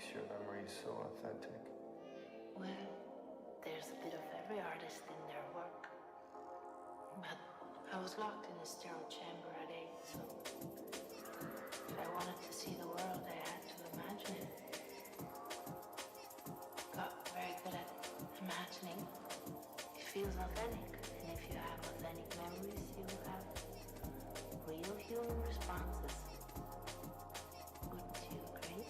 makes your memories so authentic? Well, there's a bit of every artist in their work. But I was locked in a sterile chamber at 8, so if I wanted to see the world, I had to imagine it. Got very good at imagining. It feels authentic, and if you have authentic memories, you have real human responses. Wouldn't you agree?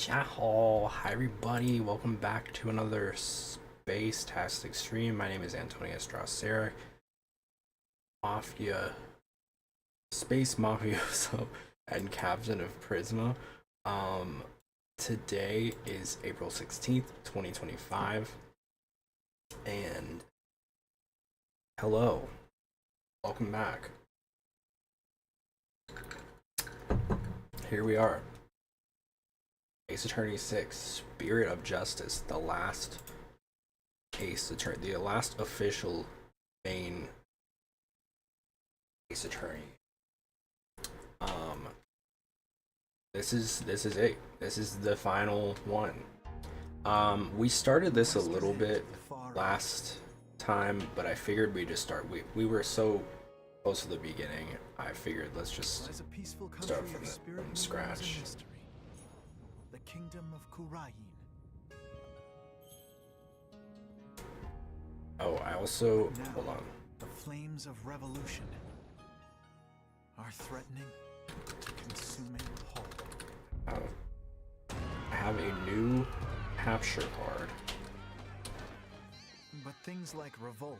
Yahoo! Hi everybody, welcome back to another Space-tastic stream. My name is Antonio Strasser, Space Mafioso, and Captain of Prisma. Today is April 16th, 2025, and hello, welcome back. Here we are. Ace Attorney 6, Spirit of Justice, the last Ace Attorney, the last official main Ace Attorney. This is it. This is the final one. We started this a little bit last time, but I figured we'd just start. We were so close to the beginning. I figured let's just start from scratch. The kingdom of Kurain. Oh, I also hold on. The flames of revolution are threatening to consume it whole. I have a new capture card. But things like revolt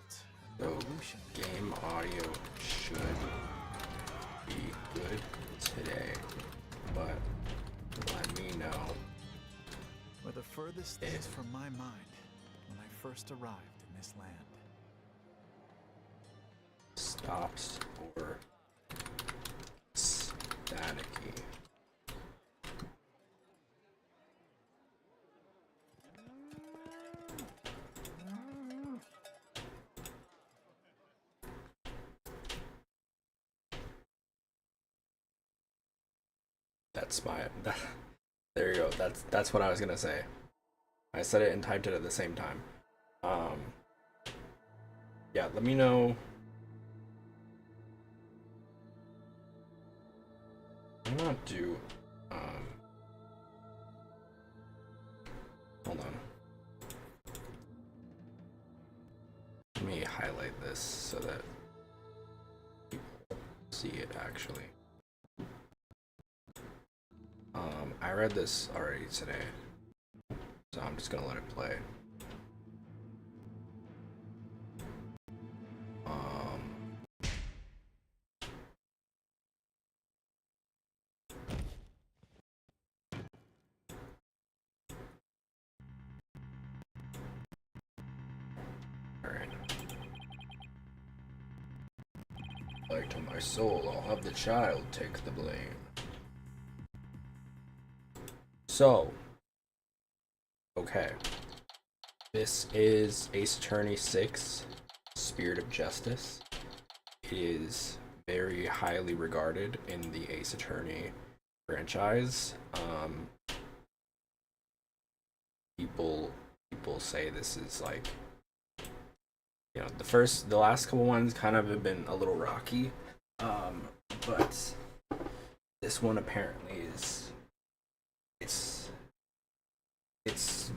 and So revolution. game audio should be good today, but let me know. Were the furthest things from my mind when I first arrived in this land. Stops or staticky. That's my there you go. That's what I was gonna say. I said it and typed it at the same time. Yeah, let me know. I'm not do hold on. Let me highlight this so that people see it actually. I read this already today, so I'm just gonna let it play. Alright. Like to my soul, I'll have the child take the blame. So, okay. This is Ace Attorney 6, Spirit of Justice. It is very highly regarded in the Ace Attorney franchise. People say this is like, you know, the last couple ones kind of have been a little rocky, but this one apparently is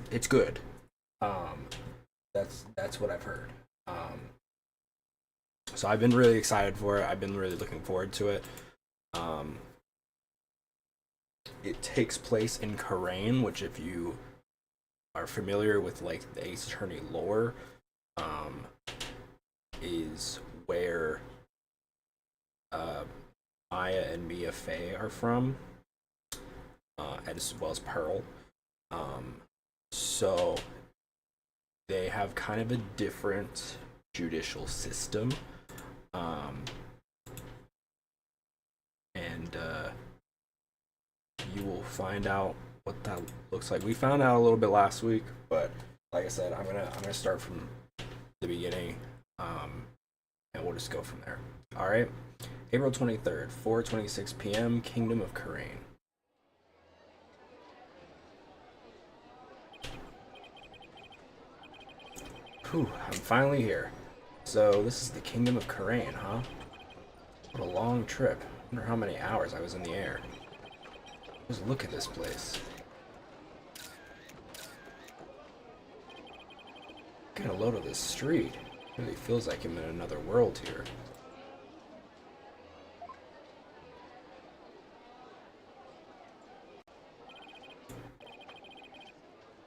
it's good. That's what I've heard. So I've been really excited for it. I've been really looking forward to it. It takes place in Kharain, which if you are familiar with like the Ace Attorney lore, is where Maya and Mia Fey are from, as well as Pearl. So they have kind of a different judicial system, and you will find out what that looks like. We found out a little bit last week, but like I said, I'm gonna start from the beginning, and we'll just go from there. All right, April 23rd, 4:26 p.m. Kingdom of Kharain. Whew, I'm finally here. So this is the Kingdom of Kharain, huh? What a long trip. I wonder how many hours I was in the air. Just look at this place. Get a load of this street. It really feels like I'm in another world here.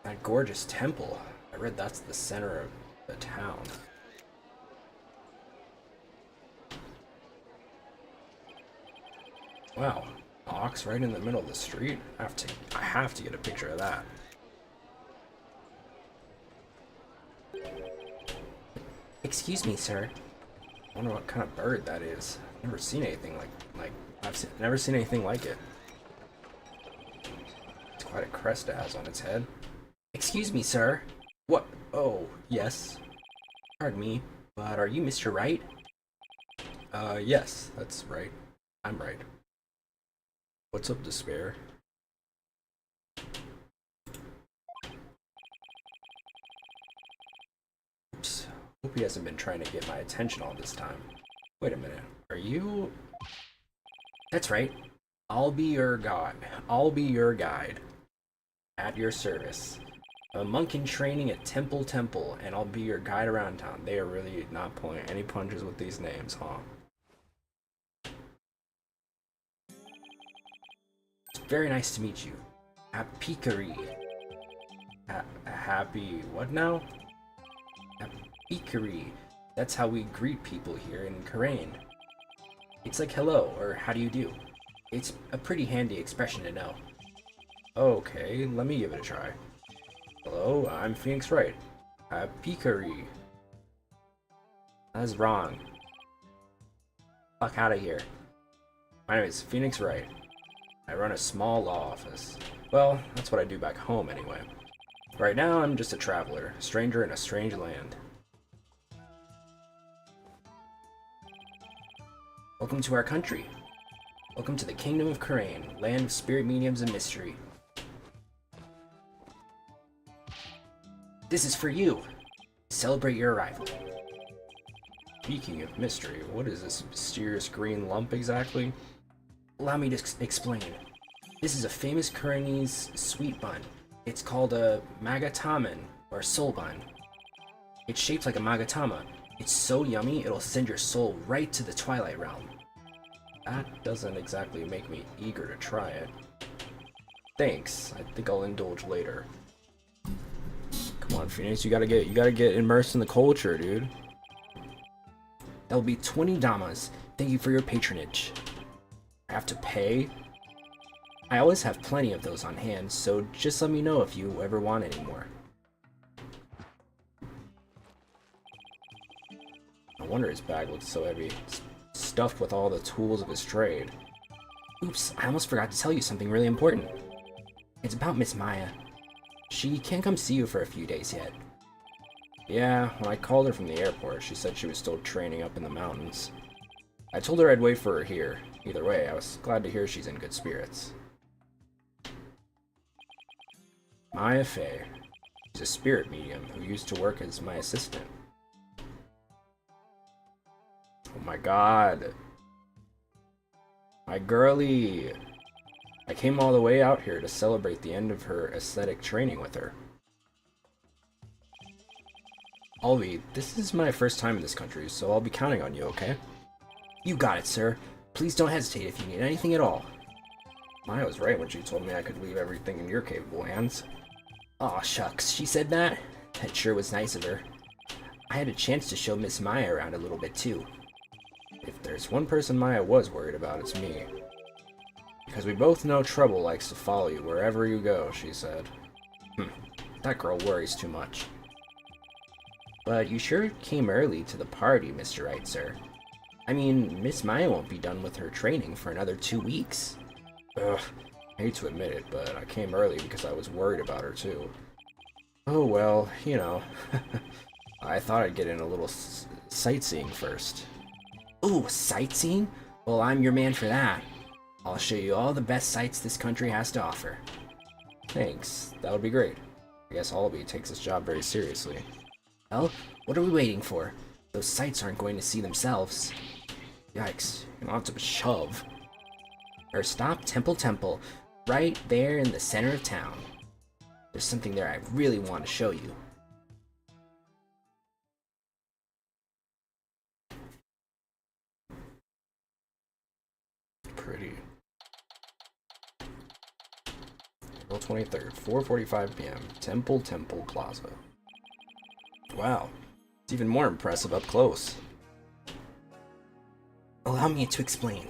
That gorgeous temple. I read that's the center of the town. Wow, ox right in the middle of the street. I have to get a picture of that. Excuse me, sir. I wonder what kind of bird that is. I've never seen anything like never seen anything like it. It's quite a crest it has on its head. Excuse me, sir. What? Oh, yes. Pardon me, but are you Mr. Wright? Yes, that's right. I'm right. What's up, Despair? Oops. Hope he hasn't been trying to get my attention all this time. Wait a minute. Are you... That's right. I'll be your god. I'll be your guide. At your service. I'm a monk in training at Temple, and I'll be your guide around town. They are really not pulling any punches with these names, huh? It's very nice to meet you. Apikari. Happy... what now? Apikari. That's how we greet people here in Kharain. It's like hello, or how do you do? It's a pretty handy expression to know. Okay, let me give it a try. Hello, I'm Phoenix Wright. Apikari. That's wrong. Fuck out of here. My name is Phoenix Wright. I run a small law office. Well, that's what I do back home anyway. Right now, I'm just a traveler, a stranger in a strange land. Welcome to our country. Welcome to the Kingdom of Karain, land of spirit mediums and mystery. This is for you. Celebrate your arrival. Speaking of mystery, what is this mysterious green lump exactly? Allow me to explain. This is a famous Karainese sweet bun. It's called a magataman, or soul bun. It's shaped like a magatama. It's so yummy, it'll send your soul right to the Twilight Realm. That doesn't exactly make me eager to try it. Thanks, I think I'll indulge later. Come on, Phoenix, you gotta get immersed in the culture, dude. That'll be 20 damas. Thank you for your patronage. I have to pay? I always have plenty of those on hand, so just let me know if you ever want any more. No wonder his bag looks so heavy, stuffed with all the tools of his trade. Oops, I almost forgot to tell you something really important. It's about Miss Maya. She can't come see you for a few days yet. Yeah, when I called her from the airport, she said she was still training up in the mountains. I told her I'd wait for her here. Either way, I was glad to hear she's in good spirits. Maya Fey. She's a spirit medium who used to work as my assistant. Oh my god. My girlie. I came all the way out here to celebrate the end of her aesthetic training with her. Ollie, this is my first time in this country, so I'll be counting on you, okay? You got it, sir. Please don't hesitate if you need anything at all. Maya was right when she told me I could leave everything in your capable hands. Aw, shucks, she said that? That sure was nice of her. I had a chance to show Miss Maya around a little bit, too. If there's one person Maya was worried about, it's me. Because we both know trouble likes to follow you wherever you go, she said. That girl worries too much. But you sure came early to the party, Mr. Wright, sir. I mean, Miss Maya won't be done with her training for another 2 weeks. Ugh, I hate to admit it, but I came early because I was worried about her, too. Oh well, you know. I thought I'd get in a little sightseeing first. Ooh, sightseeing? Well, I'm your man for that. I'll show you all the best sights this country has to offer. Thanks, that would be great. I guess Albie takes his job very seriously. Well, what are we waiting for? Those sights aren't going to see themselves. Yikes, you don't have to shove. Or stop Temple, right there in the center of town. There's something there I really want to show you. Pretty. April 23rd, 4:45 p.m. Temple Plaza. Wow, it's even more impressive up close. Allow me to explain.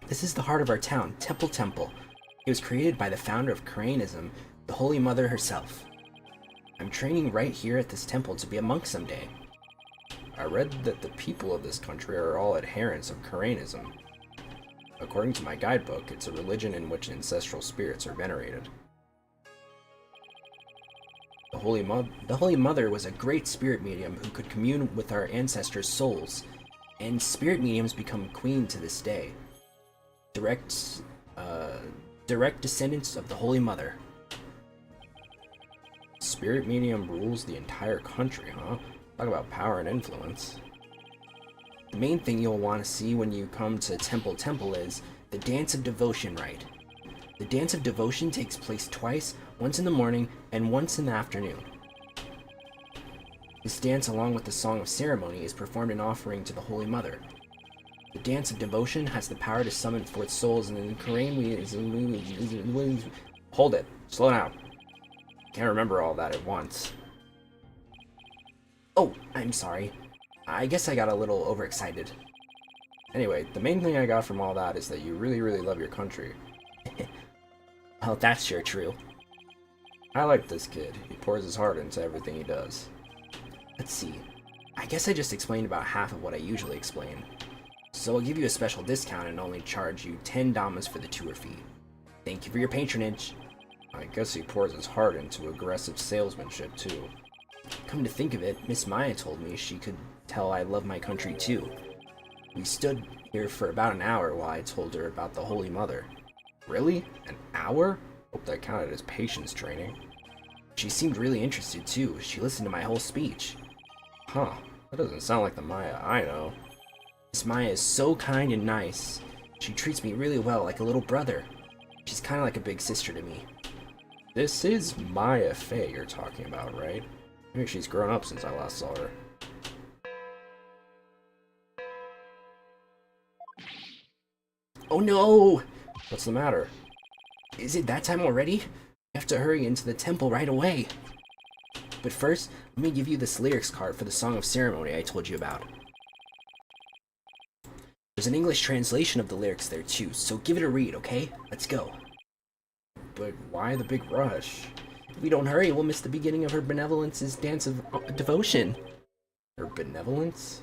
This is the heart of our town, Temple. It was created by the founder of Karainism, the Holy Mother herself. I'm training right here at this temple to be a monk someday. I read that the people of this country are all adherents of Karainism. According to my guidebook, it's a religion in which ancestral spirits are venerated. The Holy Mother was a great spirit medium who could commune with our ancestors' souls, and spirit mediums become queen to this day. Direct descendants of the Holy Mother. Spirit medium rules the entire country, huh? Talk about power and influence. The main thing you'll want to see when you come to Temple is the Dance of Devotion rite. The Dance of Devotion takes place twice, once in the morning and once in the afternoon. This dance, along with the Song of Ceremony, is performed in offering to the Holy Mother. The Dance of Devotion has the power to summon forth souls, and in Karain Hold it. Slow down. Can't remember all that at once. Oh, I'm sorry. I guess I got a little overexcited. Anyway, the main thing I got from all that is that you really, really love your country. Well, that's sure true. I like this kid. He pours his heart into everything he does. Let's see. I guess I just explained about half of what I usually explain. So I'll give you a special discount and only charge you 10 damas for the tour fee. Thank you for your patronage. I guess he pours his heart into aggressive salesmanship too. Come to think of it, Miss Maya told me she could tell I love my country too. We stood here for about an hour while I told her about the Holy Mother. Really? An hour? Hope that counted as patience training. She seemed really interested too. She listened to my whole speech. Huh, that doesn't sound like the Maya I know. Miss Maya is so kind and nice. She treats me really well, like a little brother. She's kind of like a big sister to me. This is Maya Fey you're talking about, right? Maybe she's grown up since I last saw her. Oh no! What's the matter? Is it that time already? You have to hurry into the temple right away. But first, let me give you this lyrics card for the Song of Ceremony I told you about. There's an English translation of the lyrics there too, so give it a read, okay? Let's go. But why the big rush? If we don't hurry, we'll miss the beginning of her benevolence's dance of devotion. Her benevolence?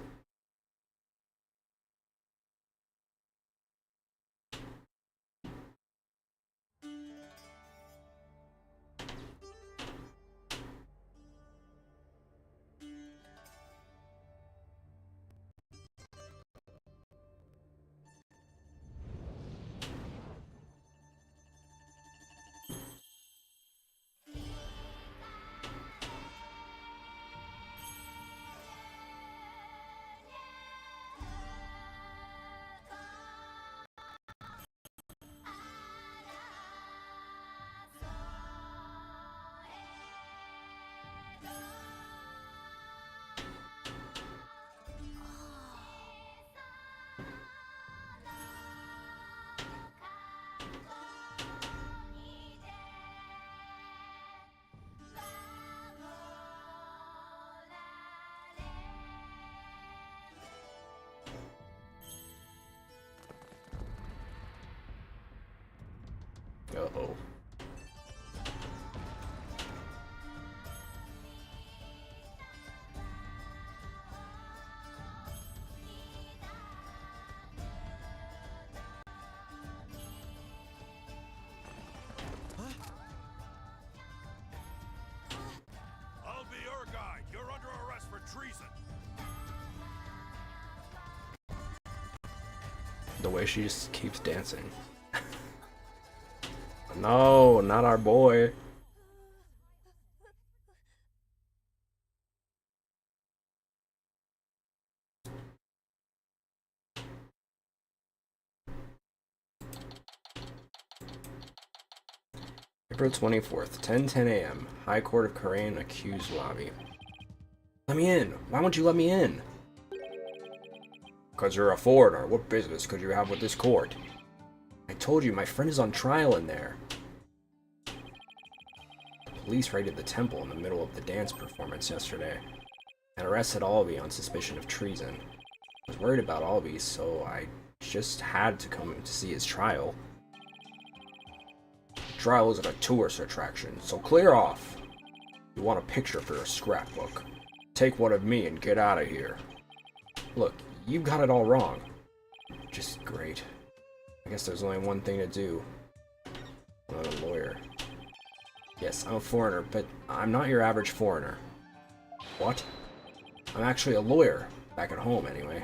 Uh-oh. I'll be your guide. You're under arrest for treason. The way she just keeps dancing. No, not our boy. April 24th, 10:10 a.m. High Court of Korean Accused Lobby. Let me in. Why won't you let me in? Because you're a foreigner. What business could you have with this court? I told you, my friend is on trial in there. Police raided the temple in the middle of the dance performance yesterday and arrested Albie on suspicion of treason. I was worried about Albie, so I just had to come to see his trial. The trial isn't a tourist attraction, so clear off. You want a picture for your scrapbook? Take one of me and get out of here. Look, you got it all wrong. Just great. I guess there's only one thing to do. I'm not a lawyer. Yes, I'm a foreigner, but I'm not your average foreigner. What? I'm actually a lawyer. Back at home, anyway.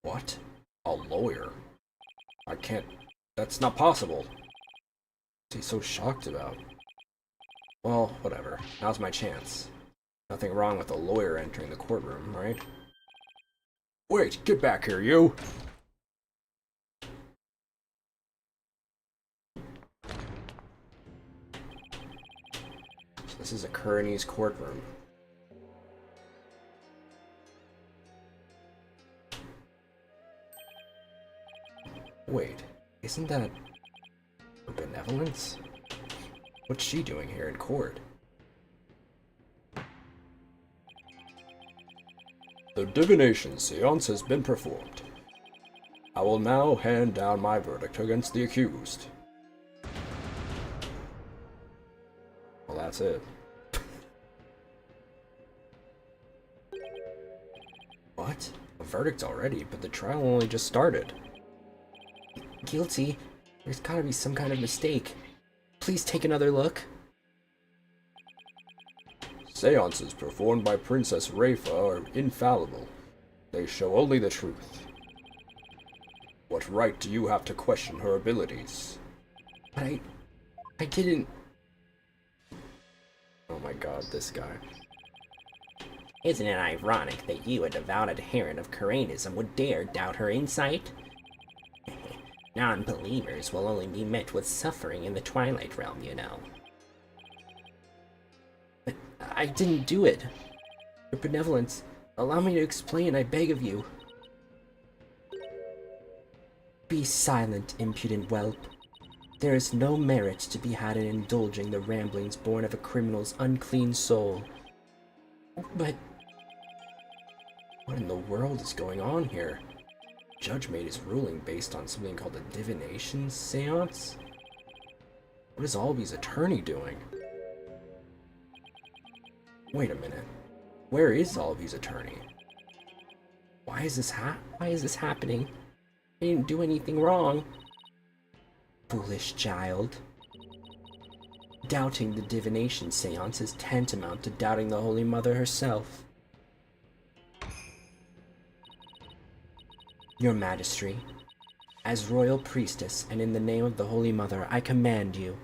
What? A lawyer? I can't... That's not possible. What's he so shocked about? Well, whatever. Now's my chance. Nothing wrong with a lawyer entering the courtroom, right? Wait, get back here, you! This is a Kuranese courtroom. Wait, isn't that her benevolence? What's she doing here in court? The divination seance has been performed. I will now hand down my verdict against the accused. Well, that's it. What? A verdict already, but the trial only just started. Guilty? There's gotta be some kind of mistake. Please take another look. Seances performed by Princess Rafa are infallible. They show only the truth. What right do you have to question her abilities? But I didn't... Oh my god, this guy. Isn't it ironic that you, a devout adherent of Karanism, would dare doubt her insight? Non-believers will only be met with suffering in the Twilight Realm, you know. But I didn't do it. Your benevolence, allow me to explain, I beg of you. Be silent, impudent whelp. There is no merit to be had in indulging the ramblings born of a criminal's unclean soul. But... what in the world is going on here? The judge made his ruling based on something called a divination seance? What is Alby's attorney doing? Wait a minute. Where is Alby's attorney? Why is this happening? I didn't do anything wrong. Foolish child. Doubting the divination seance is tantamount to doubting the Holy Mother herself. Your Majesty, as royal priestess and in the name of the Holy Mother, I command you.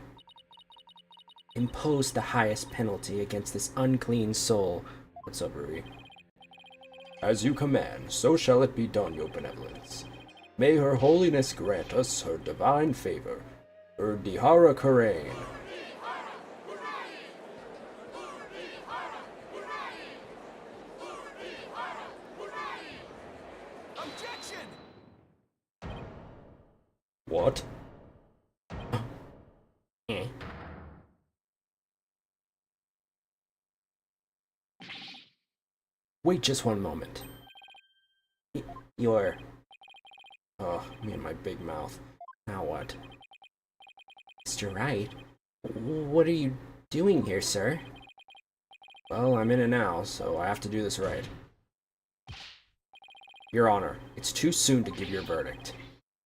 Impose the highest penalty against this unclean soul. What's up, Ruby? As you command, so shall it be done, your benevolence. May her holiness grant us her divine favor. Erdihara Karain. Objection! What? Wait just one moment. You're... Oh, me and my big mouth. Now what? Mr. Wright? What are you doing here, sir? Well, I'm in it now, so I have to do this right. Your Honor, it's too soon to give your verdict.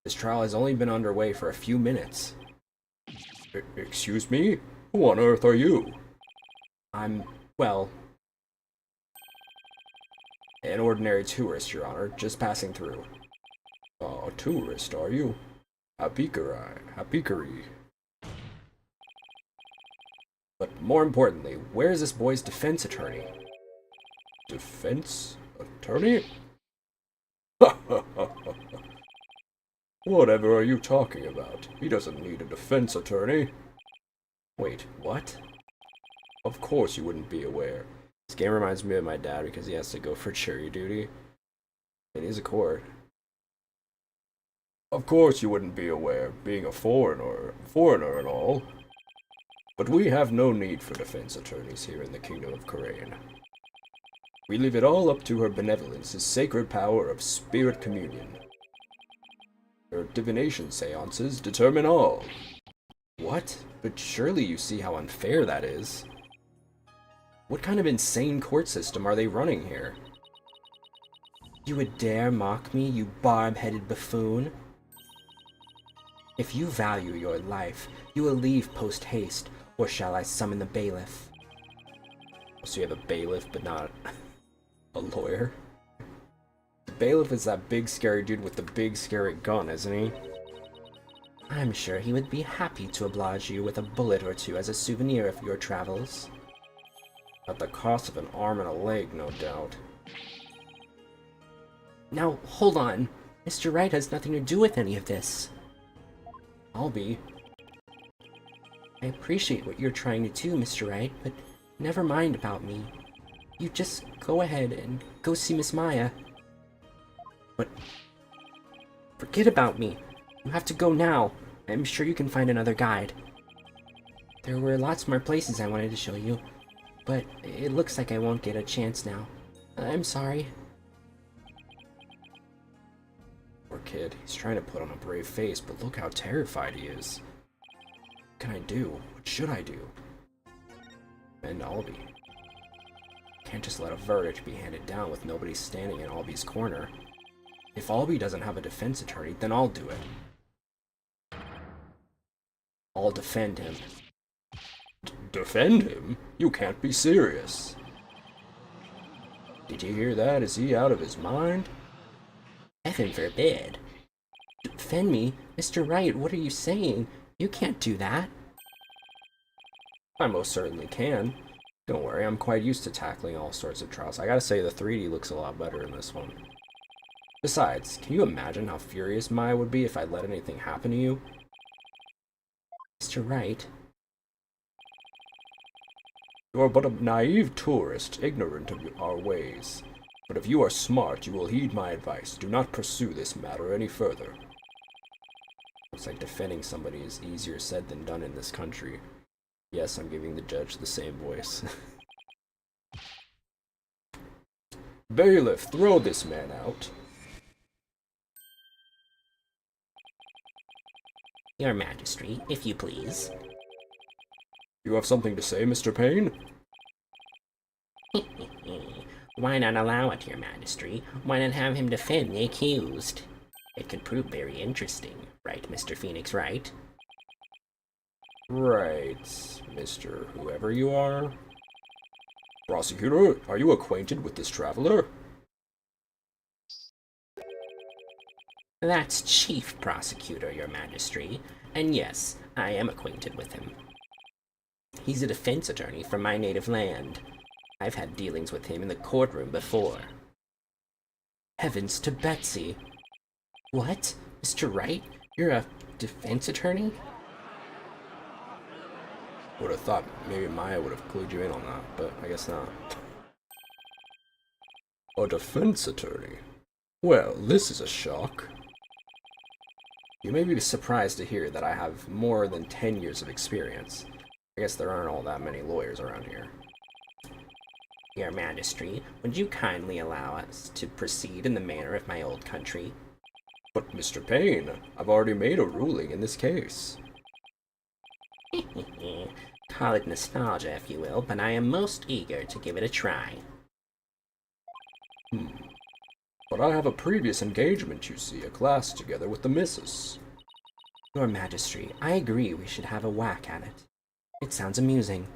This trial has only been underway for a few minutes. Excuse me? Who on earth are you? I'm, well... an ordinary tourist, Your Honor, just passing through. A tourist, are you? Hapikari. But more importantly, where is this boy's defense attorney? Defense attorney? Whatever are you talking about? He doesn't need a defense attorney. Wait, what? Of course you wouldn't be aware. This game reminds me of my dad because he has to go for jury duty. It is a court. Of course you wouldn't be aware, being a foreigner and all. But we have no need for defense attorneys here in the Kingdom of Karain. We leave it all up to her benevolence's sacred power of spirit communion. Her divination seances determine all. What? But surely you see how unfair that is. What kind of insane court system are they running here? You would dare mock me, you barb-headed buffoon? If you value your life, you will leave post-haste, or shall I summon the bailiff? So you have a bailiff, but not a lawyer? The bailiff is that big scary dude with the big scary gun, isn't he? I'm sure he would be happy to oblige you with a bullet or two as a souvenir of your travels. At the cost of an arm and a leg, no doubt. Now, hold on. Mr. Wright has nothing to do with any of this. Albie. I appreciate what you're trying to do, Mr. Wright, but never mind about me. You just go ahead and go see Miss Maya. But forget about me. You have to go now. I'm sure you can find another guide. There were lots more places I wanted to show you, but it looks like I won't get a chance now. I'm sorry. Poor kid. He's trying to put on a brave face, but look how terrified he is. What can I do? What should I do? And Albie. Can't just let a verdict be handed down with nobody standing in Alby's corner. If Alby doesn't have a defense attorney, then I'll do it. I'll defend him. Defend him? You can't be serious. Did you hear that? Is he out of his mind? Heaven forbid. Defend me? Mr. Wright, what are you saying? You can't do that. I most certainly can. Don't worry, I'm quite used to tackling all sorts of trials. I gotta say, the 3D looks a lot better in this one. Besides, can you imagine how furious Maya would be if I let anything happen to you? Mr. Wright. You are but a naive tourist, ignorant of our ways. But if you are smart, you will heed my advice. Do not pursue this matter any further. Looks like defending somebody is easier said than done in this country. Yes, I'm giving the judge the same voice. Bailiff, throw this man out. Your Majesty, if you please. You have something to say, Mr. Payne? Why not allow it, Your Majesty? Why not have him defend the accused? It could prove very interesting, right, Mr. Phoenix Wright? Right, Mr. Whoever you are. Prosecutor, are you acquainted with this traveler? That's Chief Prosecutor, Your Majesty, and yes, I am acquainted with him. He's a defense attorney from my native land. I've had dealings with him in the courtroom before. Heavens to Betsy! What? Mr. Wright? You're a defense attorney? Would have thought maybe Maya would have clued you in on that, but I guess not. A defense attorney? Well, this is a shock. You may be surprised to hear that I have more than 10 years of experience. I guess there aren't all that many lawyers around here. Your Majesty, would you kindly allow us to proceed in the manner of my old country? But Mr. Payne, I've already made a ruling in this case. Call it nostalgia, if you will, but I am most eager to give it a try. But I have a previous engagement, you see, a class together with the missus. Your Majesty, I agree we should have a whack at it. It sounds amusing.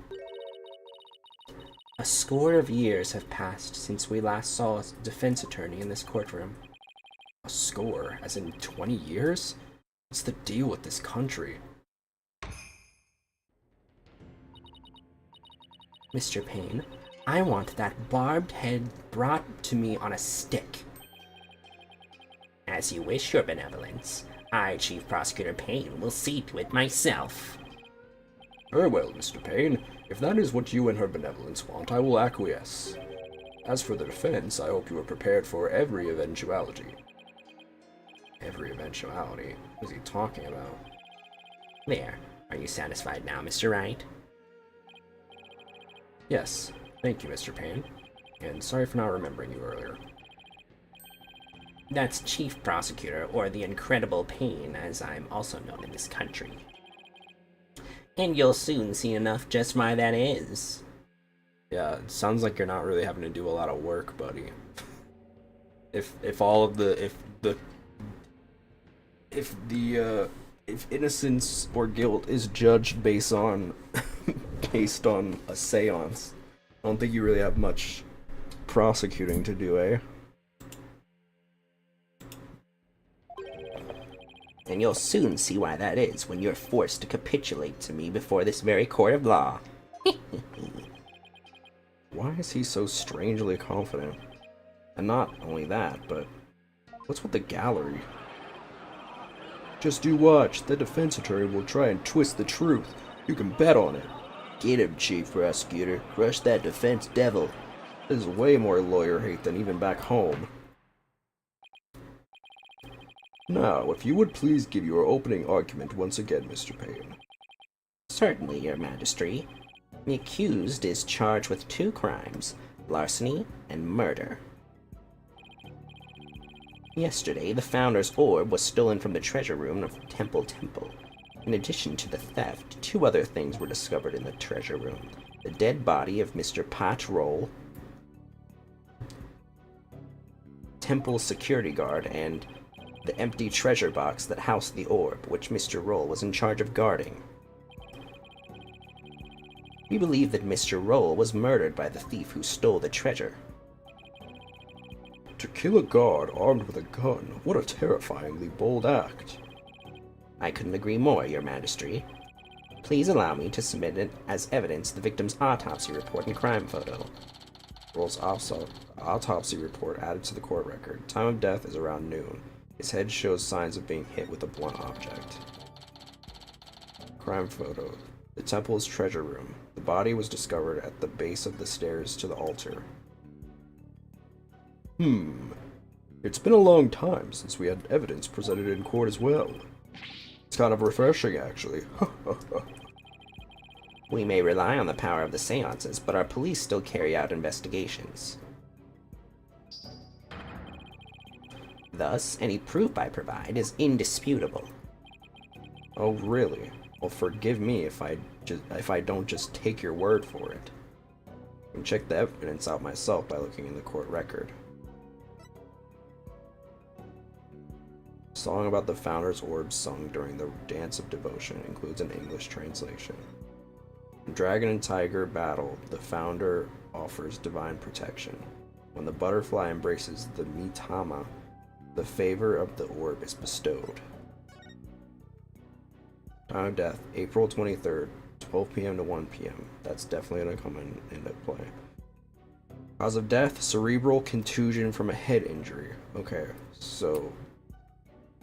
A score of years have passed since we last saw a defense attorney in this courtroom. A score? As in 20 years? What's the deal with this country? Mr. Payne, I want that barbed head brought to me on a stick. As you wish, Your Benevolence. I, Chief Prosecutor Payne, will see to it myself. Very well, Mr. Payne. If that is what you and her benevolence want, I will acquiesce. As for the defense, I hope you are prepared for every eventuality. Every eventuality? What is he talking about? There. Are you satisfied now, Mr. Wright? Yes. Thank you, Mr. Payne. And sorry for not remembering you earlier. That's Chief Prosecutor, or the Incredible Payne, as I'm also known in this country. And you'll soon see enough just why that is. Yeah, it sounds like you're not really having to do a lot of work, buddy. If innocence or guilt is judged based on a seance, I don't think you really have much prosecuting to do, eh? And you'll soon see why that is when you're forced to capitulate to me before this very court of law. Why is he so strangely confident? And not only that, but what's with the gallery? Just you watch, the defense attorney will try and twist the truth. You can bet on it. Get him, Chief Prosecutor. Crush that defense devil. There's way more lawyer hate than even back home. Now, if you would please give your opening argument once again, Mr. Payne. Certainly, Your Majesty. The accused is charged with 2 crimes, larceny and murder. Yesterday, the Founder's orb was stolen from the treasure room of Temple. In addition to the theft, 2 other things were discovered in the treasure room. The dead body of Mr. Pat Roll, temple security guard and the empty treasure box that housed the orb, which Mr. Roll was in charge of guarding. We believe that Mr. Roll was murdered by the thief who stole the treasure. To kill a guard armed with a gun, what a terrifyingly bold act. I couldn't agree more, Your Majesty. Please allow me to submit it as evidence the victim's autopsy report and crime photo. Roll's autopsy report added to the court record. Time of death is around noon. His head shows signs of being hit with a blunt object. Crime photo. The temple's treasure room. The body was discovered at the base of the stairs to the altar. It's been a long time since we had evidence presented in court as well. It's kind of refreshing, actually. We may rely on the power of the seances, but our police still carry out investigations. Thus, any proof I provide is indisputable. Oh, really? Well, forgive me if I don't just take your word for it. I can check the evidence out myself by looking in the court record. Song about the Founder's Orb sung during the Dance of Devotion includes an English translation. When Dragon and Tiger battle, the Founder offers divine protection. When the butterfly embraces the Mitama, the favor of the orb is bestowed. Time of death, April 23rd, 12 p.m. to 1 p.m. That's definitely going to come into play. Cause of death, cerebral contusion from a head injury. Okay, so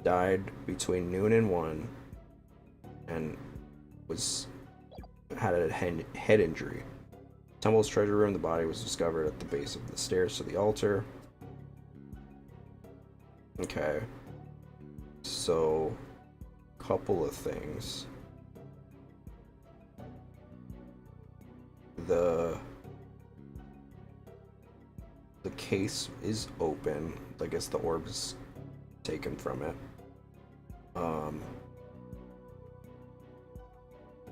died between noon and 1 and had a head injury. Temple's treasure room, the body was discovered at the base of the stairs to the altar. Okay, so couple of things. The case is open. I guess the orb is taken from it.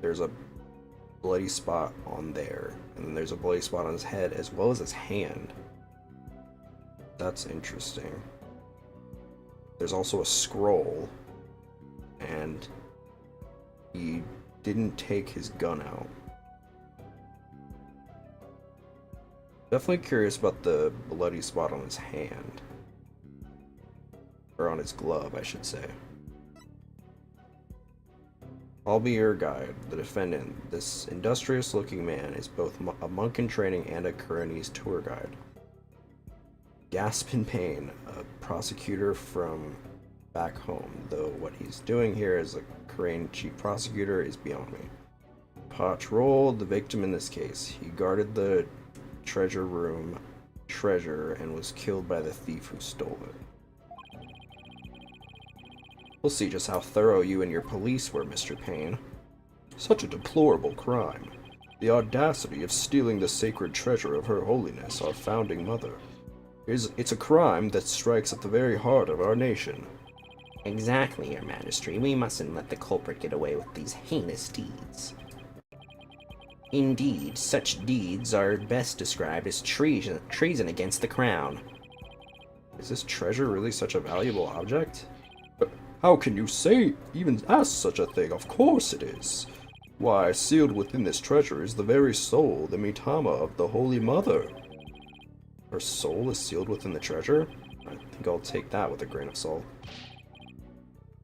There's a bloody spot on there, and then there's a bloody spot on his head as well as his hand. That's interesting. There's also a scroll, and he didn't take his gun out. Definitely curious about the bloody spot on his hand. Or on his glove, I should say. I'll be your guide. The defendant, this industrious-looking man, is both a monk in training and a Kuranese tour guide. Gasp in pain, a prosecutor from back home, though what he's doing here as a Korean chief prosecutor is beyond me. Potch Roll, the victim in this case. He guarded the treasure room treasure and was killed by the thief who stole it. We'll see just how thorough you and your police were, Mr. Payne. Such a deplorable crime. The audacity of stealing the sacred treasure of Her Holiness, our founding mother. It's a crime that strikes at the very heart of our nation. Exactly, Your Majesty. We mustn't let the culprit get away with these heinous deeds. Indeed, such deeds are best described as treason against the crown. Is this treasure really such a valuable object? How can you even ask such a thing? Of course it is. Why, sealed within this treasure is the very soul, the Mitama of the Holy Mother. Her soul is sealed within the treasure? I think I'll take that with a grain of salt.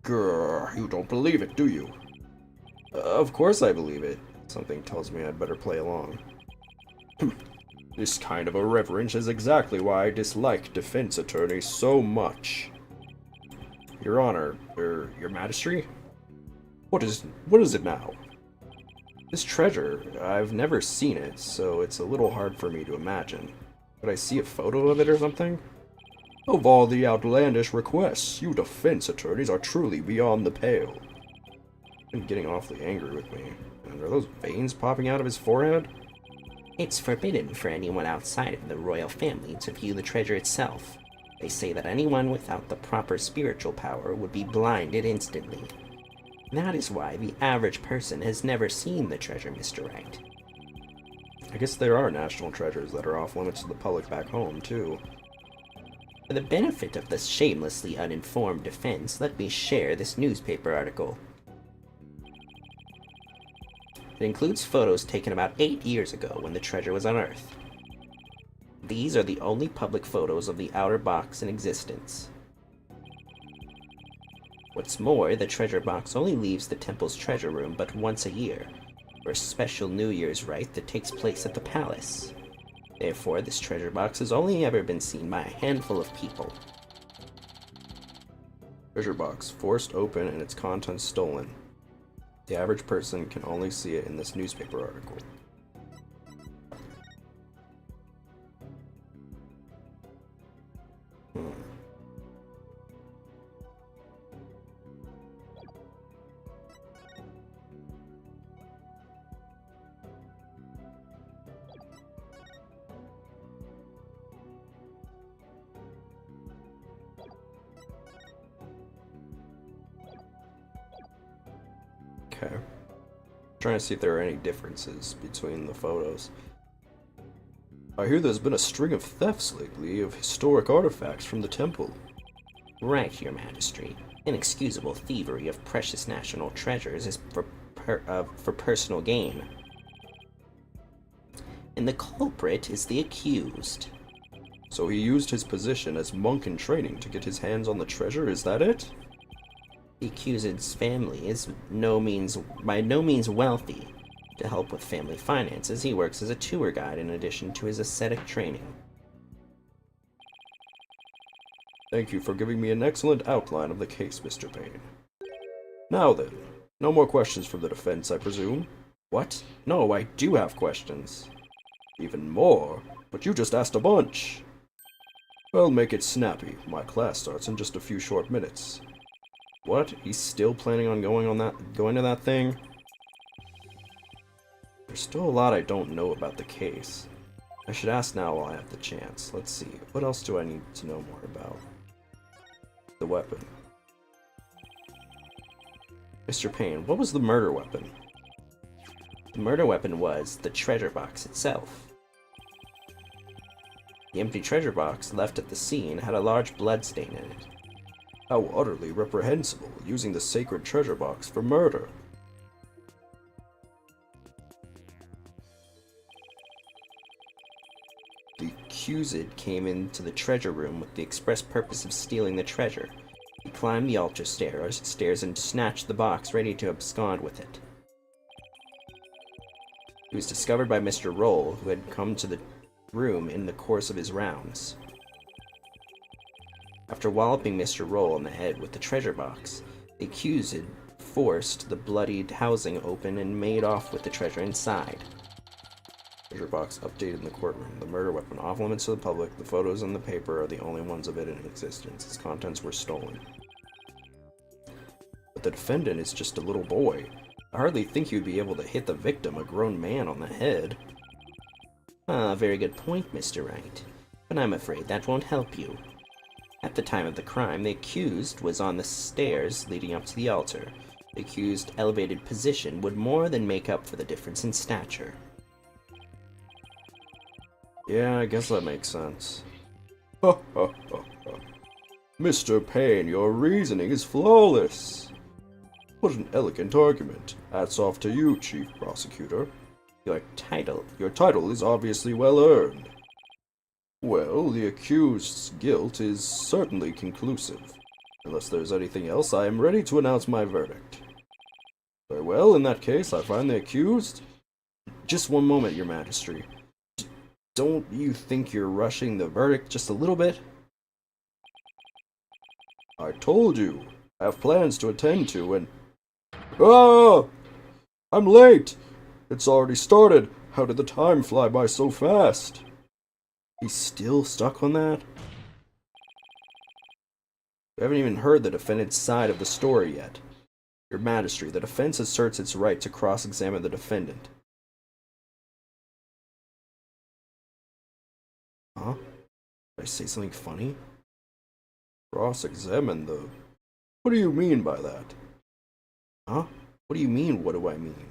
Grr, you don't believe it, do you? Of course I believe it. Something tells me I'd better play along. This kind of irreverence is exactly why I dislike defense attorneys so much. Your Honor, Your Majesty? What is it now? This treasure, I've never seen it, so it's a little hard for me to imagine. Could I see a photo of it or something? Of all the outlandish requests, you defense attorneys are truly beyond the pale. You're getting awfully angry with me. And are those veins popping out of his forehead? It's forbidden for anyone outside of the royal family to view the treasure itself. They say that anyone without the proper spiritual power would be blinded instantly. That is why the average person has never seen the treasure, Mr. Wright. I guess there are national treasures that are off limits to the public back home, too. For the benefit of the shamelessly uninformed defense, let me share this newspaper article. It includes photos taken about 8 years ago when the treasure was unearthed. These are the only public photos of the outer box in existence. What's more, the treasure box only leaves the temple's treasure room but once a year, for a special New Year's rite that takes place at the palace. Therefore, this treasure box has only ever been seen by a handful of people. Treasure box forced open and its contents stolen. The average person can only see it in this newspaper article. Okay. Trying to see if there are any differences between the photos. I hear there's been a string of thefts lately of historic artifacts from the temple. Right, Your Majesty. Inexcusable thievery of precious national treasures is for personal gain. And the culprit is the accused. So he used his position as monk in training to get his hands on the treasure, is that it? The accused's family is by no means wealthy. To help with family finances, he works as a tour guide in addition to his ascetic training. Thank you for giving me an excellent outline of the case, Mr. Payne. Now then, no more questions from the defense, I presume? What? No, I do have questions. Even more? But you just asked a bunch. Well, make it snappy. My class starts in just a few short minutes. What? He's still planning on going to that thing? There's still a lot I don't know about the case. I should ask now while I have the chance. Let's see. What else do I need to know more about? The weapon. Mr. Payne, what was the murder weapon? The murder weapon was the treasure box itself. The empty treasure box left at the scene had a large blood stain in it. How utterly reprehensible, using the sacred treasure box for murder. The accused came into the treasure room with the express purpose of stealing the treasure. He climbed the altar stairs and snatched the box, ready to abscond with it. He was discovered by Mr. Roll, who had come to the room in the course of his rounds. After walloping Mr. Roll on the head with the treasure box, the accused forced the bloodied housing open and made off with the treasure inside. Treasure box updated in the courtroom. The murder weapon off limits to the public. The photos in the paper are the only ones of it in existence. Its contents were stolen. But the defendant is just a little boy. I hardly think you'd be able to hit the victim, a grown man, on the head. Ah, very good point, Mr. Wright. But I'm afraid that won't help you. At the time of the crime, the accused was on the stairs leading up to the altar. The accused's elevated position would more than make up for the difference in stature. Yeah, I guess that makes sense. Ha ha ha ha. Mr. Payne, your reasoning is flawless. What an elegant argument. Hats off to you, Chief Prosecutor. Your title is obviously well earned. Well, the accused's guilt is certainly conclusive. Unless there's anything else, I am ready to announce my verdict. Very well, in that case, I find the accused... Just one moment, Your Majesty. Don't you think you're rushing the verdict just a little bit? I told you. I have plans to attend to and... Ah! I'm late! It's already started. How did the time fly by so fast? He's still stuck on that? We haven't even heard the defendant's side of the story yet. Your Majesty, the defense asserts its right to cross-examine the defendant. Huh? Did I say something funny? Cross-examine the... What do you mean by that? Huh? What do you mean, what do I mean?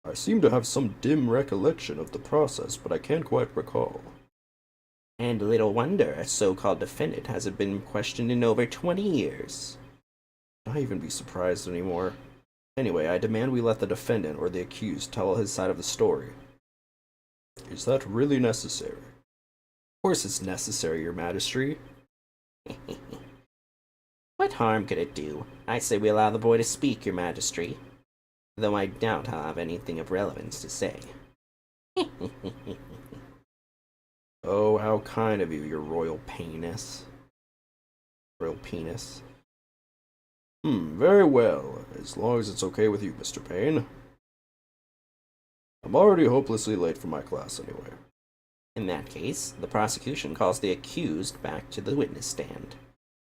I seem to have some dim recollection of the process, but I can't quite recall. And little wonder a so-called defendant hasn't been questioned in over 20 years. Not even be surprised anymore. Anyway, I demand we let the defendant or the accused tell his side of the story. Is that really necessary? Of course it's necessary, Your Majesty. What harm could it do? I say we allow the boy to speak, Your Majesty. Though I doubt I'll have anything of relevance to say. Oh, how kind of you, Your Royal Penis. Royal Penis. Very well, as long as it's okay with you, Mr. Payne. I'm already hopelessly late for my class anyway. In that case, the prosecution calls the accused back to the witness stand.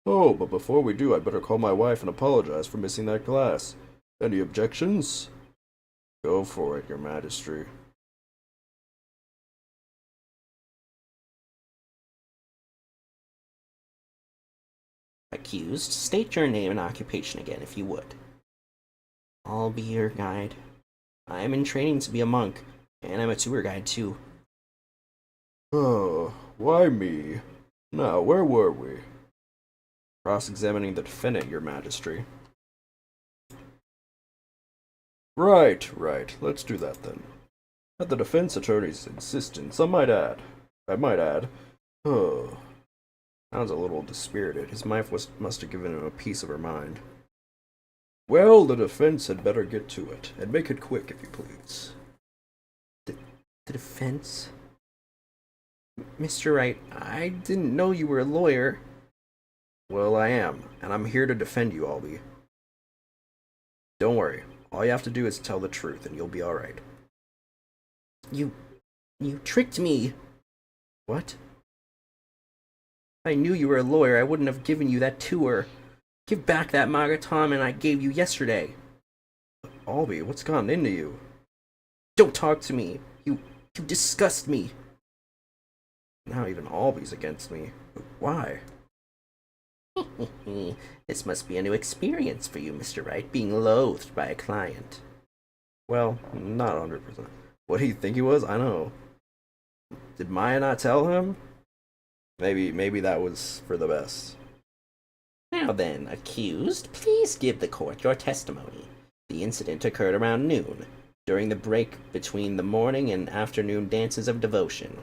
Oh, but before we do, I'd better call my wife and apologize for missing that class. Any objections? Go for it, Your Majesty. Accused, state your name and occupation again, if you would. I'll be your guide. I am in training to be a monk, and I'm a tour guide too. Oh, why me? Now, where were we? Cross-examining the defendant, Your Majesty. Right. Let's do that then. At the defense attorney's insistence, I might add. Oh, sounds a little dispirited. His wife must have given him a piece of her mind. Well, the defense had better get to it, and make it quick, if you please. The defense? Mr. Wright, I didn't know you were a lawyer. Well, I am, and I'm here to defend you, Albie. Don't worry. All you have to do is tell the truth, and you'll be alright. You tricked me. What? I knew you were a lawyer. I wouldn't have given you that tour. Give back that Magatom I gave you yesterday. Albie, what's gotten into you? Don't talk to me. You disgust me. Now even Albie's against me. Why? This must be a new experience for you, Mr. Wright, being loathed by a client. Well, not 100%. What do you think he was? I know. Did Maya not tell him? Maybe that was for the best. Now then, accused, please give the court your testimony. The incident occurred around noon, during the break between the morning and afternoon dances of devotion.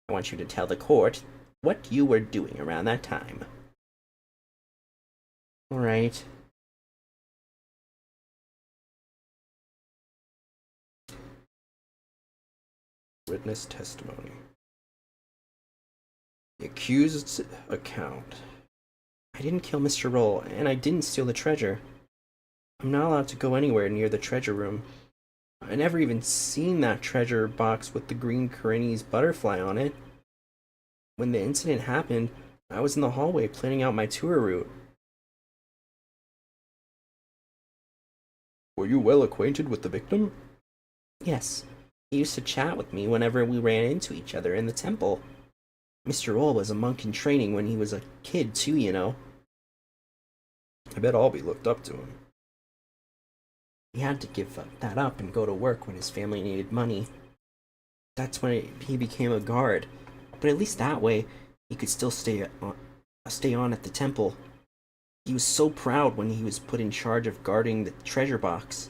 I want you to tell the court what you were doing around that time. All right. Witness testimony. The accused's account. I didn't kill Mr. Roll, and I didn't steal the treasure. I'm not allowed to go anywhere near the treasure room. I never even seen that treasure box with the green Carinese butterfly on it. When the incident happened, I was in the hallway planning out my tour route. Were you well acquainted with the victim? Yes, he used to chat with me whenever we ran into each other in the temple. Mr. Roll was a monk in training when he was a kid too, you know. I bet Albie looked up to him. He had to give that up and go to work when his family needed money. That's when he became a guard. But at least that way, he could still stay on at the temple. He was so proud when he was put in charge of guarding the treasure box.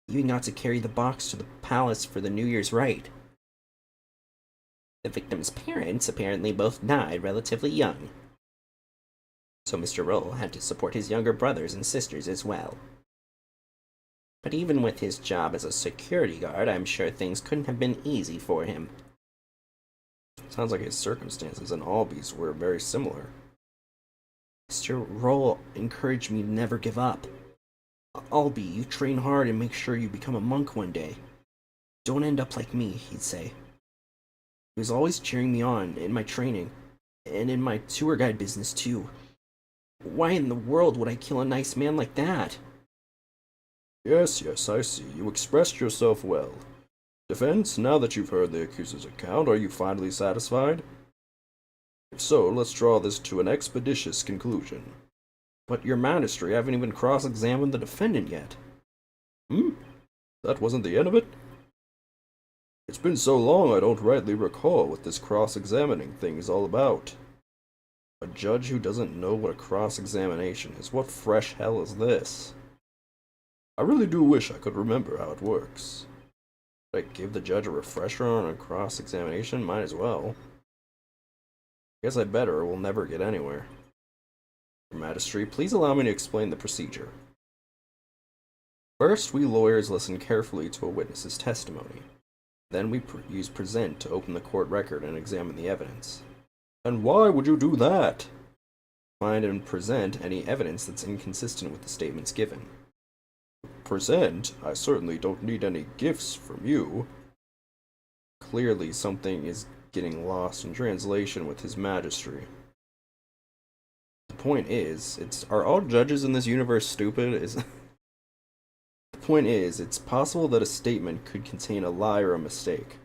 He even got to carry the box to the palace for the New Year's rite. The victim's parents apparently both died relatively young. So Mr. Roll had to support his younger brothers and sisters as well. But even with his job as a security guard, I'm sure things couldn't have been easy for him. Sounds like his circumstances and Albie's were very similar. Mr. Roll encouraged me to never give up. Albie, you train hard and make sure you become a monk one day. Don't end up like me, he'd say. He was always cheering me on in my training, and in my tour guide business too. Why in the world would I kill a nice man like that? Yes, I see. You expressed yourself well. Defense, now that you've heard the accuser's account, are you finally satisfied? If so, let's draw this to an expeditious conclusion. But, Your Majesty, I haven't even cross-examined the defendant yet. That wasn't the end of it? It It's been so long I don't rightly recall what this cross-examining thing is all about. A judge who doesn't know what a cross-examination is. What fresh hell is this? I really do wish I could remember how it works. Should I give the judge a refresher on a cross-examination? Might as well. Guess I better, or we'll never get anywhere. Your Majesty, please allow me to explain the procedure. First, we lawyers listen carefully to a witness's testimony. Then we use present to open the court record and examine the evidence. And why would you do that? Find and present any evidence that's inconsistent with the statements given. Present? I certainly don't need any gifts from you. Clearly, something is getting lost in translation with His Majesty. The point is, are all judges in this universe stupid? The point is, it's possible that a statement could contain a lie or a mistake.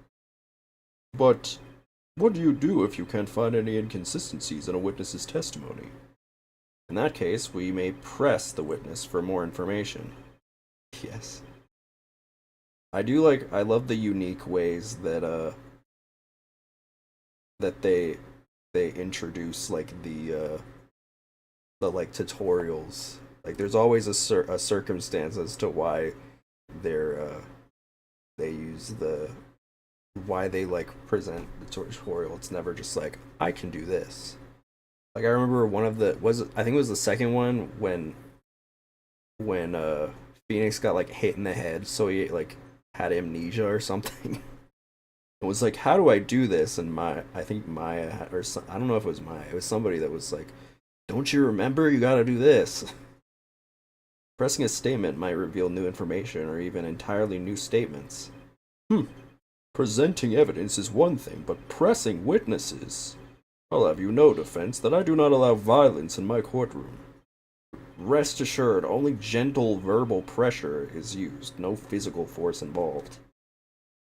But what do you do if you can't find any inconsistencies in a witness's testimony? In that case, we may press the witness for more information. Yes. I love the unique ways that they introduce the tutorials. Like there's always a circumstance as to why why they present the tutorial. It's never just like, I can do this. Like I remember I think it was the second one when Phoenix got hit in the head, so he had amnesia or something. It was like, how do I do this? And I think Maya, I don't know if it was Maya, it was somebody that was like, don't you remember? You gotta do this. Pressing a statement might reveal new information or even entirely new statements. Presenting evidence is one thing, but pressing witnesses. I'll have you know, defense, that I do not allow violence in my courtroom. Rest assured, only gentle verbal pressure is used, no physical force involved.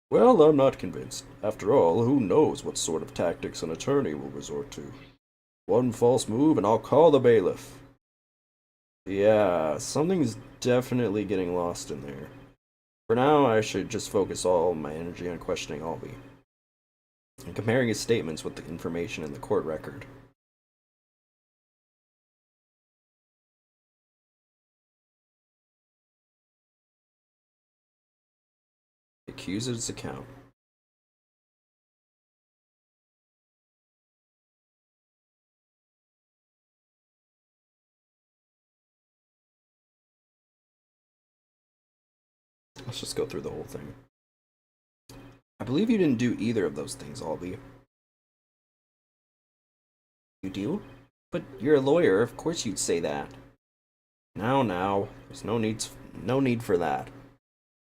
Well, I'm not convinced. After all, who knows what sort of tactics an attorney will resort to? One false move and I'll call the bailiff. Yeah, something's definitely getting lost in there. For now, I should just focus all my energy on questioning Albie and comparing his statements with the information in the court record. Accused's account. Let's just go through the whole thing. I believe you didn't do either of those things, Albie. You do? But you're a lawyer, of course you'd say that. Now, there's no need for that.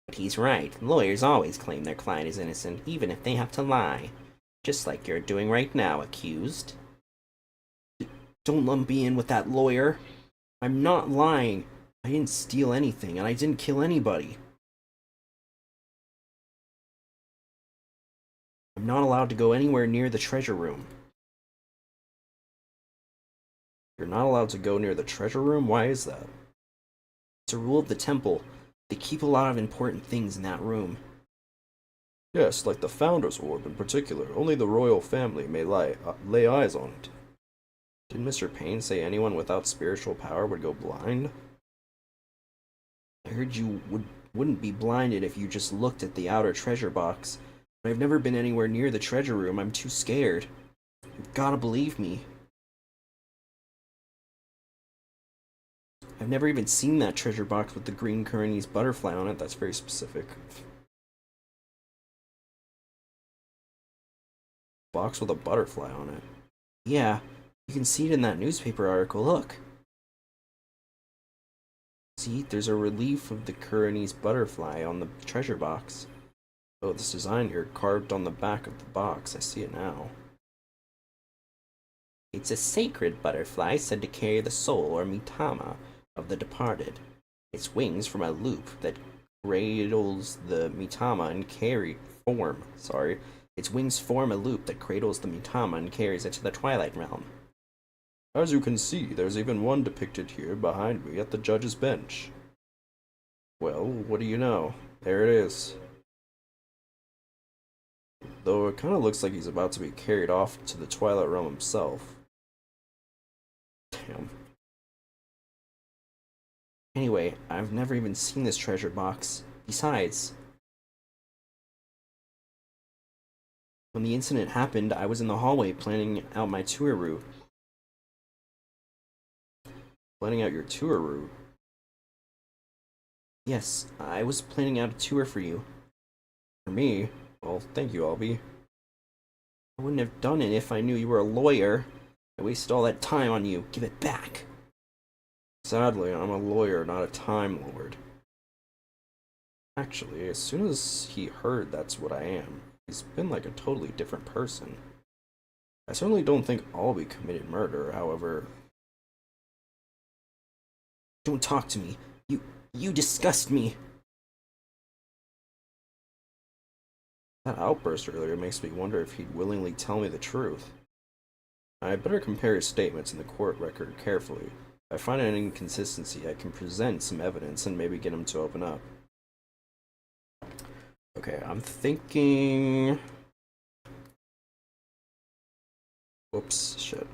But he's right. Lawyers always claim their client is innocent, even if they have to lie. Just like you're doing right now, accused. Don't lump me in with that lawyer. I'm not lying. I didn't steal anything, and I didn't kill anybody. I'm not allowed to go anywhere near the treasure room. You're not allowed to go near the treasure room? Why is that? It's a rule of the temple. They keep a lot of important things in that room. Yes, like the Founder's Orb in particular. Only the royal family may lay eyes on it. Didn't Mr. Payne say anyone without spiritual power would go blind? I heard you wouldn't be blinded if you just looked at the outer treasure box. But I've never been anywhere near the treasure room. I'm too scared. You've gotta believe me. I've never even seen that treasure box with the green Coronis butterfly on it. That's very specific. Box with a butterfly on it. Yeah, you can see it in that newspaper article. Look. See, there's a relief of the Coronis butterfly on the treasure box. Oh, this design here carved on the back of the box. I see it now. It's a sacred butterfly said to carry the soul or mitama of the departed. Its wings form a loop that cradles the mitama and Its wings form a loop that cradles the mitama and carries it to the Twilight Realm. As you can see, there's even one depicted here behind me at the judge's bench. Well, what do you know? There it is. Though it kind of looks like he's about to be carried off to the Twilight Realm himself. Damn. Anyway, I've never even seen this treasure box. Besides, when the incident happened, I was in the hallway planning out my tour route. Planning out your tour route? Yes, I was planning out a tour for you. For me? Well, thank you, Albie. I wouldn't have done it if I knew you were a lawyer. I wasted all that time on you. Give it back. Sadly, I'm a lawyer, not a Time Lord. Actually, as soon as he heard that's what I am, he's been like a totally different person. I certainly don't think Albie committed murder, however... Don't talk to me. You disgust me. That outburst earlier makes me wonder if he'd willingly tell me the truth. I better compare his statements in the court record carefully. If I find an inconsistency, I can present some evidence and maybe get him to open up. Okay, I'm thinking... Whoops, shit.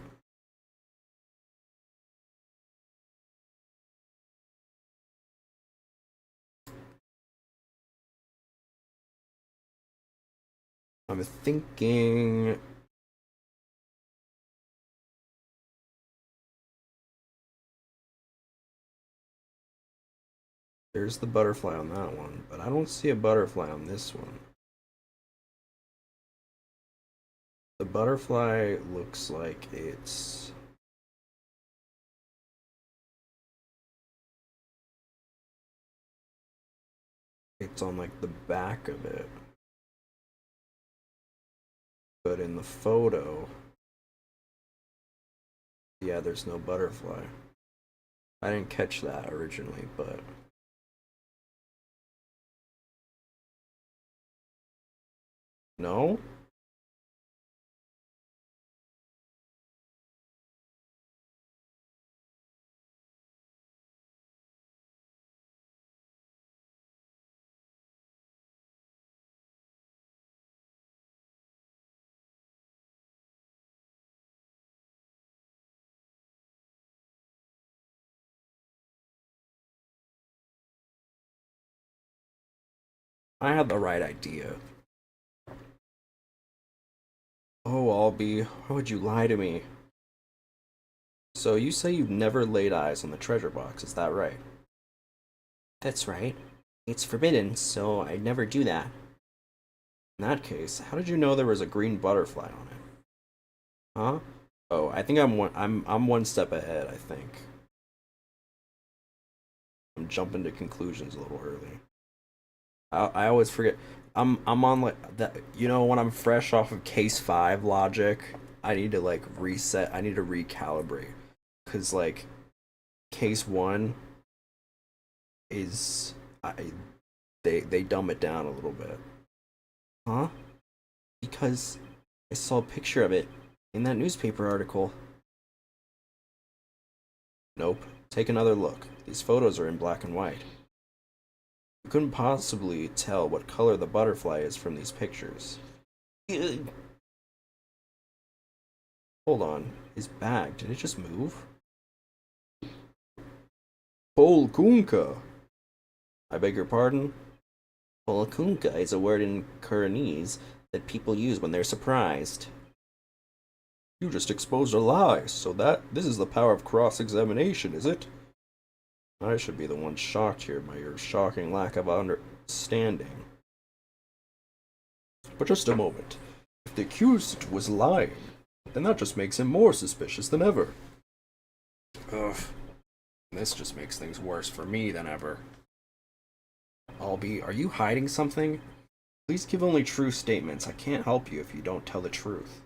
I'm thinking... There's the butterfly on that one, but I don't see a butterfly on this one. The butterfly looks like it's... It's on like the back of it. But in the photo... Yeah, there's no butterfly. I didn't catch that originally, but... No? I had the right idea. Oh, Albie, why would you lie to me? So you say you've never laid eyes on the treasure box, is that right? That's right. It's forbidden, so I'd never do that. In that case, how did you know there was a green butterfly on it? Huh? Oh, I think I'm one step ahead, I think. I'm jumping to conclusions a little early. I always forget. I'm on like that. You know, when I'm fresh off of case 5 logic, I need to like reset. I need to recalibrate because like case 1 is they dumb it down a little bit. Huh? Because I saw a picture of it in that newspaper article. Nope. Take another look. These photos are in black and white. You couldn't possibly tell what color the butterfly is from these pictures. Hold on. His bag, did it just move? Polkunka. I beg your pardon? Polkunka is a word in Kuranese that people use when they're surprised. You just exposed a lie, so this is the power of cross-examination, is it? I should be the one shocked here by your shocking lack of understanding. But just a moment. If the accused was lying, then that just makes him more suspicious than ever. Ugh. This just makes things worse for me than ever. Albie, are you hiding something? Please give only true statements. I can't help you if you don't tell the truth.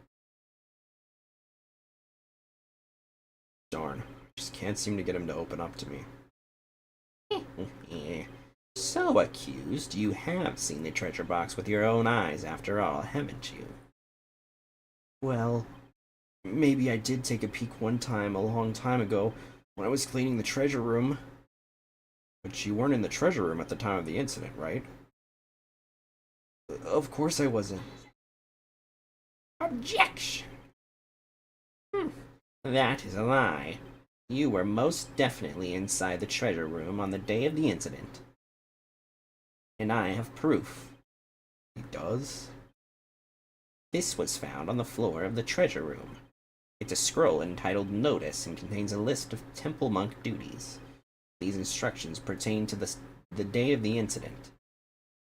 Darn. Just can't seem to get him to open up to me. So, accused, you have seen the treasure box with your own eyes after all, haven't you? Well, maybe I did take a peek one time a long time ago when I was cleaning the treasure room. But you weren't in the treasure room at the time of the incident, right? Of course I wasn't. Objection! That is a lie. You were most definitely inside the treasure room on the day of the incident. And I have proof. He does? This was found on the floor of the treasure room. It's a scroll entitled Notice and contains a list of temple monk duties. These instructions pertain to the day of the incident.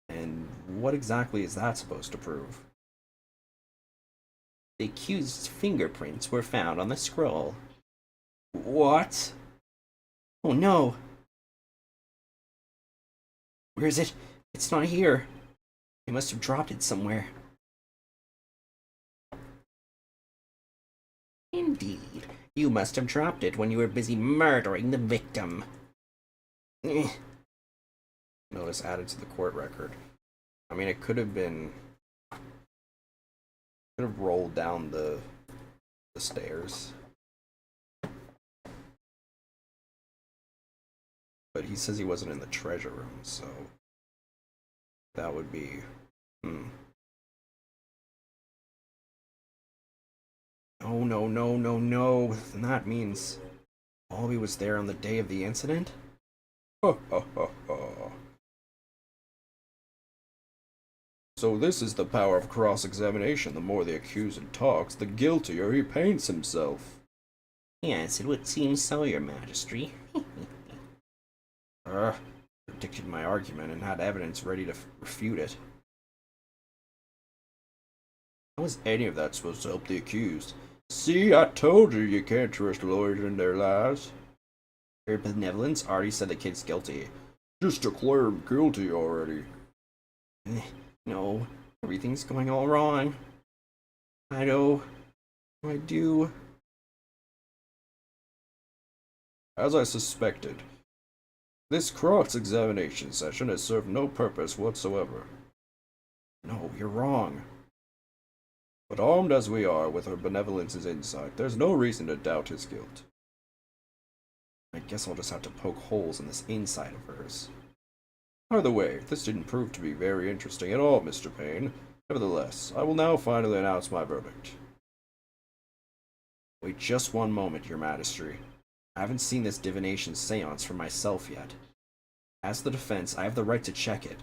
And what exactly is that supposed to prove? The accused's fingerprints were found on the scroll. What? Oh no! Where is it? It's not here. They must have dropped it somewhere. Indeed. You must have dropped it when you were busy murdering the victim. Notice added to the court record. I mean, it could have been... could have rolled down the stairs. But he says he wasn't in the treasure room, so... that would be... Oh, no, no, no, no. And that means... Albie was there on the day of the incident? Ha ha ha ha. So this is the power of cross-examination. The more the accuser talks, the guiltier he paints himself. Yes, it would seem so, your majesty. Predicted my argument and had evidence ready to refute it. How was any of that supposed to help the accused? See, I told you you can't trust lawyers in their lies. Your benevolence already said the kid's guilty. Just declare him guilty already. No, everything's going all wrong. I know. I do. As I suspected, this cross-examination session has served no purpose whatsoever. No, you're wrong. But armed as we are with her benevolence's insight, there's no reason to doubt his guilt. I guess I'll just have to poke holes in this insight of hers. By the way, this didn't prove to be very interesting at all, Mr. Payne. Nevertheless, I will now finally announce my verdict. Wait just one moment, your majesty. I haven't seen this divination seance for myself yet. As the defense, I have the right to check it.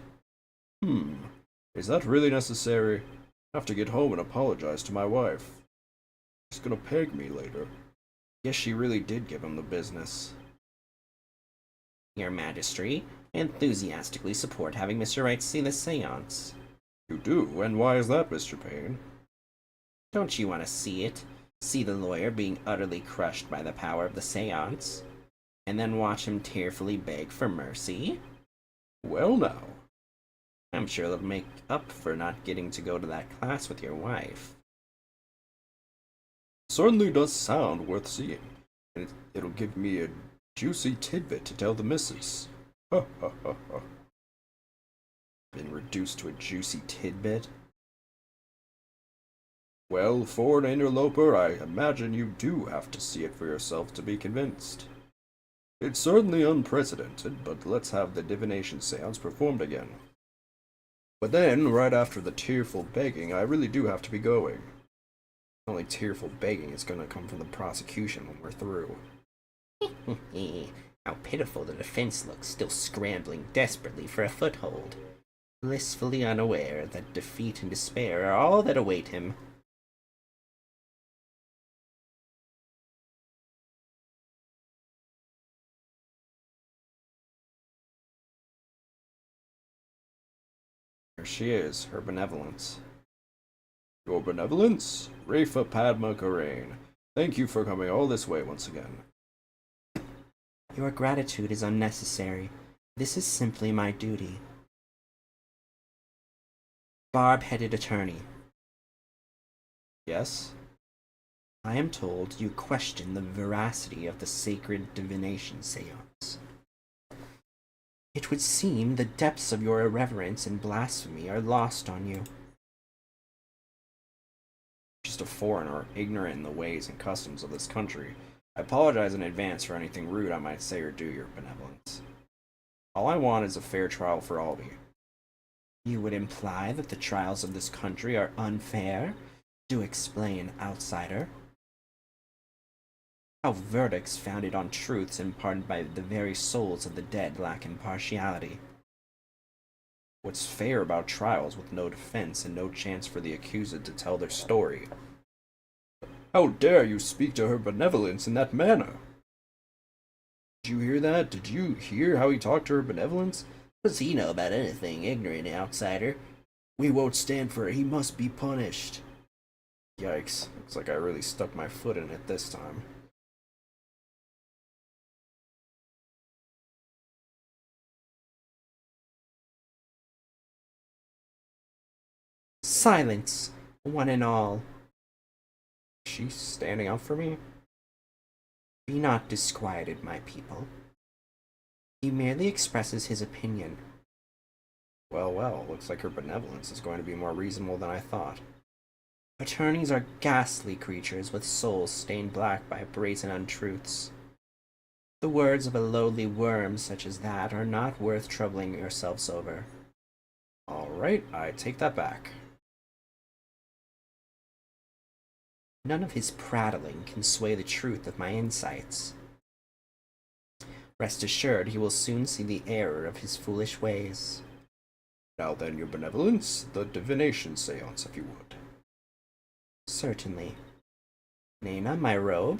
Is that really necessary? I have to get home and apologize to my wife. She's gonna peg me later. Guess she really did give him the business. Your majesty, I enthusiastically support having Mr. Wright see the seance. You do? And why is that, Mr. Payne? Don't you want to see it? See the lawyer being utterly crushed by the power of the seance? And then watch him tearfully beg for mercy? Well now. I'm sure it'll make up for not getting to go to that class with your wife. Certainly does sound worth seeing. And it'll give me a juicy tidbit to tell the missus. Ha ha ha ha. Been reduced to a juicy tidbit? Well, for an interloper, I imagine you do have to see it for yourself to be convinced. It's certainly unprecedented, but let's have the divination seance performed again. But then, right after the tearful begging, I really do have to be going. Only tearful begging is gonna come from the prosecution when we're through. How pitiful the defense looks, still scrambling desperately for a foothold. Blissfully unaware that defeat and despair are all that await him. There she is, her benevolence. Your benevolence? Rafa Padma Karain. Thank you for coming all this way once again. Your gratitude is unnecessary. This is simply my duty. Barb-headed attorney. Yes? I am told you question the veracity of the sacred divination seance. It would seem the depths of your irreverence and blasphemy are lost on you. Just a foreigner, ignorant in the ways and customs of this country. I apologize in advance for anything rude I might say or do, your benevolence. All I want is a fair trial for Albie. You would imply that the trials of this country are unfair? Do explain, outsider. How verdicts founded on truths imparted by the very souls of the dead lack impartiality. What's fair about trials with no defense and no chance for the accused to tell their story? How dare you speak to her benevolence in that manner? Did you hear that? Did you hear how he talked to her benevolence? What does he know about anything, ignorant outsider? We won't stand for it. He must be punished. Yikes. Looks like I really stuck my foot in it this time. Silence, one and all. Is she standing up for me? Be not disquieted, my people. He merely expresses his opinion. Well, looks like her benevolence is going to be more reasonable than I thought. Attorneys are ghastly creatures with souls stained black by brazen untruths. The words of a lowly worm such as that are not worth troubling yourselves over. Alright, I take that back. None of his prattling can sway the truth of my insights. Rest assured he will soon see the error of his foolish ways. Now then, your benevolence, the divination seance, if you would. Certainly. Nana, my robe?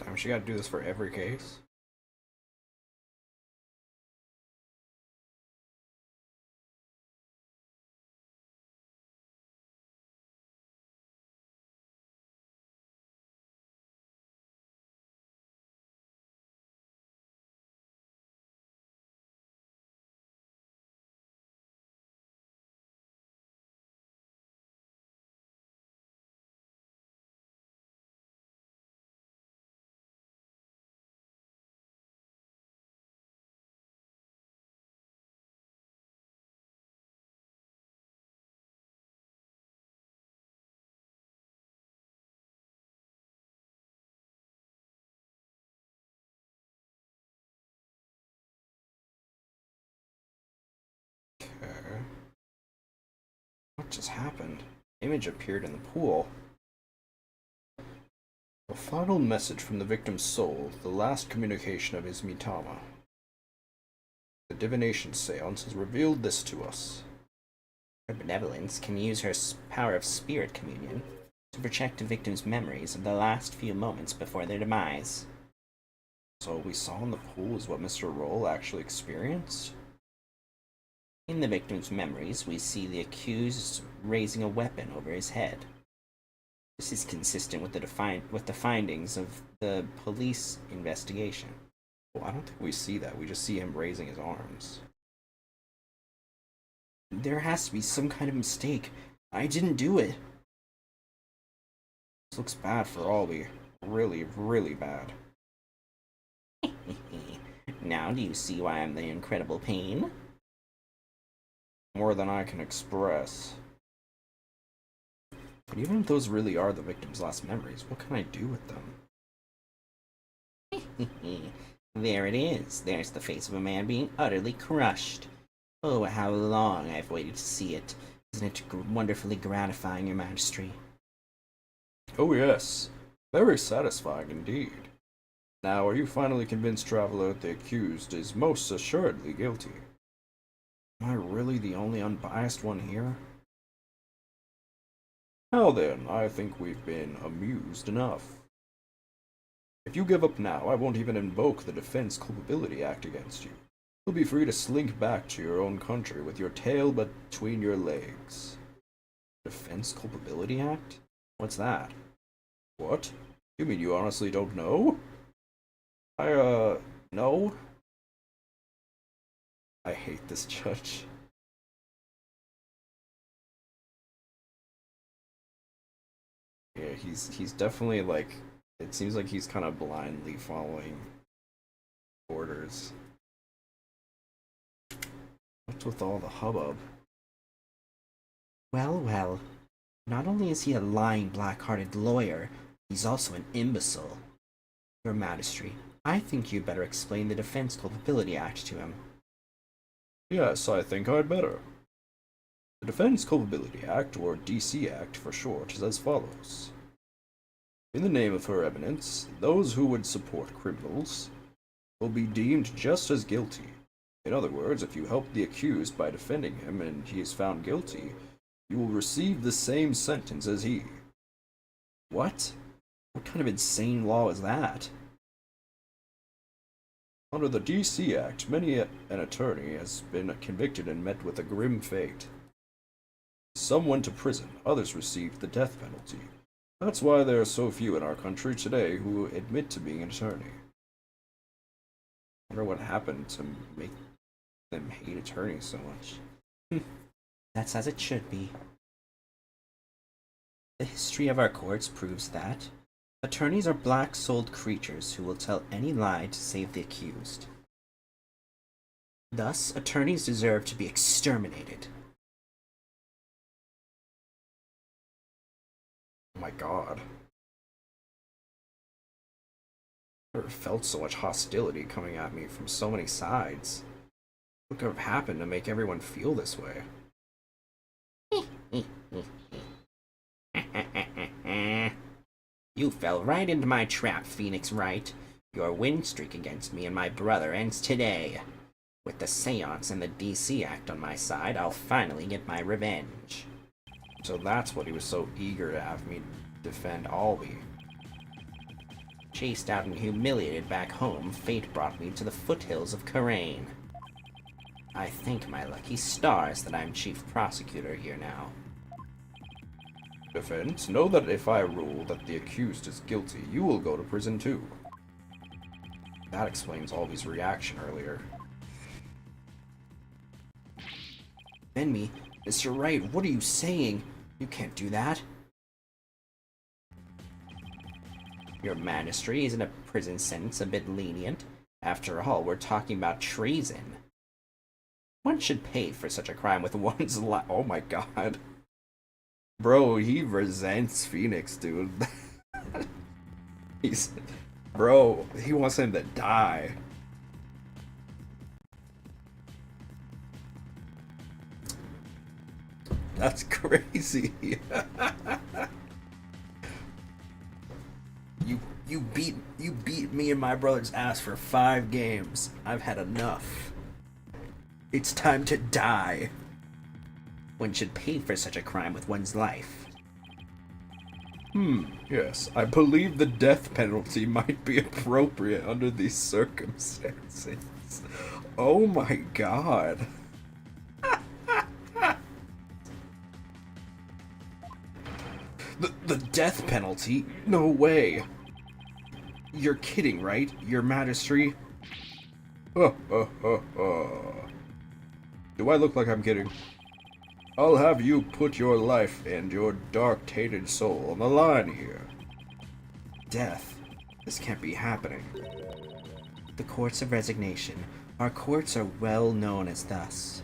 Damn, she gotta do this for every case? Okay. What just happened? Image appeared in the pool. A final message from the victim's soul, the last communication of his Mitama. The divination seance has revealed this to us. Her benevolence can use her power of spirit communion to project a victim's memories of the last few moments before their demise. So what we saw in the pool is what Mr. Roll actually experienced? In the victim's memories, we see the accused raising a weapon over his head. This is consistent with the findings of the police investigation. Well, I don't think we see that. We just see him raising his arms. There has to be some kind of mistake. I didn't do it. This looks bad for Albie. Really, really bad. Now do you see why I'm the incredible pain? More than I can express. But even if those really are the victim's last memories, what can I do with them? There it is. There's the face of a man being utterly crushed. Oh, how long I've waited to see it. Isn't it wonderfully gratifying, Your Majesty? Oh yes, very satisfying indeed. Now, are you finally convinced, Traveler, that the accused is most assuredly guilty? Am I really the only unbiased one here? Now then, I think we've been amused enough. If you give up now, I won't even invoke the Defense Culpability Act against you. You'll be free to slink back to your own country with your tail between your legs. Defense Culpability Act? What's that? What? You mean you honestly don't know? No? I hate this judge. Yeah, he's definitely like, it seems like he's kind of blindly following orders. What's with all the hubbub? Well, well. Not only is he a lying, black-hearted lawyer, he's also an imbecile. Your Majesty, I think you'd better explain the Defense Culpability Act to him. Yes, I think I'd better. The Defense Culpability Act, or DC Act for short, is as follows. In the name of Her Eminence, those who would support criminals will be deemed just as guilty. In other words, if you help the accused by defending him and he is found guilty, you will receive the same sentence as he. What? What kind of insane law is that? Under the DC Act, many an attorney has been convicted and met with a grim fate. Some went to prison, others received the death penalty. That's why there are so few in our country today who admit to being an attorney. I wonder what happened to make them hate attorneys so much. That's as it should be. The history of our courts proves that attorneys are black-souled creatures who will tell any lie to save the accused. Thus, attorneys deserve to be exterminated. Oh my god. I never felt so much hostility coming at me from so many sides. What could have happened to make everyone feel this way? You fell right into my trap, Phoenix Wright. Your win streak against me and my brother ends today. With the seance and the DC Act on my side, I'll finally get my revenge. So that's what he was so eager to have me defend Albie. Chased out and humiliated back home, fate brought me to the foothills of Karain. I thank my lucky stars that I'm chief prosecutor here now. Defense, know that if I rule that the accused is guilty, you will go to prison too. That explains Albie's reaction earlier. Benmy, Mr. Wright, what are you saying? You can't do that. Your Majesty, isn't a prison sentence a bit lenient? After all, we're talking about treason. One should pay for such a crime with one's life. Oh my god. Bro, he resents Phoenix, dude. Bro, he wants him to die. That's crazy. You beat me and my brother's ass for 5 games. I've had enough. It's time to die. One should pay for such a crime with one's life. Yes, I believe the death penalty might be appropriate under these circumstances. Oh my god. The death penalty? No way. You're kidding, right? Your Majesty? Do I look like I'm kidding? I'll have you put your life and your dark-tainted soul on the line here. Death? This can't be happening. The courts of resignation. Our courts are well known as thus.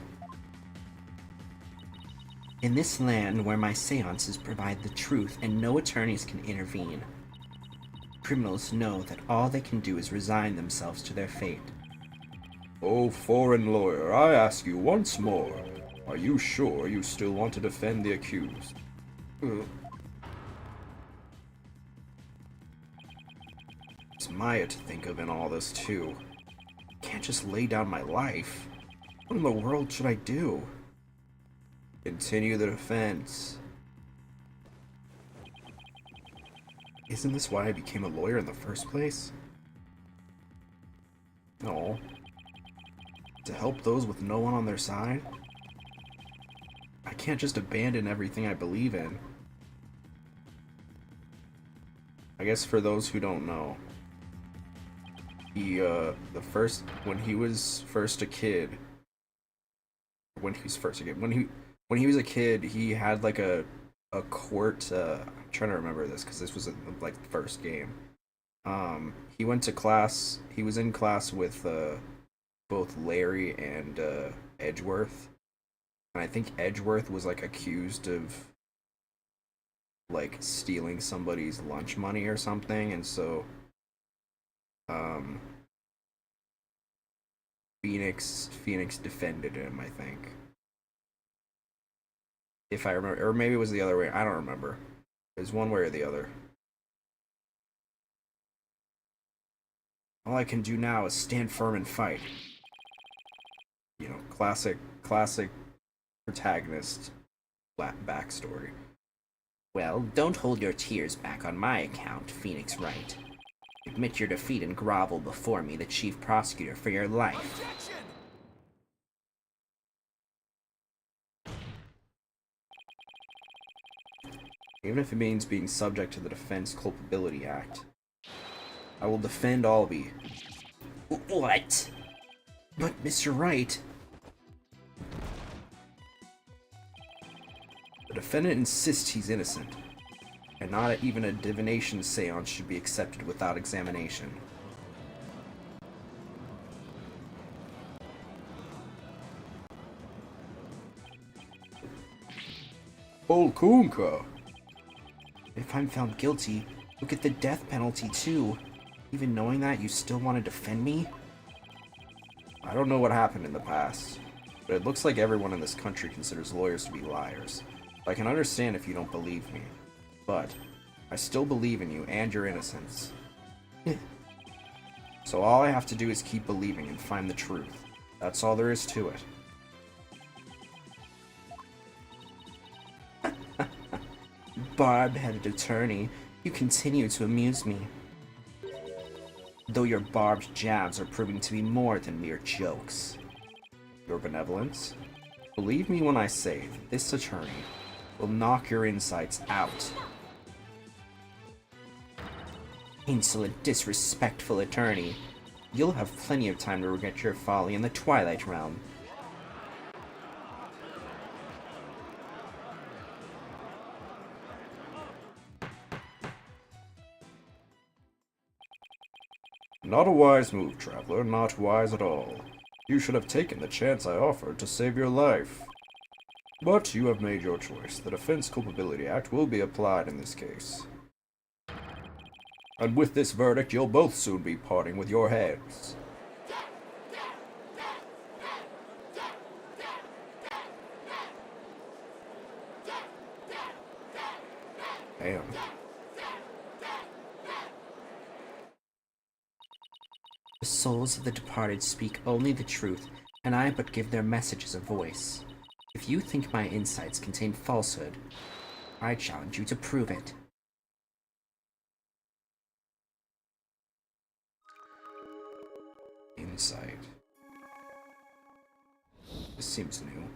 In this land where my seances provide the truth and no attorneys can intervene, criminals know that all they can do is resign themselves to their fate. Oh, foreign lawyer, I ask you once more. Are you sure you still want to defend the accused? It's Maya to think of in all this, too. Can't just lay down my life. What in the world should I do? Continue the defense. Isn't this why I became a lawyer in the first place? No. To help those with no one on their side? I can't just abandon everything I believe in. I guess for those who don't know, when he was a kid, when he was a kid, he had like a court. I'm trying to remember this because this was like the first game. He went to class. He was in class with both Larry and Edgeworth, and I think Edgeworth was like accused of like stealing somebody's lunch money or something, and so Phoenix defended him, I think. If I remember, or maybe it was the other way. I don't remember. It was one way or the other. All I can do now is stand firm and fight. You know, classic protagonist backstory. Well, don't hold your tears back on my account, Phoenix Wright. Admit your defeat and grovel before me, the chief prosecutor, for your life. Objection! Even if it means being subject to the Defense Culpability Act, I will defend Albie. What? But, Mr. Wright... The defendant insists he's innocent, and not even a divination seance should be accepted without examination. Olkunka! If I'm found guilty, you'll get the death penalty too. Even knowing that, you still want to defend me? I don't know what happened in the past, but it looks like everyone in this country considers lawyers to be liars. I can understand if you don't believe me, but I still believe in you and your innocence. So all I have to do is keep believing and find the truth. That's all there is to it. Barb-headed attorney, you continue to amuse me. Though your barbed jabs are proving to be more than mere jokes. Your benevolence? Believe me when I say that this attorney will knock your insides out. Insolent, disrespectful attorney. You'll have plenty of time to regret your folly in the Twilight Realm. Not a wise move, traveler, not wise at all. You should have taken the chance I offered to save your life. But you have made your choice. The Defense Culpability Act will be applied in this case. And with this verdict, you'll both soon be parting with your heads. Damn. The souls of the departed speak only the truth, and I but give their messages a voice. If you think my insights contain falsehood, I challenge you to prove it. Insight. This seems new.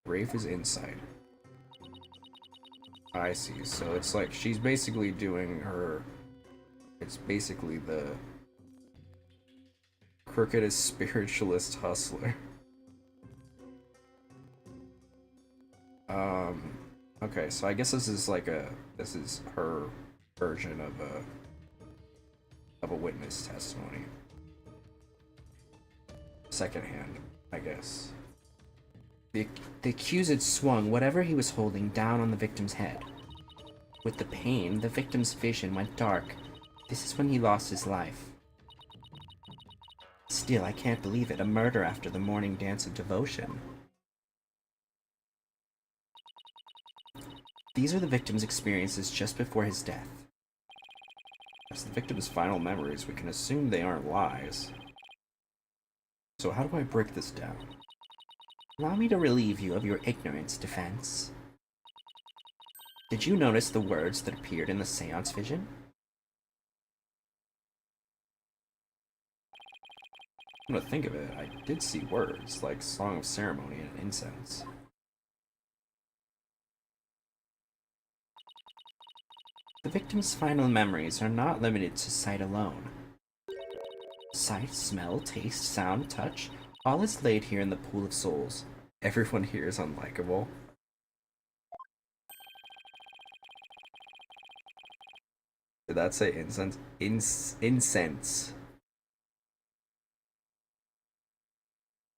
Rafe is insight. I see. So it's like she's basically doing her. It's basically the crookedest spiritualist hustler. Okay, so I guess this is like this is her version of a witness testimony. Secondhand, I guess. The accused swung whatever he was holding down on the victim's head. With the pain, the victim's vision went dark. This is when he lost his life. Still, I can't believe it. A murder after the morning dance of devotion. These are the victim's experiences just before his death. As the victim's final memories, we can assume they aren't lies. So how do I break this down? Allow me to relieve you of your ignorance, defense. Did you notice the words that appeared in the seance vision? Come to think of it, I did see words, like Song of Ceremony and Incense. The victim's final memories are not limited to sight alone. Sight, smell, taste, sound, touch, all is laid here in the pool of souls. Everyone here is unlikable. Did that say incense? Incense.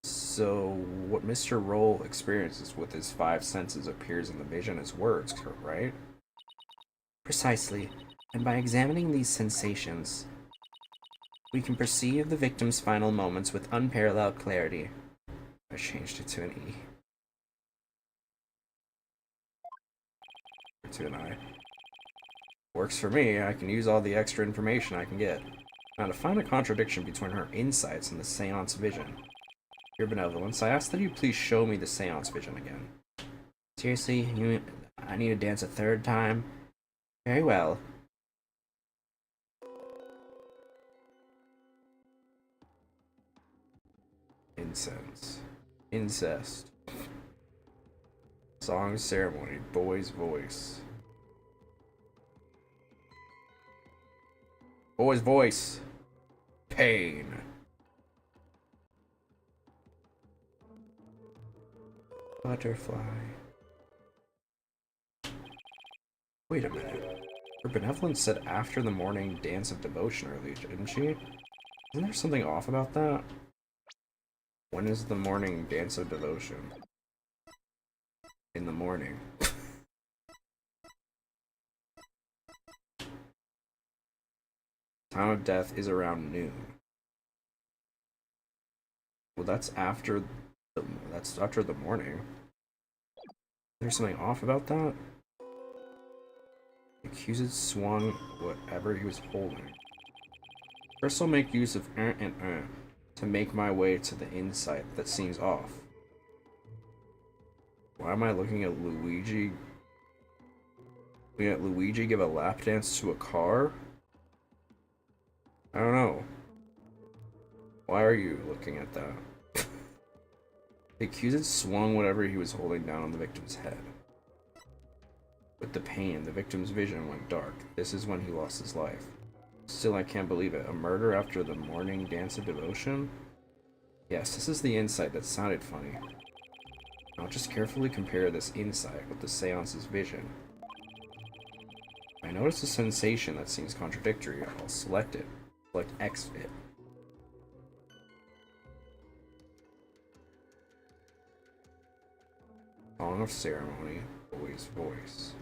So, what Mr. Roll experiences with his 5 senses appears in the vision as words, right? Precisely, and by examining these sensations, we can perceive the victim's final moments with unparalleled clarity. I changed it to an E. To an I. Works for me, I can use all the extra information I can get. Now, to find a contradiction between her insights and the seance vision. Your benevolence, I ask that you please show me the seance vision again. Seriously, I need to dance a third time? Very well. Incense. Incest. Song ceremony. Boy's voice. Boy's voice. Pain. Butterfly. Wait a minute. Her benevolence said after the morning dance of devotion earlier, didn't she? Isn't there something off about that? When is the morning dance of devotion? In the morning. Time of death is around noon. Well, that's after the morning. There's something off about that? The accused swung whatever he was holding. First I'll make use of and to make my way to the insight that seems off. Why am I looking at Luigi? Looking at Luigi give a lap dance to a car? I don't know. Why are you looking at that? The accused swung whatever he was holding down on the victim's head. With the pain, the victim's vision went dark. This is when he lost his life. Still, I can't believe it. A murder after the morning dance of devotion? Yes, this is the insight that sounded funny. I'll just carefully compare this insight with the seance's vision. I notice a sensation that seems contradictory. I'll select it. Select X-Fit. Song of Ceremony, Boy's Voice.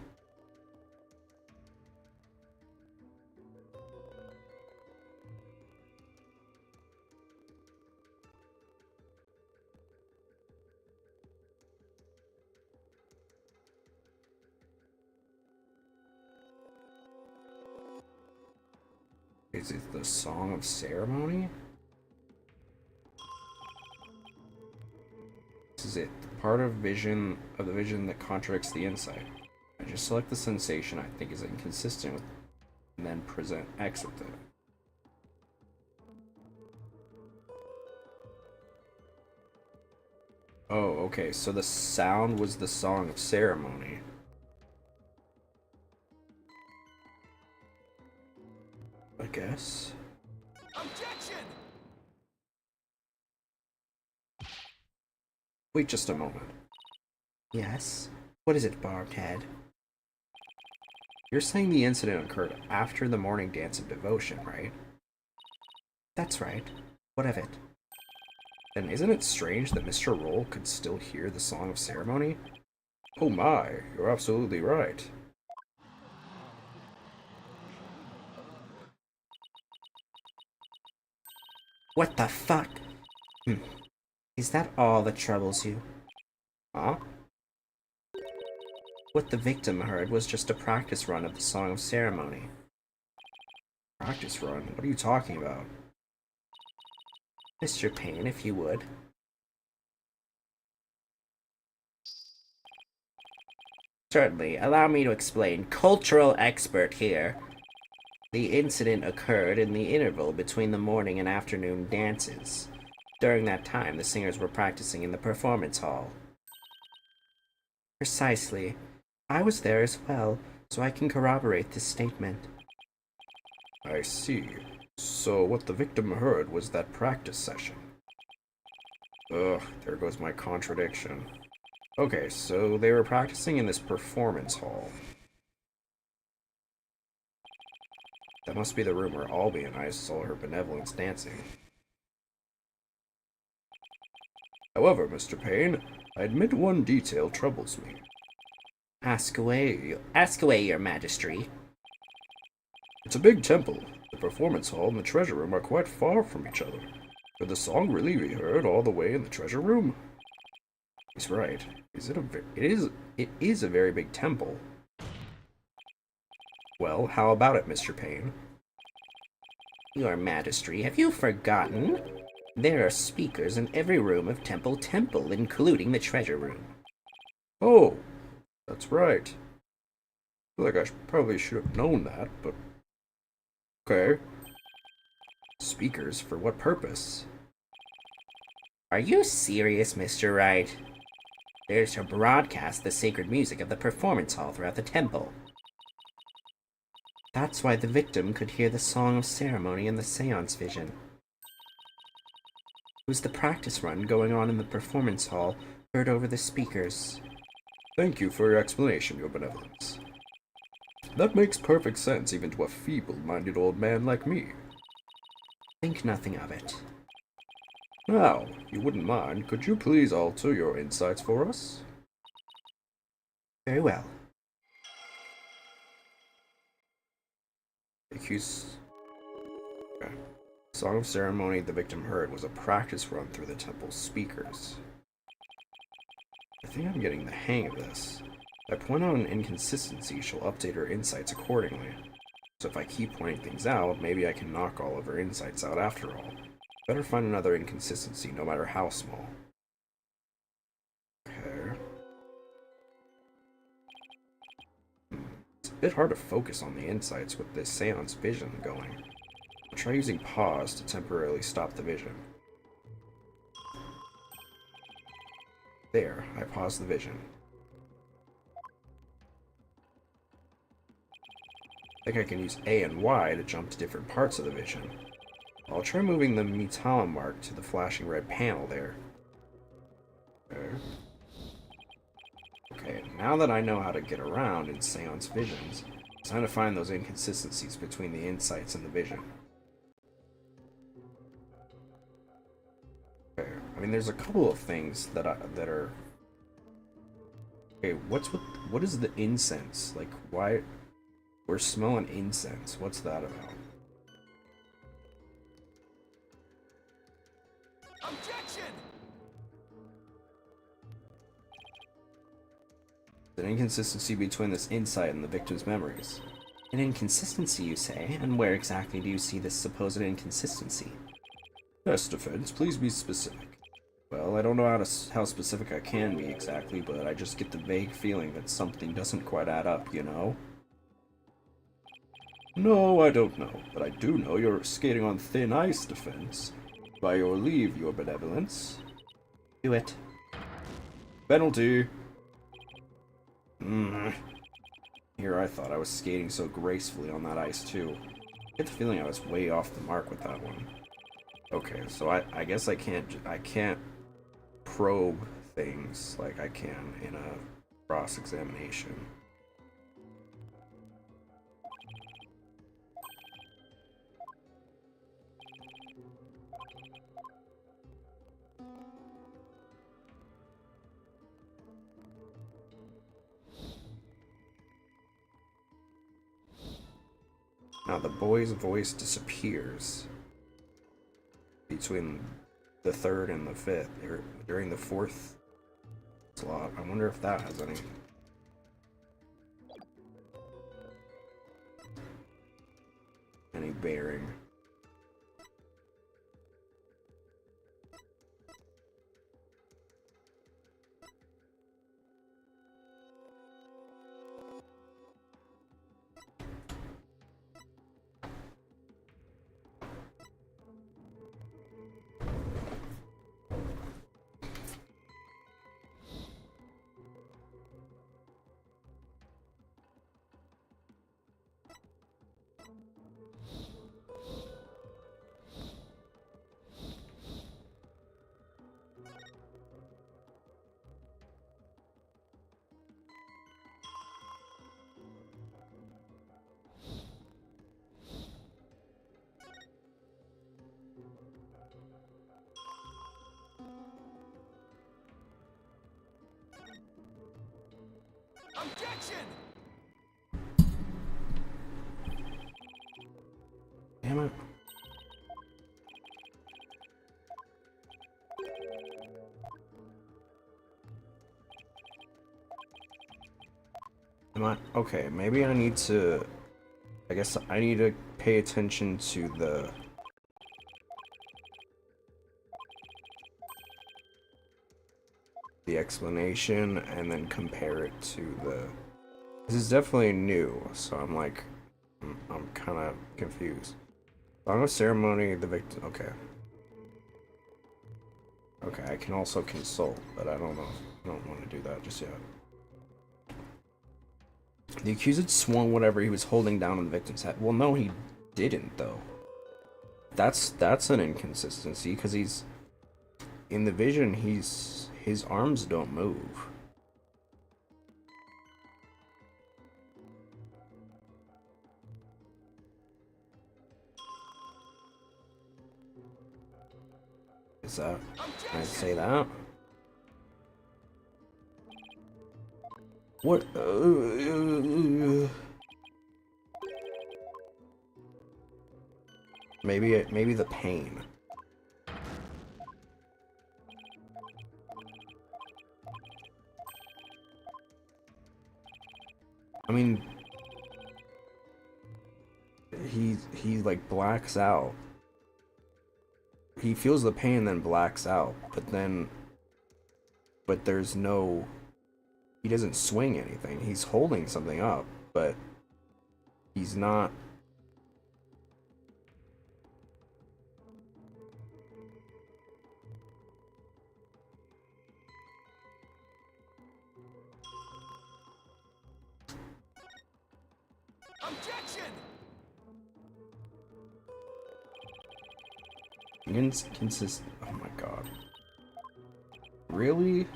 Is it the Song of Ceremony? This is it. The part of the vision that contradicts the insight. I just select the sensation I think is inconsistent with, and then present X with it. Oh, okay, so the sound was the Song of Ceremony. Wait just a moment. Yes? What is it, Barbed Head? You're saying the incident occurred after the morning dance of devotion, right? That's right. What of it? Then isn't it strange that Mr. Roll could still hear the Song of Ceremony? Oh my, you're absolutely right. What the fuck? Is that all that troubles you? Huh? What the victim heard was just a practice run of the Song of Ceremony. Practice run? What are you talking about? Mr. Payne, if you would. Certainly. Allow me to explain. Cultural expert here. The incident occurred in the interval between the morning and afternoon dances. During that time, the singers were practicing in the performance hall. Precisely. I was there as well, so I can corroborate this statement. I see. So what the victim heard was that practice session. Ugh, there goes my contradiction. Okay, so they were practicing in this performance hall. That must be the room where Albie and I saw her benevolence dancing. However, Mr. Payne, I admit one detail troubles me. Ask away, your majesty. It's a big temple. The performance hall and the treasure room are quite far from each other. Could the song really be heard all the way in the treasure room? He's right. It is a very big temple. Well, how about it, Mr. Payne? Your majesty, have you forgotten? There are speakers in every room of Temple, including the treasure room. Oh, that's right. I feel like I probably should have known that, but... Okay. Speakers for what purpose? Are you serious, Mr. Wright? They're to broadcast the sacred music of the performance hall throughout the temple. That's why the victim could hear the Song of Ceremony in the seance vision. It was the practice run going on in the performance hall heard over the speakers. Thank you for your explanation, Your Benevolence. That makes perfect sense even to a feeble-minded old man like me. Think nothing of it. Now, if you wouldn't mind, could you please alter your insights for us? Very well. Accuse... Okay. Song of Ceremony the victim heard was a practice run through the temple's speakers. I think I'm getting the hang of this. If I point out an inconsistency, she'll update her insights accordingly. So if I keep pointing things out, maybe I can knock all of her insights out after all. Better find another inconsistency, no matter how small. Okay. It's a bit hard to focus on the insights with this seance vision going. I'll try using pause to temporarily stop the vision. There, I paused the vision. I think I can use A and Y to jump to different parts of the vision. I'll try moving the Mitala mark to the flashing red panel there. Okay, now that I know how to get around in seance visions, it's time to find those inconsistencies between the insights and the vision. Okay, I mean, there's a couple of things that are... Okay, what is the incense? Like, why... We're smelling incense. What's that about? Objection! An inconsistency between this insight and the victim's memories. An inconsistency, you say? And where exactly do you see this supposed inconsistency? Yes, defense, please be specific. Well, I don't know how specific I can be exactly, but I just get the vague feeling that something doesn't quite add up, you know? No, I don't know, but I do know you're skating on thin ice, defense. By your leave, your benevolence. Do it. Penalty! Here I thought I was skating so gracefully on that ice, too. I get the feeling I was way off the mark with that one. Okay, so I guess I can't probe things like I can in a cross-examination. Now the boy's voice disappears between the third and the fifth, or during the fourth slot. I wonder if that has any bearing. Objection! Damn it. Am I okay? Maybe I need to. I guess I need to pay attention to the explanation and then compare it to the. This is definitely new, so I'm like, I'm kind of confused. Song of ceremony, the victim. Okay. Okay, I can also consult, but I don't know. I don't want to do that just yet. The accused swung whatever he was holding down on the victim's head. Well, no, he didn't, though. That's an inconsistency, because he's in the vision. His arms don't move. Is that? Can I say that? What? Maybe the pain. I mean, he like blacks out. He feels the pain, then blacks out. But there's no. He doesn't swing anything. He's holding something up, but he's not. Objection! Inconsistent. Oh my god. Really?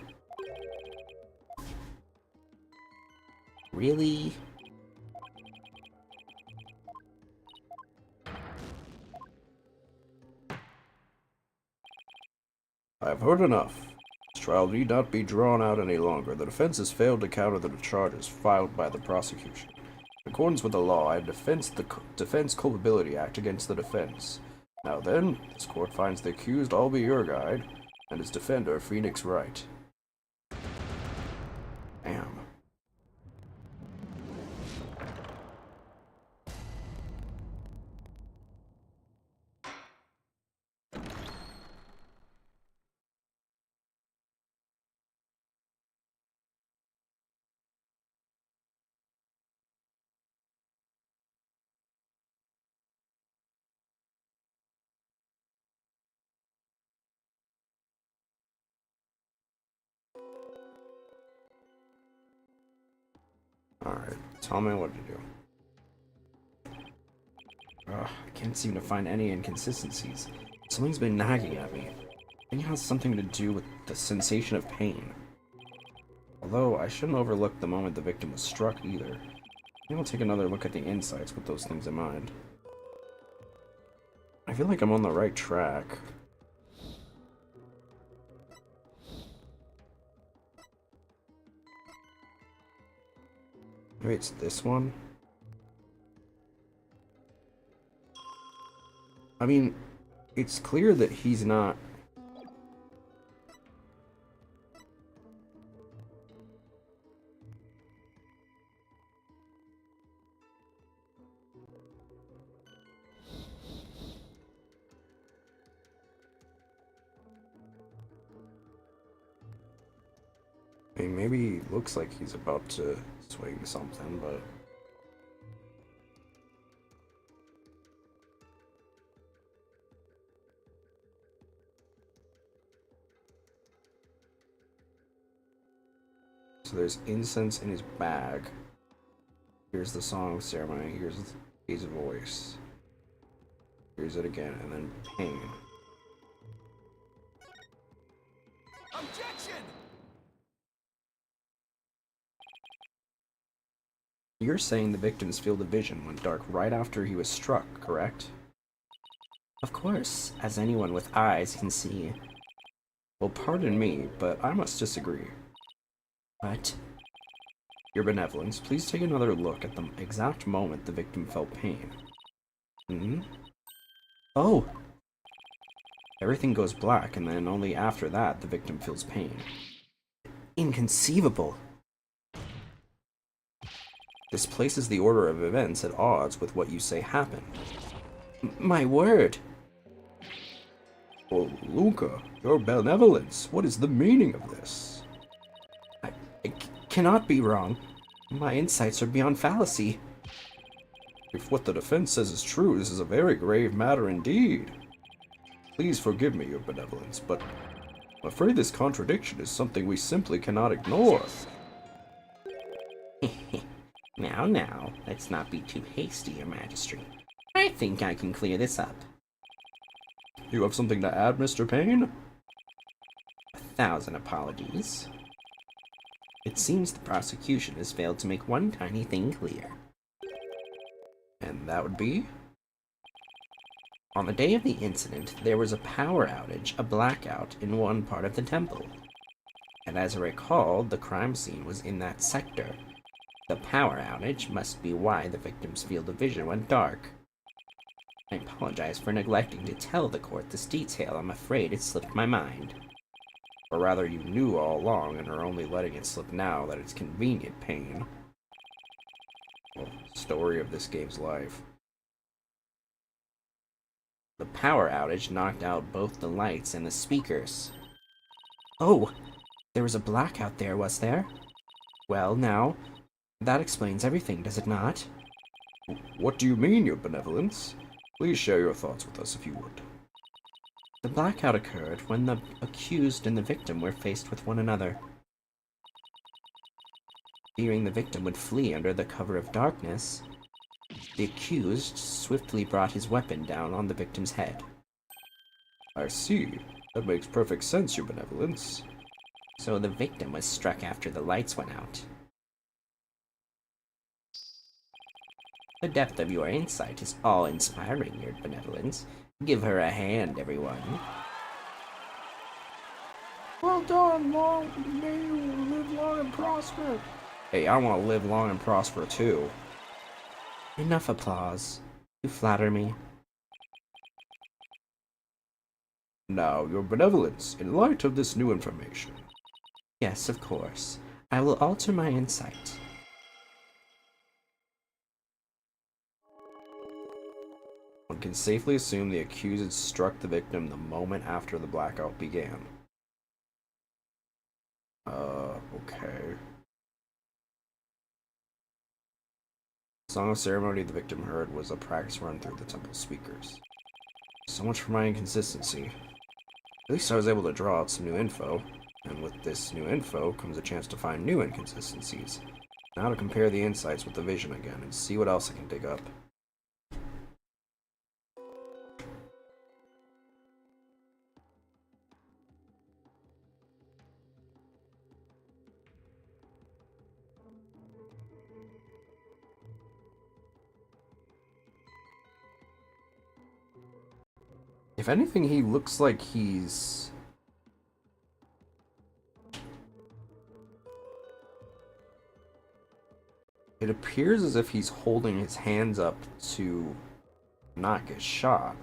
Really? I've heard enough. This trial need not be drawn out any longer. The defense has failed to counter the charges filed by the prosecution. In accordance with the law, I have defensed the Defense Culpability Act against the defense. Now then, this court finds the accused I'll be your guide, and his defender Phoenix Wright. Damn. Alright, tell me what to do. Ugh, I can't seem to find any inconsistencies. Something's been nagging at me. think it has something to do with the sensation of pain. Although, I shouldn't overlook the moment the victim was struck either. Maybe I'll take another look at the insights with those things in mind. I feel like I'm on the right track. Maybe it's this one? I mean, it's clear that he's not... I mean, maybe he looks like he's about to swing something, but... So there's incense in his bag. Here's the song ceremony. Here's his voice. Here's it again, and then pain. Objection! You're saying the victim's field of vision went dark right after he was struck, correct? Of course, as anyone with eyes can see. Well, pardon me, but I must disagree. What? Your benevolence, please take another look at the exact moment the victim felt pain. Hmm? Oh! Everything goes black, and then only after that the victim feels pain. Inconceivable! This places the order of events at odds with what you say happened. My word! Oh, Luca, your benevolence, what is the meaning of this? I cannot be wrong. My insights are beyond fallacy. If what the defense says is true, this is a very grave matter indeed. Please forgive me, your benevolence, but I'm afraid this contradiction is something we simply cannot ignore. Now, let's not be too hasty, Your Majesty. I think I can clear this up. You have something to add, Mr. Payne? 1,000 apologies. It seems the prosecution has failed to make one tiny thing clear. And that would be? On the day of the incident, there was a power outage, a blackout, in one part of the temple. And as I recall, the crime scene was in that sector. The power outage must be why the victim's field of vision went dark. I apologize for neglecting to tell the court this detail. I'm afraid it slipped my mind. Or rather, you knew all along and are only letting it slip now that it's convenient, Payne. Well, story of this game's life. The power outage knocked out both the lights and the speakers. Oh, there was a blackout there, was there? Well, now, that explains everything, does it not? What do you mean, your benevolence? Please share your thoughts with us if you would. The blackout occurred when the accused and the victim were faced with one another. Fearing the victim would flee under the cover of darkness, the accused swiftly brought his weapon down on the victim's head. I see. That makes perfect sense, your benevolence. So the victim was struck after the lights went out. The depth of your insight is awe-inspiring, your benevolence. Give her a hand, everyone. Well done, may you live long and prosper. Hey, I want to live long and prosper too. Enough applause. You flatter me. Now, your benevolence, in light of this new information. Yes, of course. I will alter my insight. One can safely assume the accused struck the victim the moment after the blackout began. Okay. The song of ceremony the victim heard was a practice run through the temple speakers. So much for my inconsistency. At least I was able to draw out some new info, and with this new info comes a chance to find new inconsistencies. Now to compare the insights with the vision again and see what else I can dig up. If anything, he looks like he's... It appears as if he's holding his hands up to not get shot.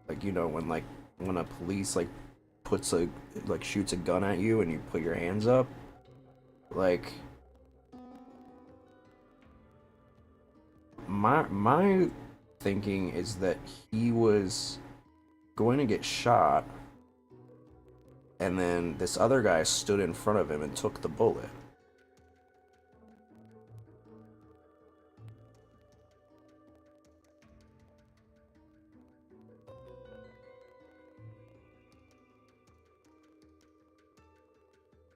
Like, you know, when a police shoots a gun at you and you put your hands up, like, my thinking is that he was going to get shot, and then this other guy stood in front of him and took the bullet.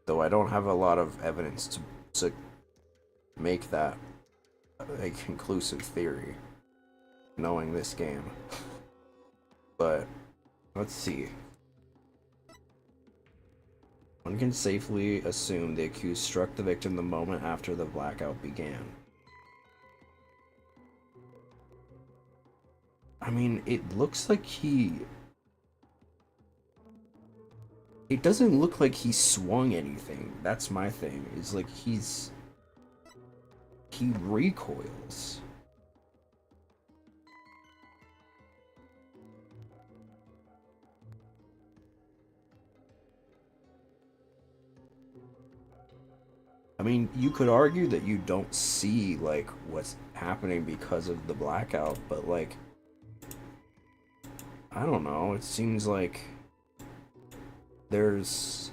Though I don't have a lot of evidence to make that a conclusive theory, knowing this game. But let's see. One can safely assume the accused struck the victim the moment after the blackout began. I mean, it looks like it doesn't look like he swung anything. That's my thing. Is like he recoils. I mean, you could argue that you don't see like what's happening because of the blackout, but like, I don't know, it seems like there's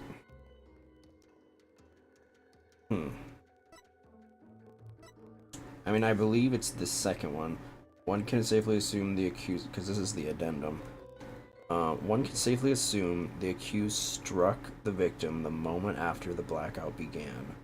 I mean, I believe it's the second one. One can safely assume the accused, because this is the addendum. One can safely assume the accused struck the victim the moment after the blackout began.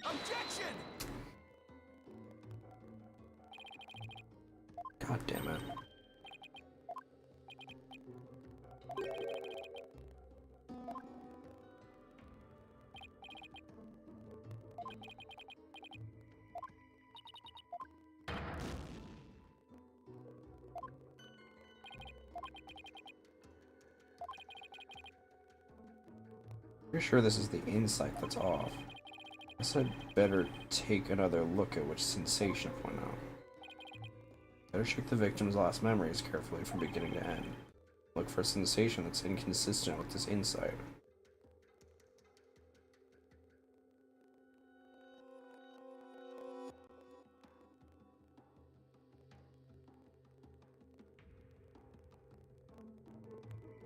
Objection! God damn it. Pretty sure this is the insight that's off. I guess I'd better take another look at which sensation to point out. Better check the victim's last memories carefully from beginning to end. Look for a sensation that's inconsistent with this insight.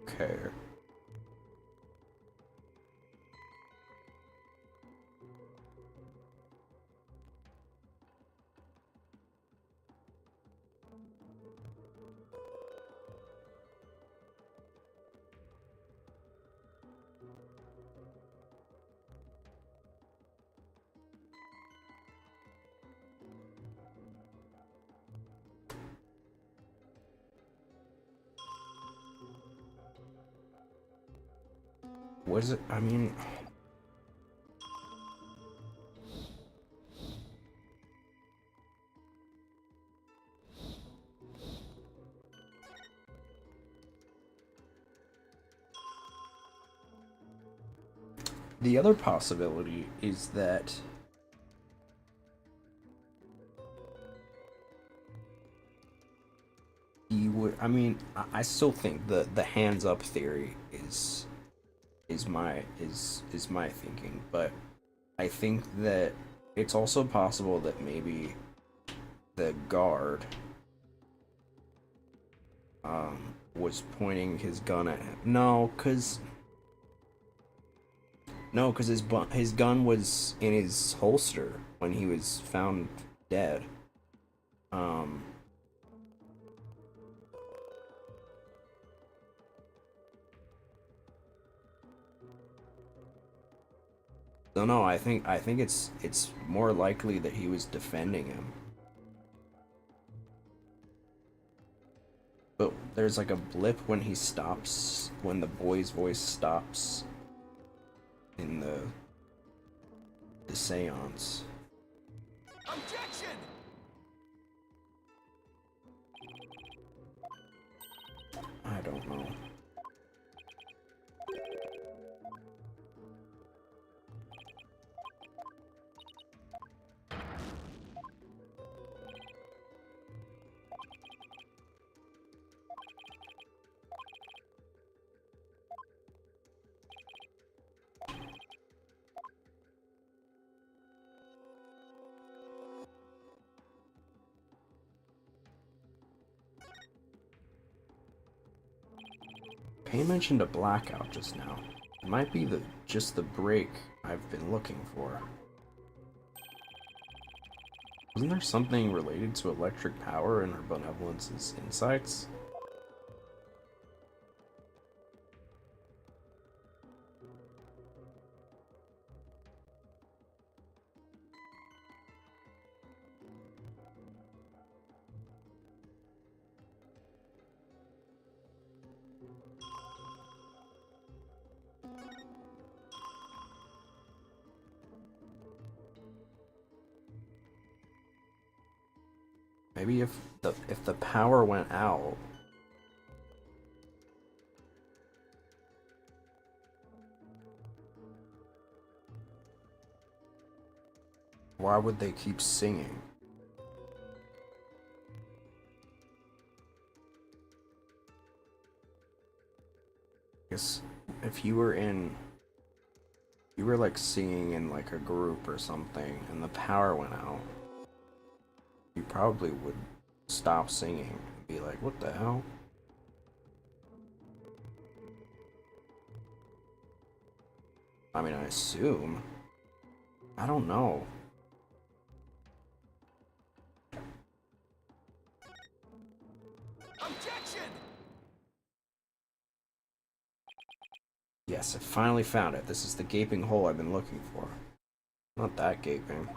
Okay. What is it? I mean... The other possibility is that he would... I mean, I still think the hands up theory is my thinking, but I think that it's also possible that maybe the guard was pointing his gun at him. No, because No, because his gun was in his holster when he was found dead. Um. So no, I think it's more likely that he was defending him. But there's like a blip when he stops, when the boy's voice stops in the seance. Objection! I don't know. Pay mentioned a blackout just now. It might be just the break I've been looking for. Wasn't there something related to electric power in her benevolence's insights? Maybe if the power went out, why would they keep singing? I guess if you were like singing in like a group or something and the power went out, you probably would stop singing and be like, what the hell? I mean, I assume. I don't know. Objection! Yes, I finally found it. This is the gaping hole I've been looking for. Not that gaping.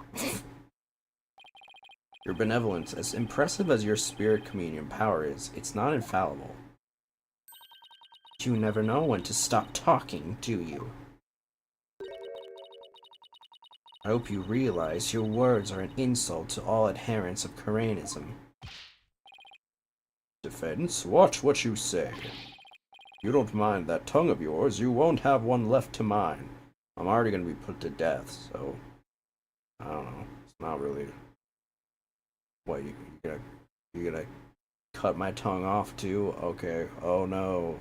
Your benevolence, as impressive as your spirit communion power is, it's not infallible. You never know when to stop talking, do you? I hope you realize your words are an insult to all adherents of Karanism. Defense, watch what you say. You don't mind that tongue of yours, you won't have one left to mine. I'm already gonna be put to death, so I don't know. It's not really. What, you gonna cut my tongue off too? Okay. Oh no.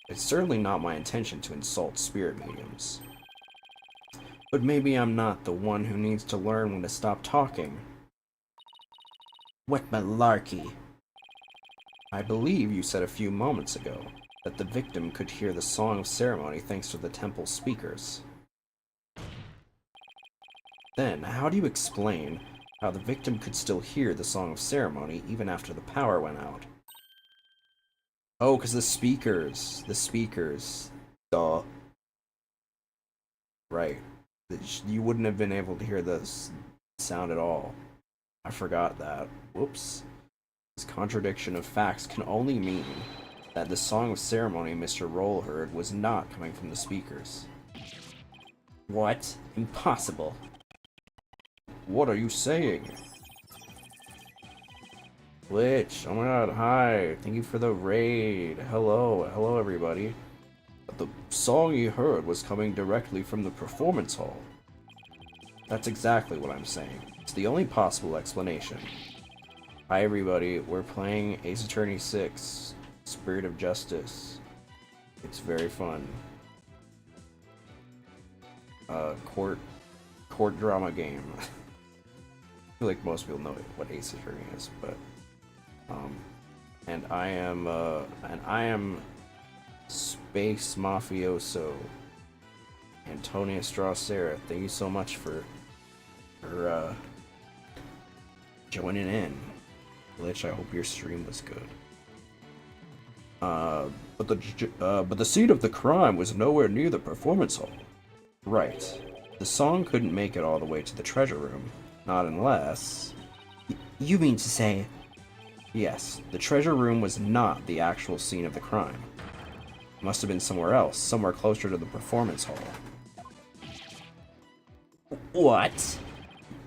It's certainly not my intention to insult spirit mediums. But maybe I'm not the one who needs to learn when to stop talking. What malarkey! I believe you said a few moments ago that the victim could hear the song of ceremony thanks to the temple speakers. Then, how do you explain how the victim could still hear the song of ceremony even after the power went out? Oh, because the speakers. Duh. Right. You wouldn't have been able to hear the sound at all. I forgot that. Whoops. This contradiction of facts can only mean that the song of ceremony Mr. Roll heard was not coming from the speakers. What? Impossible. What are you saying? Glitch, oh my god, hi. Thank you for the raid. Hello everybody. The song you heard was coming directly from the performance hall. That's exactly what I'm saying. It's the only possible explanation. Hi everybody, we're playing Ace Attorney 6, Spirit of Justice. It's very fun. Court drama game. I feel like most people know what Ace Attorney is, but and I am base mafioso. Antonia Strawsera, thank you so much for joining in. Glitch, I hope your stream was good. But the scene of the crime was nowhere near the performance hall. Right. The song couldn't make it all the way to the treasure room. Not unless... You mean to say... Yes, the treasure room was not the actual scene of the crime. It must have been somewhere else, somewhere closer to the performance hall. What?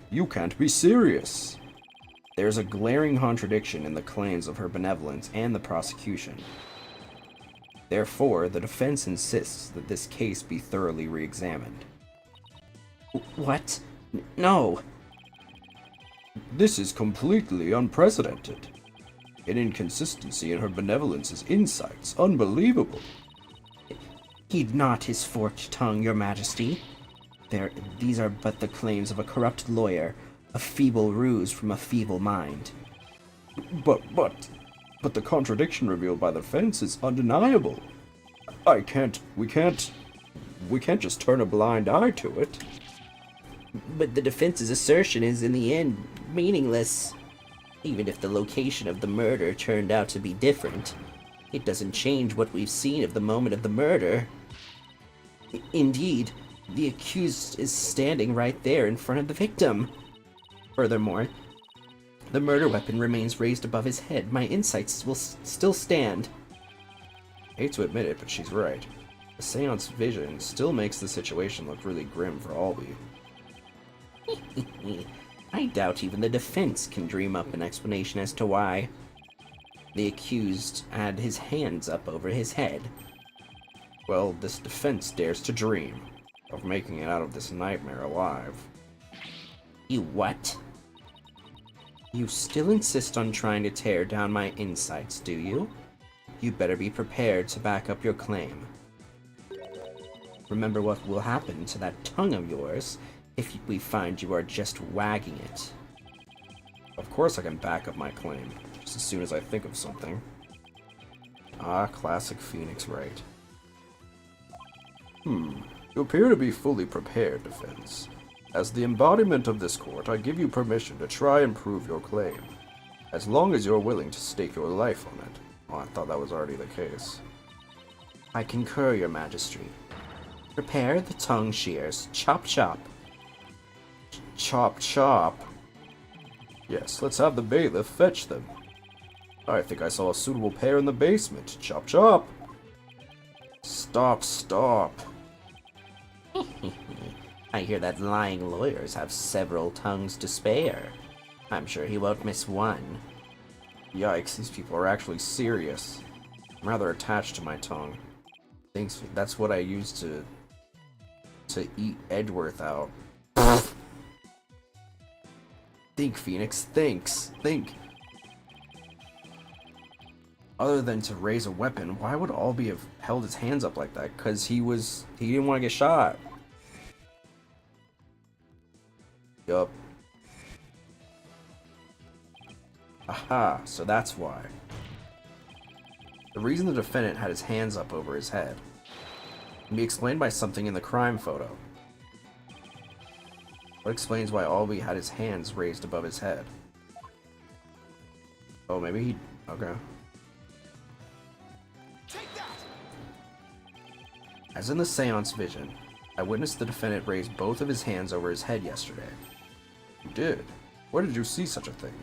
You can't be serious. There's a glaring contradiction in the claims of her benevolence and the prosecution. Therefore, the defense insists that this case be thoroughly re-examined. What? No. This is completely unprecedented. An inconsistency in her benevolence's insights. Unbelievable. Heed not his forked tongue, your majesty. These are but the claims of a corrupt lawyer, a feeble ruse from a feeble mind. But the contradiction revealed by the defense is undeniable. We can't just turn a blind eye to it. But the defense's assertion is, in the end, meaningless. Even if the location of the murder turned out to be different, it doesn't change what we've seen of the moment of the murder. Indeed, the accused is standing right there in front of the victim. Furthermore, the murder weapon remains raised above his head. My insights will still stand. Hate to admit it, but she's right. The seance vision still makes the situation look really grim for Albie. I doubt even the defense can dream up an explanation as to why. The accused had his hands up over his head. Well, this defense dares to dream of making it out of this nightmare alive. You what? You still insist on trying to tear down my insights, do you? You better be prepared to back up your claim. Remember what will happen to that tongue of yours if we find you are just wagging it. Of course I can back up my claim, just as soon as I think of something. Ah, classic Phoenix right. You appear to be fully prepared, defense. As the embodiment of this court, I give you permission to try and prove your claim, as long as you're willing to stake your life on it. Oh, I thought that was already the case. I concur, your majesty. Prepare the tongue shears. Chop chop. Chop chop. Yes, let's have the bailiff fetch them. I think I saw a suitable pair in the basement. Chop chop. Stop. I hear that lying lawyers have several tongues to spare. I'm sure he won't miss one. Yikes, these people are actually serious. I'm rather attached to my tongue. Thanks, that's what I use to eat Edgeworth out. Think, Phoenix, think. Other than to raise a weapon, why would Albie have held his hands up like that? Because he didn't want to get shot. Yup. Aha, so that's why. The reason the defendant had his hands up over his head can be explained by something in the crime photo. What explains why Albie had his hands raised above his head? Oh, maybe he... okay. As in the seance vision, I witnessed the defendant raise both of his hands over his head yesterday. You did? Where did you see such a thing?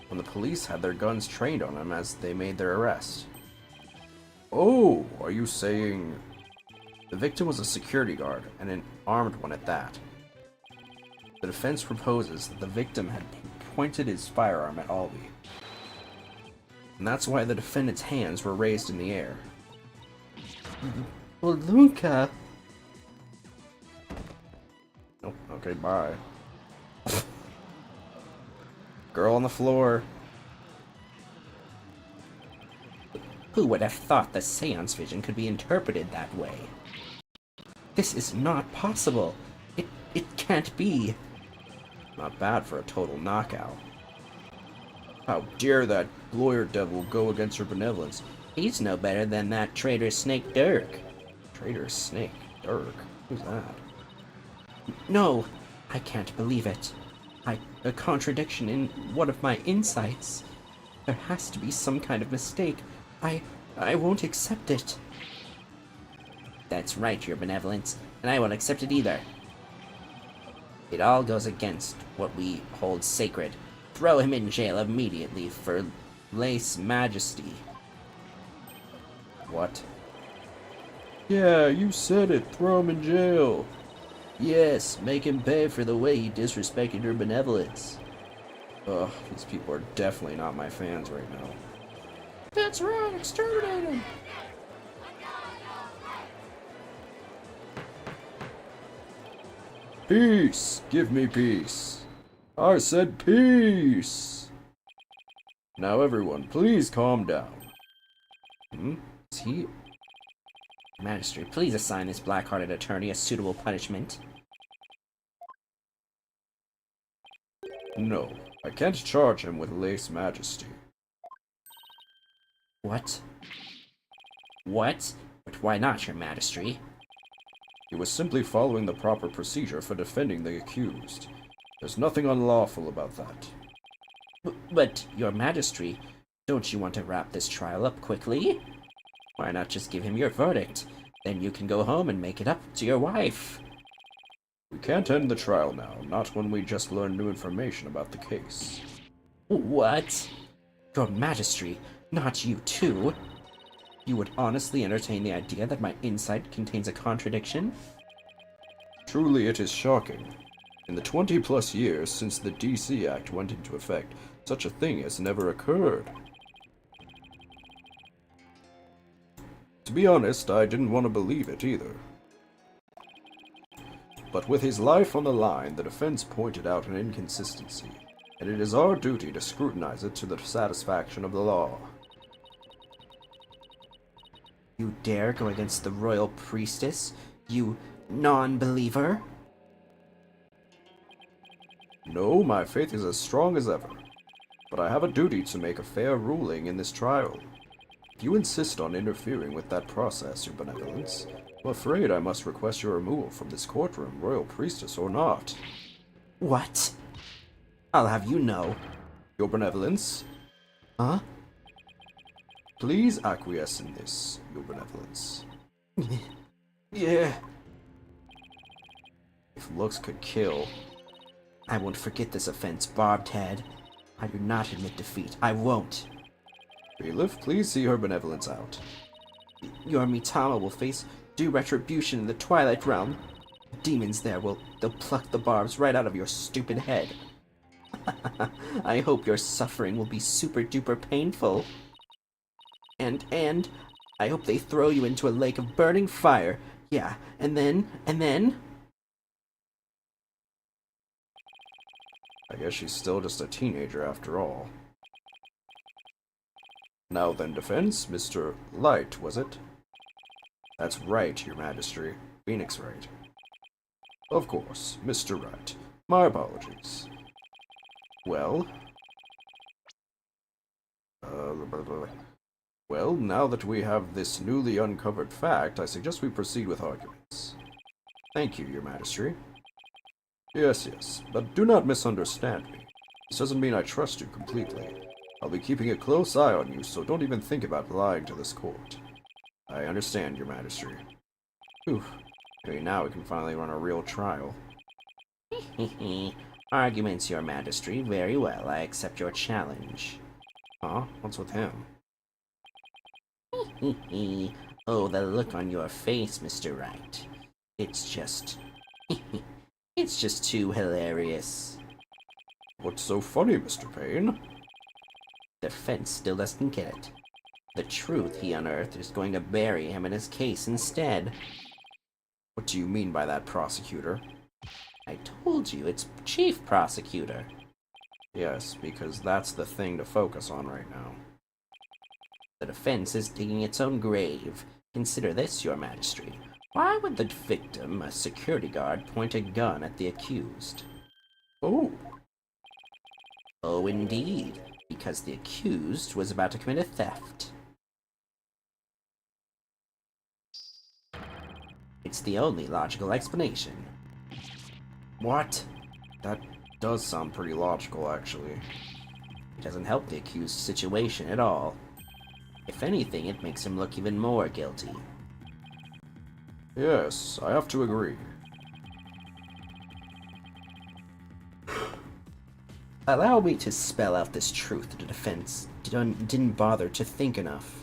When the police had their guns trained on him as they made their arrest. Oh, are you saying... The victim was a security guard, and an armed one at that. The defense proposes that the victim had pointed his firearm at Albie. And that's why the defendant's hands were raised in the air. Well, Luca... Oh, okay, bye. Girl on the floor. Who would have thought the seance vision could be interpreted that way? This is not possible. It can't be. Not bad for a total knockout. How dare that lawyer devil go against her benevolence? He's no better than that traitor Snake Dirk. Traitor Snake Dirk? Who's that? No, I can't believe it. A contradiction in one of my insights. There has to be some kind of mistake. I won't accept it. That's right, Your Benevolence, and I won't accept it either. It all goes against what we hold sacred. Throw him in jail immediately for lese majesty. What? Yeah, you said it. Throw him in jail. Yes, make him pay for the way he disrespected Your Benevolence. Ugh, these people are definitely not my fans right now. That's right, exterminate him! Peace! Give me peace! I said peace! Now everyone, please calm down. Is he... Magistrate, please assign this black-hearted attorney a suitable punishment. No, I can't charge him with lese majesty. What? What? But why not, Your Majesty? He was simply following the proper procedure for defending the accused. There's nothing unlawful about that. But, Your Majesty, don't you want to wrap this trial up quickly? Why not just give him your verdict? Then you can go home and make it up to your wife. We can't end the trial now, not when we just learned new information about the case. What? Your Majesty, not you too? You would honestly entertain the idea that my insight contains a contradiction? Truly, it is shocking. In the 20-plus years since the DC Act went into effect, such a thing has never occurred. To be honest, I didn't want to believe it either. But with his life on the line, the defense pointed out an inconsistency, and it is our duty to scrutinize it to the satisfaction of the law. You dare go against the royal priestess, you non-believer? No, my faith is as strong as ever, but I have a duty to make a fair ruling in this trial. If you insist on interfering with that process, Your Benevolence, I'm afraid I must request your removal from this courtroom, royal priestess or not. What? I'll have you know. Your Benevolence, Huh? please acquiesce in this, Your Benevolence. Yeah. If looks could kill, I won't forget this offense, Barbed Head. I do not admit defeat. I won't. Bailiff, please see Her Benevolence out. Your Mitama will face due retribution in the Twilight Realm. The demons there they'll pluck the barbs right out of your stupid head. I hope your suffering will be super duper painful. And I hope they throw you into a lake of burning fire. Yeah, and then... I guess she's still just a teenager after all. Now then, defense, Mr. Light, was it? That's right, Your Majesty. Phoenix Wright. Of course, Mr. Wright. My apologies. Well? Well, now that we have this newly uncovered fact, I suggest we proceed with arguments. Thank you, Your Majesty. Yes, but do not misunderstand me. This doesn't mean I trust you completely. I'll be keeping a close eye on you, so don't even think about lying to this court. I understand, Your Majesty. Whew. Okay, now we can finally run a real trial. Arguments, Your Majesty. Very well, I accept your challenge. Huh? What's with him? Oh, the look on your face, Mr. Wright. It's just... it's just too hilarious. What's so funny, Mr. Payne? The fence still doesn't get it. The truth he unearthed is going to bury him in his case instead. What do you mean by that, prosecutor? I told you, it's Chief Prosecutor. Yes, because that's the thing to focus on right now. The defense is digging its own grave. Consider this, Your Majesty. Why would the victim, a security guard, point a gun at the accused? Oh. Oh, indeed. Because the accused was about to commit a theft. It's the only logical explanation. What? That does sound pretty logical, actually. It doesn't help the accused's situation at all. If anything, it makes him look even more guilty. Yes, I have to agree. Allow me to spell out this truth the defense didn't bother to think enough.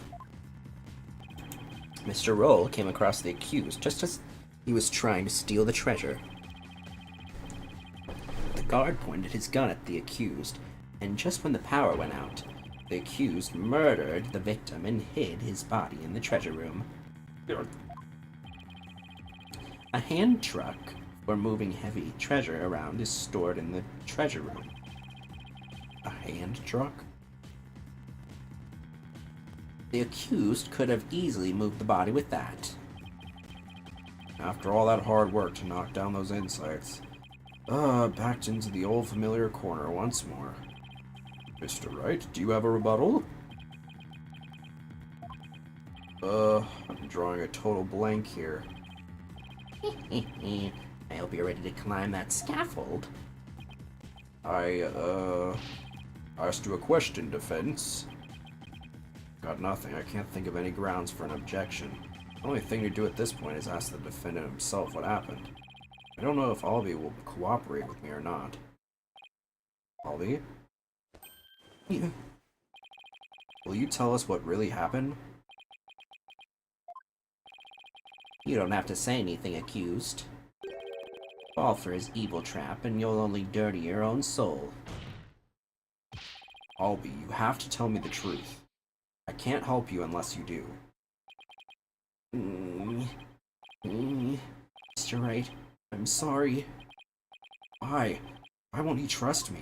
Mr. Roll came across the accused just as he was trying to steal the treasure. The guard pointed his gun at the accused, and just when the power went out, the accused murdered the victim and hid his body in the treasure room. A hand truck for moving heavy treasure around is stored in the treasure room. A hand truck? The accused could have easily moved the body with that. After all that hard work to knock down those insights, backed into the old familiar corner once more. Mr. Wright, do you have a rebuttal? I'm drawing a total blank here. I hope you're ready to climb that scaffold. I asked you a question, defense. Got nothing. I can't think of any grounds for an objection. The only thing to do at this point is ask the defendant himself what happened. I don't know if Albie will cooperate with me or not. Albie? Yeah. Will you tell us what really happened? You don't have to say anything, accused. Fall for his evil trap, and you'll only dirty your own soul. Albie, you have to tell me the truth. I can't help you unless you do. Mr. Wright, I'm sorry. Why? Why won't he trust me?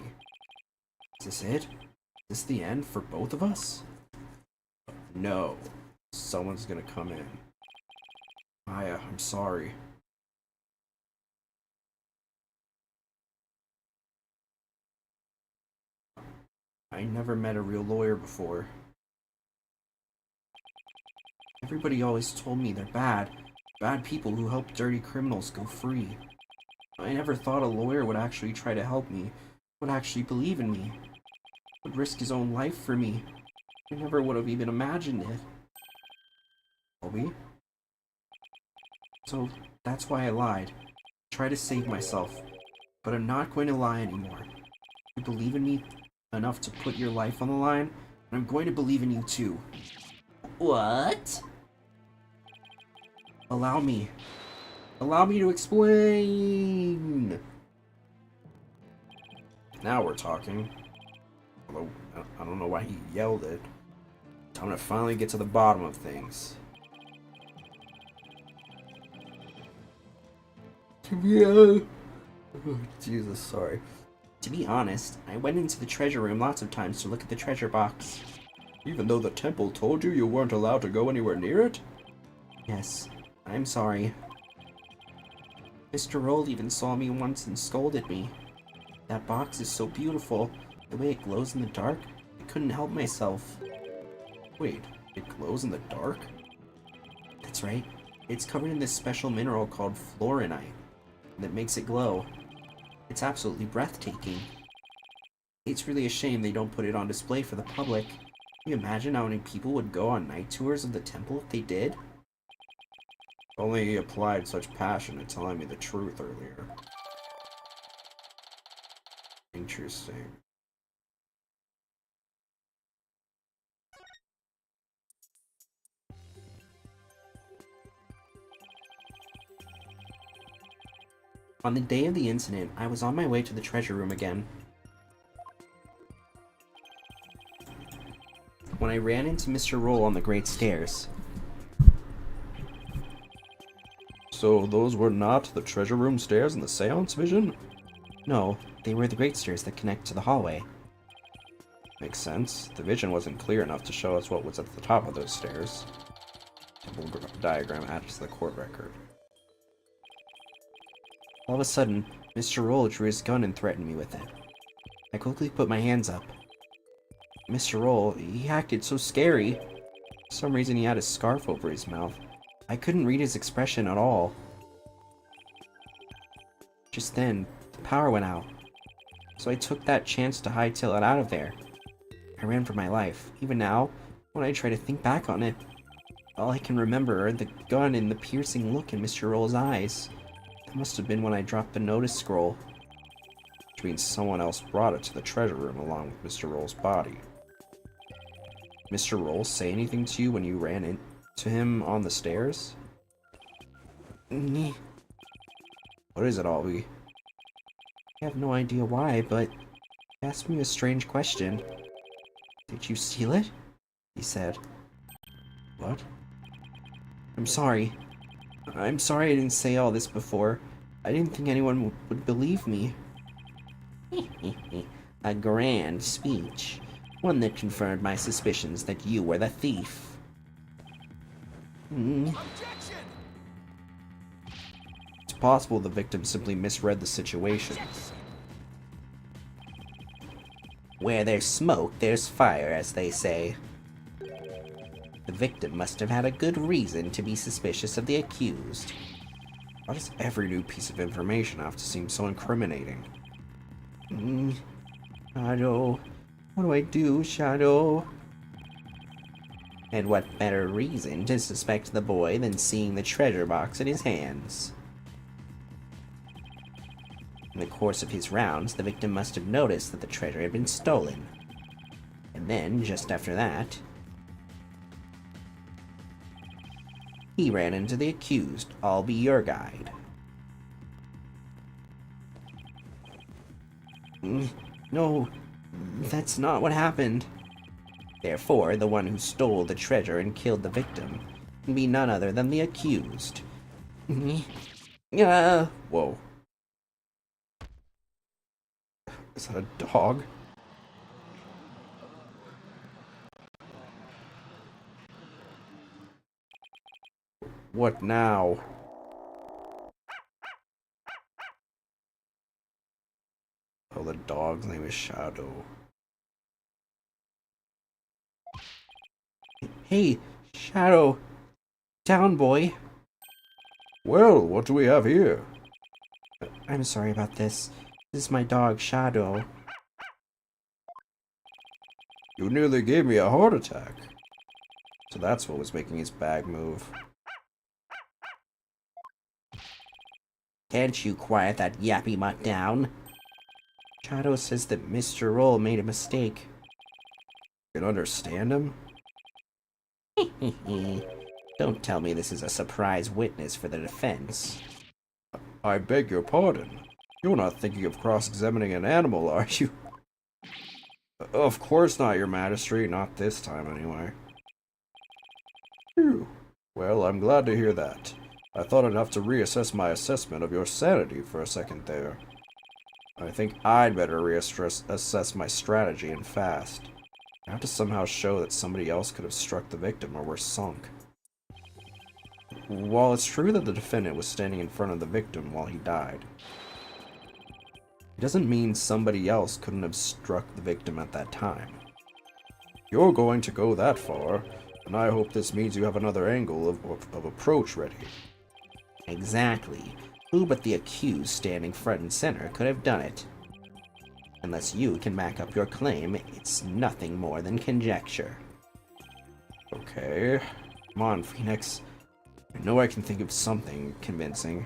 Is this it? Is this the end for both of us? No. Someone's gonna come in. Maya, I'm sorry. I never met a real lawyer before. Everybody always told me they're bad. Bad people who help dirty criminals go free. I never thought a lawyer would actually try to help me, would actually believe in me, would risk his own life for me. I never would have even imagined it. Albie? So, that's why I lied. Try to save myself. But I'm not going to lie anymore. You believe in me enough to put your life on the line, and I'm going to believe in you too. What? Allow me. Allow me to explain! Now we're talking. Although, I don't know why he yelled it. Time to finally get to the bottom of things. Oh, Jesus, sorry. To be honest, I went into the treasure room lots of times to look at the treasure box. Even though the temple told you you weren't allowed to go anywhere near it? Yes, I'm sorry. Mr. Roll even saw me once and scolded me. That box is so beautiful. The way it glows in the dark, I couldn't help myself. Wait, it glows in the dark? That's right. It's covered in this special mineral called fluorinite that makes it glow. It's absolutely breathtaking. It's really a shame they don't put it on display for the public. Can you imagine how many people would go on night tours of the temple if they did? Only he applied such passion to telling me the truth earlier. Interesting. On the day of the incident, I was on my way to the treasure room again, when I ran into Mr. Roll on the Great Stairs. So those were not the treasure room stairs in the seance vision? No, they were the Great Stairs that connect to the hallway. Makes sense. The vision wasn't clear enough to show us what was at the top of those stairs. Temple diagram added to the court record. All of a sudden, Mr. Roll drew his gun and threatened me with it. I quickly put my hands up. Mr. Roll, he acted so scary. For some reason he had a scarf over his mouth. I couldn't read his expression at all. Just then, the power went out. So I took that chance to hightail it out of there. I ran for my life. Even now, when I try to think back on it, all I can remember are the gun and the piercing look in Mr. Roll's eyes. That must have been when I dropped the notice scroll. Which means someone else brought it to the treasure room along with Mr. Roll's body. Mr. Roll say anything to you when you ran into him on the stairs? What is it, Albie? I have no idea why, but he asked me a strange question. Did you steal it? He said. What? I'm sorry. I'm sorry I didn't say all this before. I didn't think anyone would believe me. A grand speech. One that confirmed my suspicions that you were the thief. Objection! It's possible the victim simply misread the situation. Where there's smoke, there's fire, as they say. The victim must have had a good reason to be suspicious of the accused. Why does every new piece of information have to seem so incriminating? Shadow. What do I do, Shadow? And what better reason to suspect the boy than seeing the treasure box in his hands? In the course of his rounds, the victim must have noticed that the treasure had been stolen. And then, just after that, he ran into the accused. I'll be your guide. No, that's not what happened. Therefore, the one who stole the treasure and killed the victim can be none other than the accused. Whoa. Is that a dog? What now? Oh, the dog's name is Shadow. Hey, Shadow. Down, boy. Well, what do we have here? I'm sorry about this. This is my dog, Shadow. You nearly gave me a heart attack. So that's what was making his bag move. Can't you quiet that yappy mutt down? Shadow says that Mr. Roll made a mistake. You can understand him? Don't tell me this is a surprise witness for the defense. I beg your pardon. You're not thinking of cross-examining an animal, are you? Of course not, Your Majesty. Not this time, anyway. Phew. Well, I'm glad to hear that. I thought I'd have to reassess my assessment of your sanity for a second there. I think I'd better reassess my strategy and fast. I have to somehow show that somebody else could have struck the victim or we're sunk. While it's true that the defendant was standing in front of the victim while he died, it doesn't mean somebody else couldn't have struck the victim at that time. You're going to go that far, and I hope this means you have another angle of approach ready. Exactly. Who but the accused standing front and center could have done it? Unless you can back up your claim, it's nothing more than conjecture. Okay. Come on, Phoenix. I know I can think of something convincing.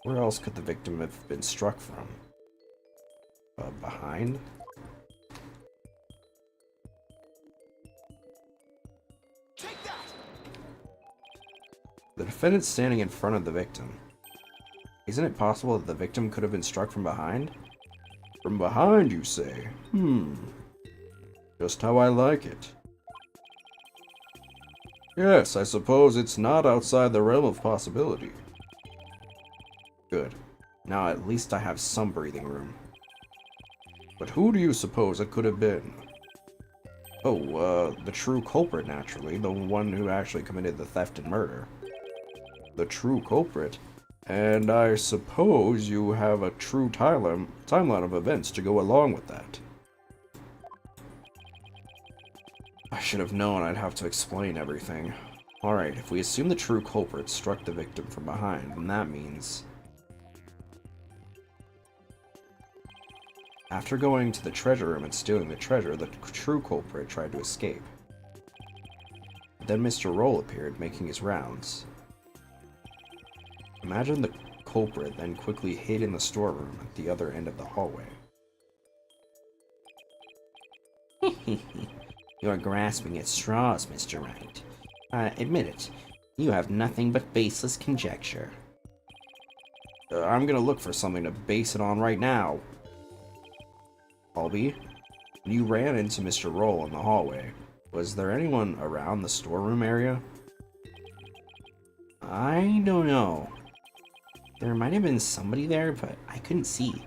Where else could the victim have been struck from? Behind? Take that! The defendant's standing in front of the victim. Isn't it possible that the victim could have been struck from behind? From behind, you say? Just how I like it. Yes, I suppose it's not outside the realm of possibility. Good. Now at least I have some breathing room. But who do you suppose it could have been? Oh, the true culprit, naturally. The one who actually committed the theft and murder. The true culprit? And I suppose you have a true timeline of events to go along with that. I should have known I'd have to explain everything. Alright, if we assume the true culprit struck the victim from behind, then that means After going to the treasure room and stealing the treasure, the true culprit tried to escape. Then Mr. Roll appeared, making his rounds. Imagine the culprit then quickly hid in the storeroom at the other end of the hallway. You're grasping at straws, Mr. Wright. Admit it. You have nothing but baseless conjecture. I'm gonna look for something to base it on right now. Albie, you ran into Mr. Roll in the hallway. Was there anyone around the storeroom area? I don't know. There might have been somebody there, but I couldn't see.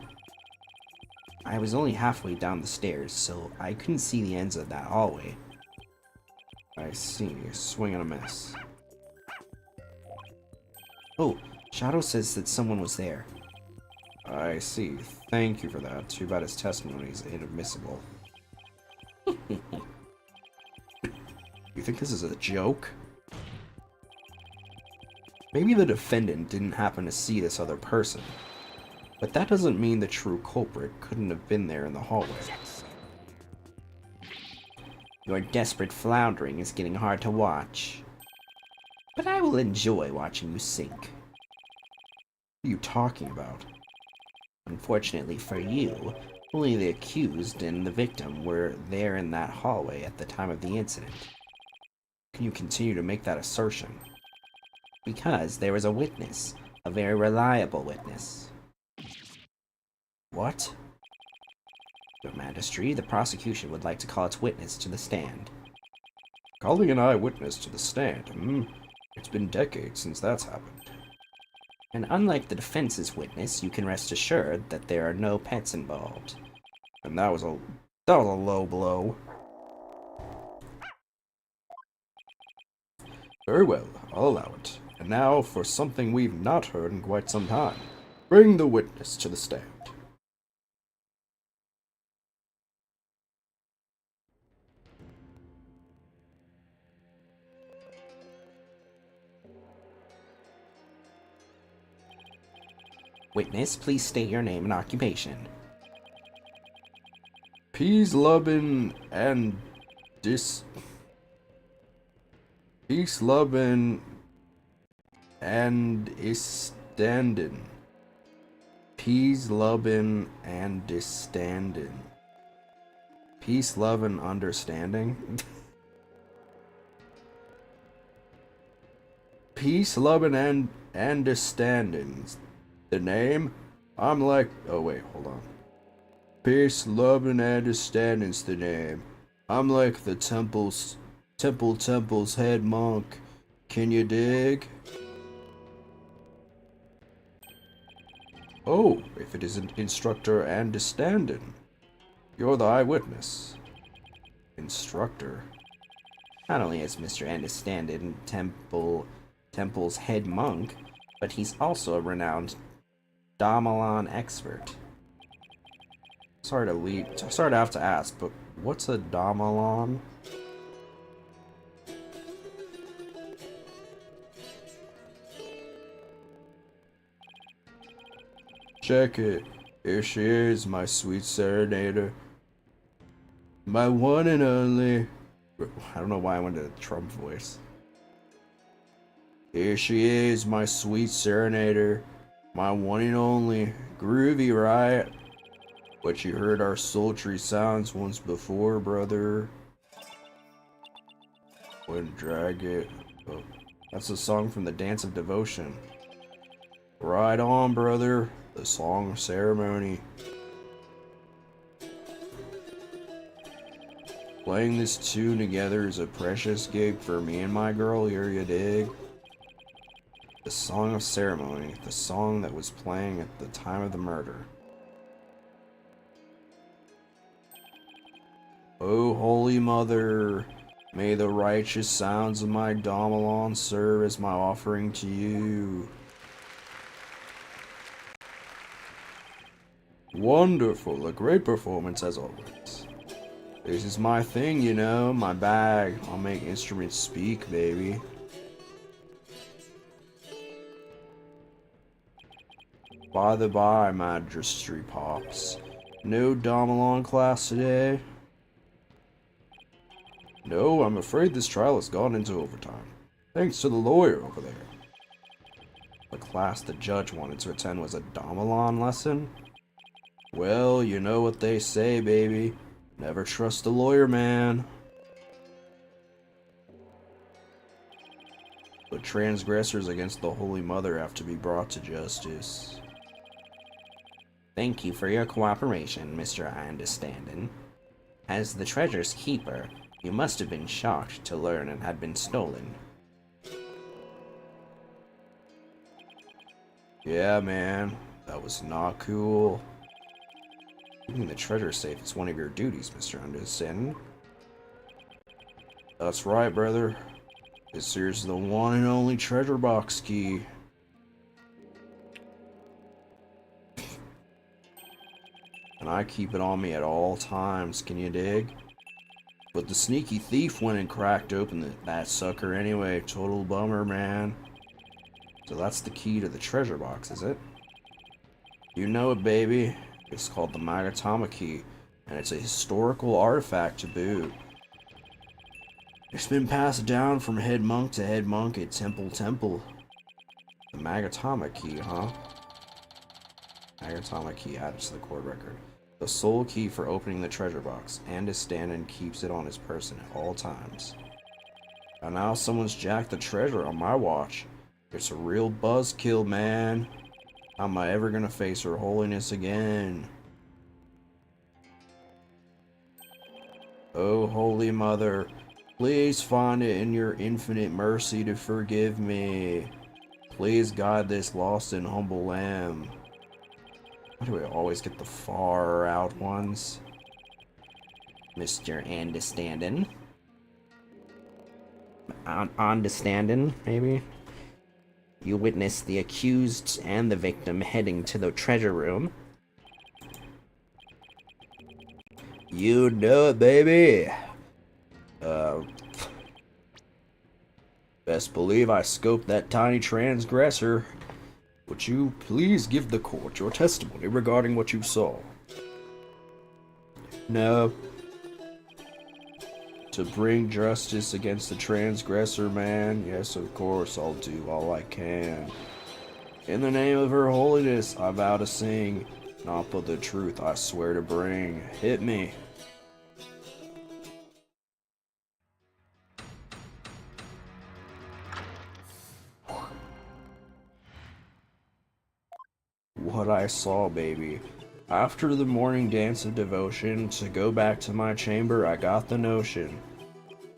I was only halfway down the stairs, so I couldn't see the ends of that hallway. I see. Swing and a miss. Oh, Shadow says that someone was there. I see. Thank you for that. Too bad his testimony is inadmissible. You think this is a joke? Maybe the defendant didn't happen to see this other person, but that doesn't mean the true culprit couldn't have been there in the hallway. Your desperate floundering is getting hard to watch. But I will enjoy watching you sink. What are you talking about? Unfortunately for you, only the accused and the victim were there in that hallway at the time of the incident. Can you continue to make that assertion? Because there was a witness, a very reliable witness. What? Your Majesty, the prosecution would like to call its witness to the stand. Calling an eyewitness to the stand? It's been decades since that's happened. And unlike the defense's witness, you can rest assured that there are no pets involved. And that was a low blow. Very well, I'll allow it. And now for something we've not heard in quite some time. Bring the witness to the stand. Witness, please state your name and occupation. Peace, lovin' and istandin. Peace, lovin' and istandin. Peace, love, and understanding. Peace, lovin' and understanding. The name? I'm like... Oh, wait, hold on. Peace, love, and understanding's the name. I'm like the temple's head monk. Can you dig? Oh, if it isn't instructor understanding. You're the eyewitness. Instructor. Not only is Mr. Understanding Temple's head monk, but he's also a renowned Damalon expert. Sorry to have to ask, but what's a Damalon? Check it. Here she is, my sweet serenader. My one and only... I don't know why I went to the Trump voice. Here she is, my sweet serenader. My one and only. Groovy, right? But you heard our sultry sounds once before, brother. Wouldn't drag it. Oh, that's a song from the Dance of Devotion. Right on, brother. The Song of Ceremony. Playing this tune together is a precious gig for me and my girl, here you dig? The Song of Ceremony, the song that was playing at the time of the murder. O Holy Mother, may the righteous sounds of my Damalon serve as my offering to you. Wonderful, a great performance as always. This is my thing, you know, my bag. I'll make instruments speak, baby. By the by, Majesty Pops, No Damalon class today? No, I'm afraid this trial has gone into overtime. Thanks to the lawyer over there. The class the judge wanted to attend was a Damalon lesson? Well, you know what they say, baby. Never trust a lawyer, man. But transgressors against the Holy Mother have to be brought to justice. Thank you for your cooperation, Mr. Understanding. As the treasure's keeper, you must have been shocked to learn it had been stolen. Yeah, man. That was not cool. Keeping the treasure safe is one of your duties, Mr. Understanding. That's right, brother. This here's the one and only treasure box key. And I keep it on me at all times, can you dig? But the sneaky thief went and cracked open that sucker anyway. Total bummer, man. So that's the key to the treasure box, is it? You know it, baby. It's called the Magatama key, and it's a historical artifact to boot. It's been passed down from head monk to head monk at Temple. The Magatama key, huh? Magatama key added to the court record. The sole key for opening the treasure box, and his stand-in keeps it on his person at all times. And now someone's jacked the treasure on my watch. It's a real buzzkill, man. How am I ever gonna face her holiness again? Oh, Holy Mother, please find it in your infinite mercy to forgive me. Please guide this lost and humble lamb. Why do I always get the far out ones? Mr. Understanding? Understanding, maybe? You witnessed the accused and the victim heading to the treasure room. You know it, baby. Best believe I scoped that tiny transgressor. Would you please give the court your testimony regarding what you saw? No. To bring justice against the transgressor, man? Yes, of course, I'll do all I can. In the name of her holiness, I vow to sing, not but the truth I swear to bring. Hit me. What I saw, baby. After the morning dance of devotion, to go back to my chamber, I got the notion.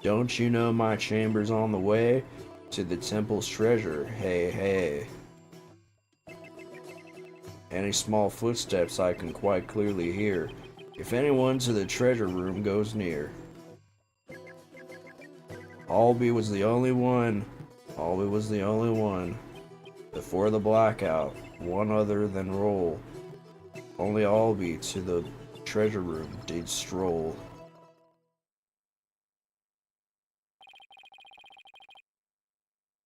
Don't you know my chamber's on the way to the temple's treasure? Hey, hey. Any small footsteps I can quite clearly hear, if anyone to the treasure room goes near. Albie was the only one. Albie was the only one. Before the blackout, one other than Roll. Only Albie to the treasure room did stroll.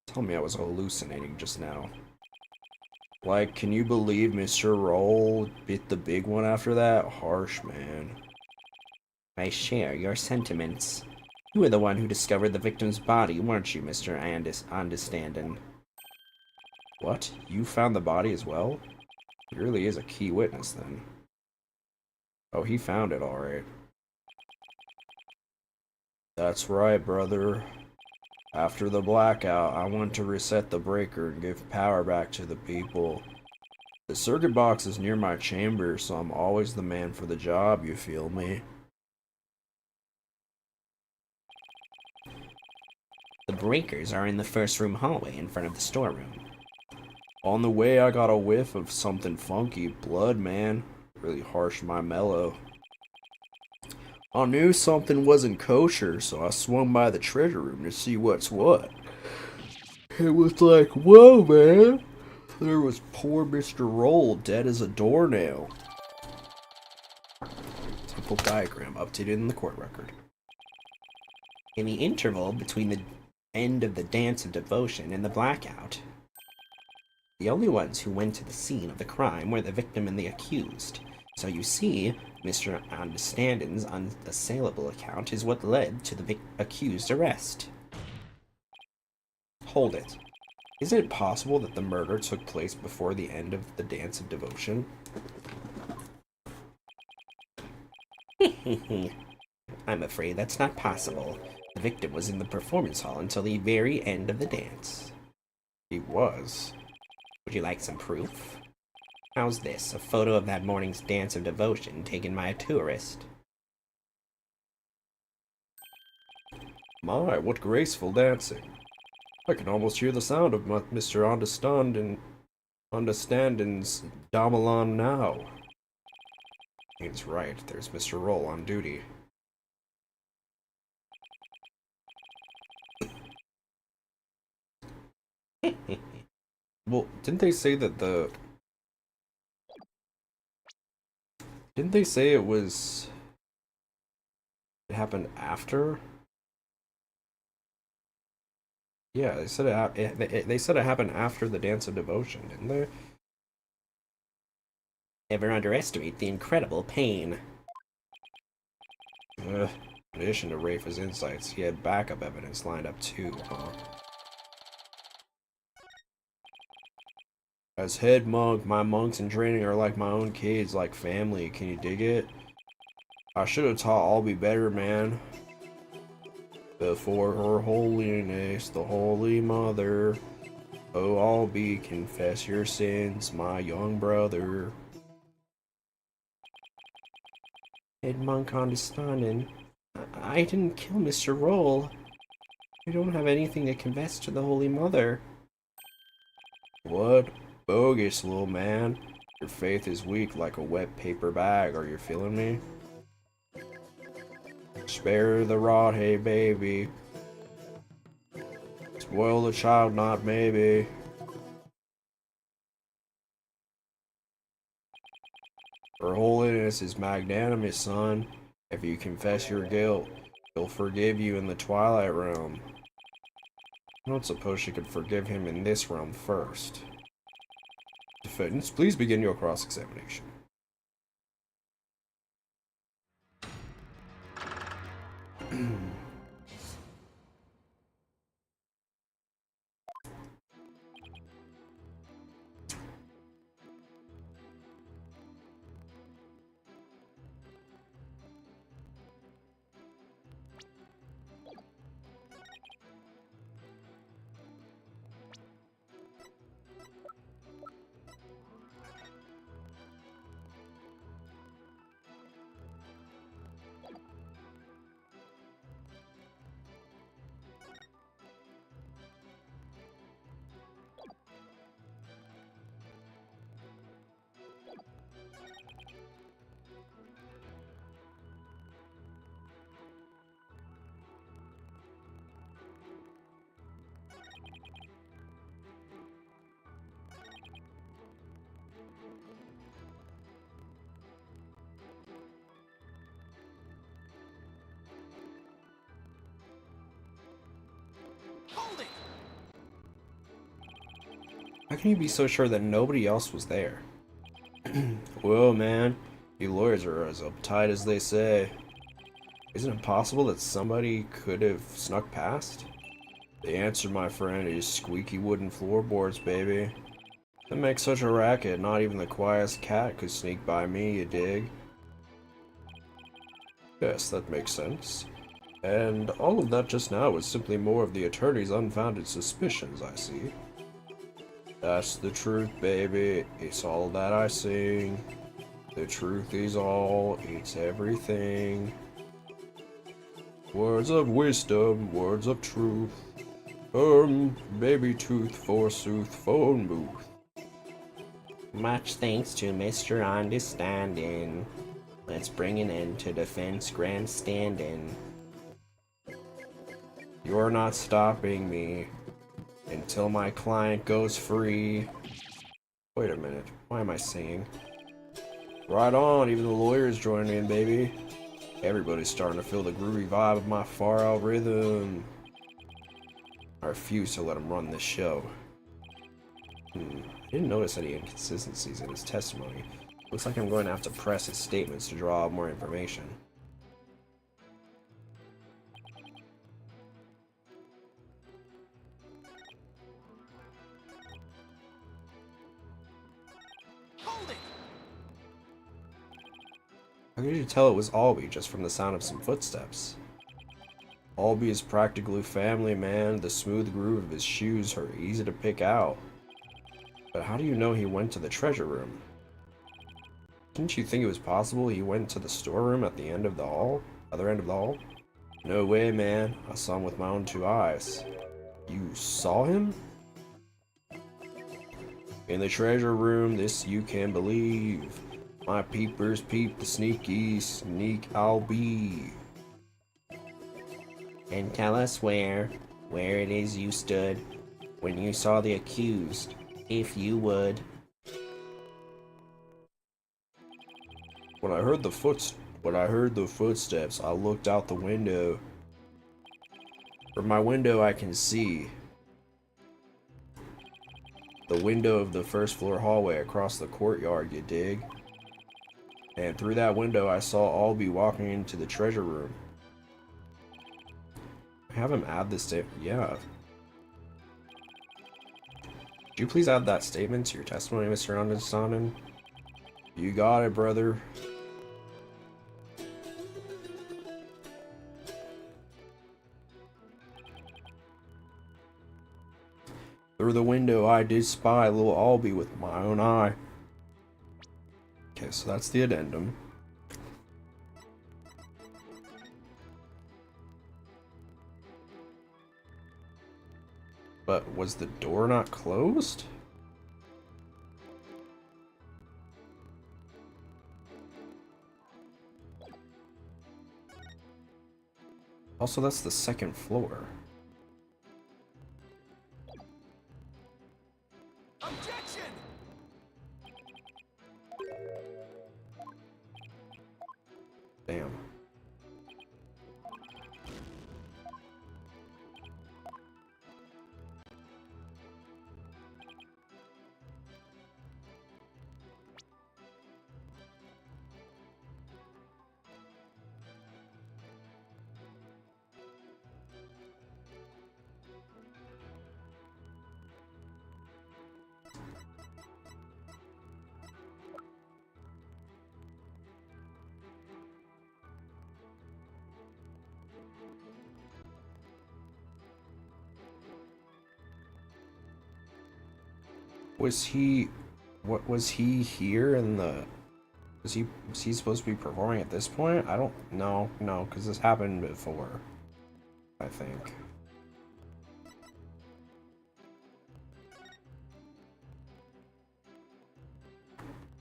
Tell me I was hallucinating just now. Like, can you believe Mr. Roll bit the big one after that? Harsh, man. I share your sentiments. You were the one who discovered the victim's body, weren't you, Mr. Understanding? What? You found the body as well? He really is a key witness, then. Oh, he found it, alright. That's right, brother. After the blackout, I went to reset the breaker and give power back to the people. The circuit box is near my chamber, so I'm always the man for the job, you feel me? The breakers are in the first room hallway in front of the storeroom. On the way, I got a whiff of something funky. Blood, man. Really harsh my mellow. I knew something wasn't kosher, so I swung by the treasure room to see what's what. It was like, whoa, man. There was poor Mr. Roll dead as a doornail. Temple diagram updated in the court record. In the interval between the end of the dance of devotion and the blackout, the only ones who went to the scene of the crime were the victim and the accused. So you see, Mr. Understanding's unassailable account is what led to the accused arrest. Hold it. Is it possible that the murder took place before the end of the Dance of Devotion? I'm afraid that's not possible. The victim was in the performance hall until the very end of the dance. He was. Would you like some proof? How's this? A photo of that morning's Dance of Devotion taken by a tourist. My, what graceful dancing. I can almost hear the sound of Mr. Understanding's gamelan now. He's right, there's Mr. Roll on duty. Well, didn't they say that Didn't they say it happened after? Yeah, they said they said it happened after the Dance of Devotion, didn't they? Never underestimate the incredible pain. In addition to Rafa's insights, he had backup evidence lined up too, huh? As head monk, my monks in training are like my own kids, like family. Can you dig it? I should have taught I'll be better, man. Before her holiness, the Holy Mother. Oh, I'll be, confess your sins, my young brother. Head monk understanding. I didn't kill Mr. Roll. I don't have anything to confess to the Holy Mother. What? Bogus, little man. Your faith is weak like a wet paper bag, are you feeling me? Spare the rod, hey baby. Spoil the child, not maybe. Her holiness is magnanimous, son. If you confess your guilt, he'll forgive you in the Twilight Realm. I don't suppose she could forgive him in this realm first. Defendants, please begin your cross-examination. How can you be so sure that nobody else was there? Well, man, you lawyers are as uptight as they say. Isn't it possible that somebody could have snuck past? The answer, my friend, is squeaky wooden floorboards, baby. That makes such a racket, not even the quietest cat could sneak by me, you dig? Yes, that makes sense. And all of that just now was simply more of the attorney's unfounded suspicions, I see. That's the truth, baby. It's all that I sing. The truth is all, it's everything. Words of wisdom, words of truth. Baby tooth, forsooth, phone booth. Much thanks to Mr. Understanding. Let's bring an end to defense grandstanding. You're not stopping me until my client goes free. Wait a minute, why am I singing? Right on, even the lawyers joining in, baby. Everybody's starting to feel the groovy vibe of my far-out rhythm. I refuse to let him run this show. I didn't notice any inconsistencies in his testimony. Looks like I'm going to have to press his statements to draw out more information. Hold it! How could you tell it was Albie just from the sound of some footsteps? Albie is practically family, man. The smooth groove of his shoes are easy to pick out. But how do you know he went to the treasure room? Didn't you think it was possible he went to the storeroom at the end of the hall? Other end of the hall? No way, man. I saw him with my own 2 eyes. You saw him? In the treasure room, this you can believe. My peepers peep the sneaky sneak I'll be. And tell us where it is you stood when you saw the accused, if you would. When I heard the footsteps, I looked out the window. From my window I can see the window of the first floor hallway across the courtyard, you dig? And through that window I saw Albie walking into the treasure room. Have him add this statement. Yeah. Could you please add that statement to your testimony, Mr. Understanding? You got it, brother. Through the window I did spy little Albie with my own eye. Okay, so that's the addendum. But was the door not closed? Also, that's the second floor. Objection! Damn. Was he here in the, was he supposed to be performing at this point? I don't know, no, because this happened before, I think.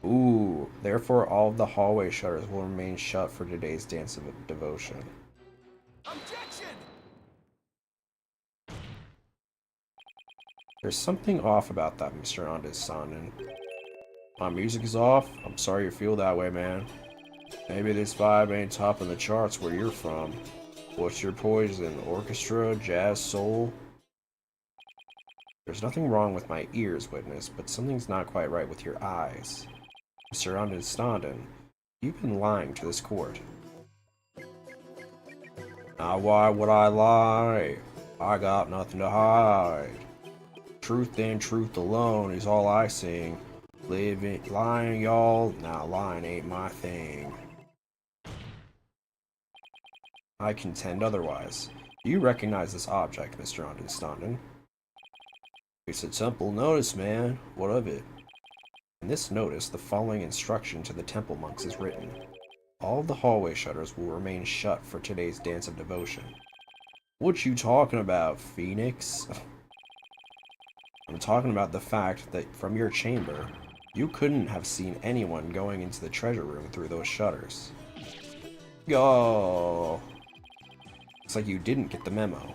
Ooh, therefore all of the hallway shutters will remain shut for today's dance of devotion. Objection! There's something off about that, Mr. Andes-san. My music is off? I'm sorry you feel that way, man. Maybe this vibe ain't topping the charts where you're from. What's your poison? Orchestra? Jazz? Soul? There's nothing wrong with my ears, witness, but something's not quite right with your eyes. Mr. Andes-san, you've been lying to this court. Now why would I lie? I got nothing to hide. Truth and truth alone is all I sing. Lying, y'all. Now lying ain't my thing. I contend otherwise. Do you recognize this object, Mr. Understanding? It's a temple notice, man. What of it? In this notice, the following instruction to the temple monks is written. All of the hallway shutters will remain shut for today's dance of devotion. What you talking about, Phoenix? I'm talking about the fact that from your chamber, you couldn't have seen anyone going into the treasure room through those shutters. Yo! It's like you didn't get the memo.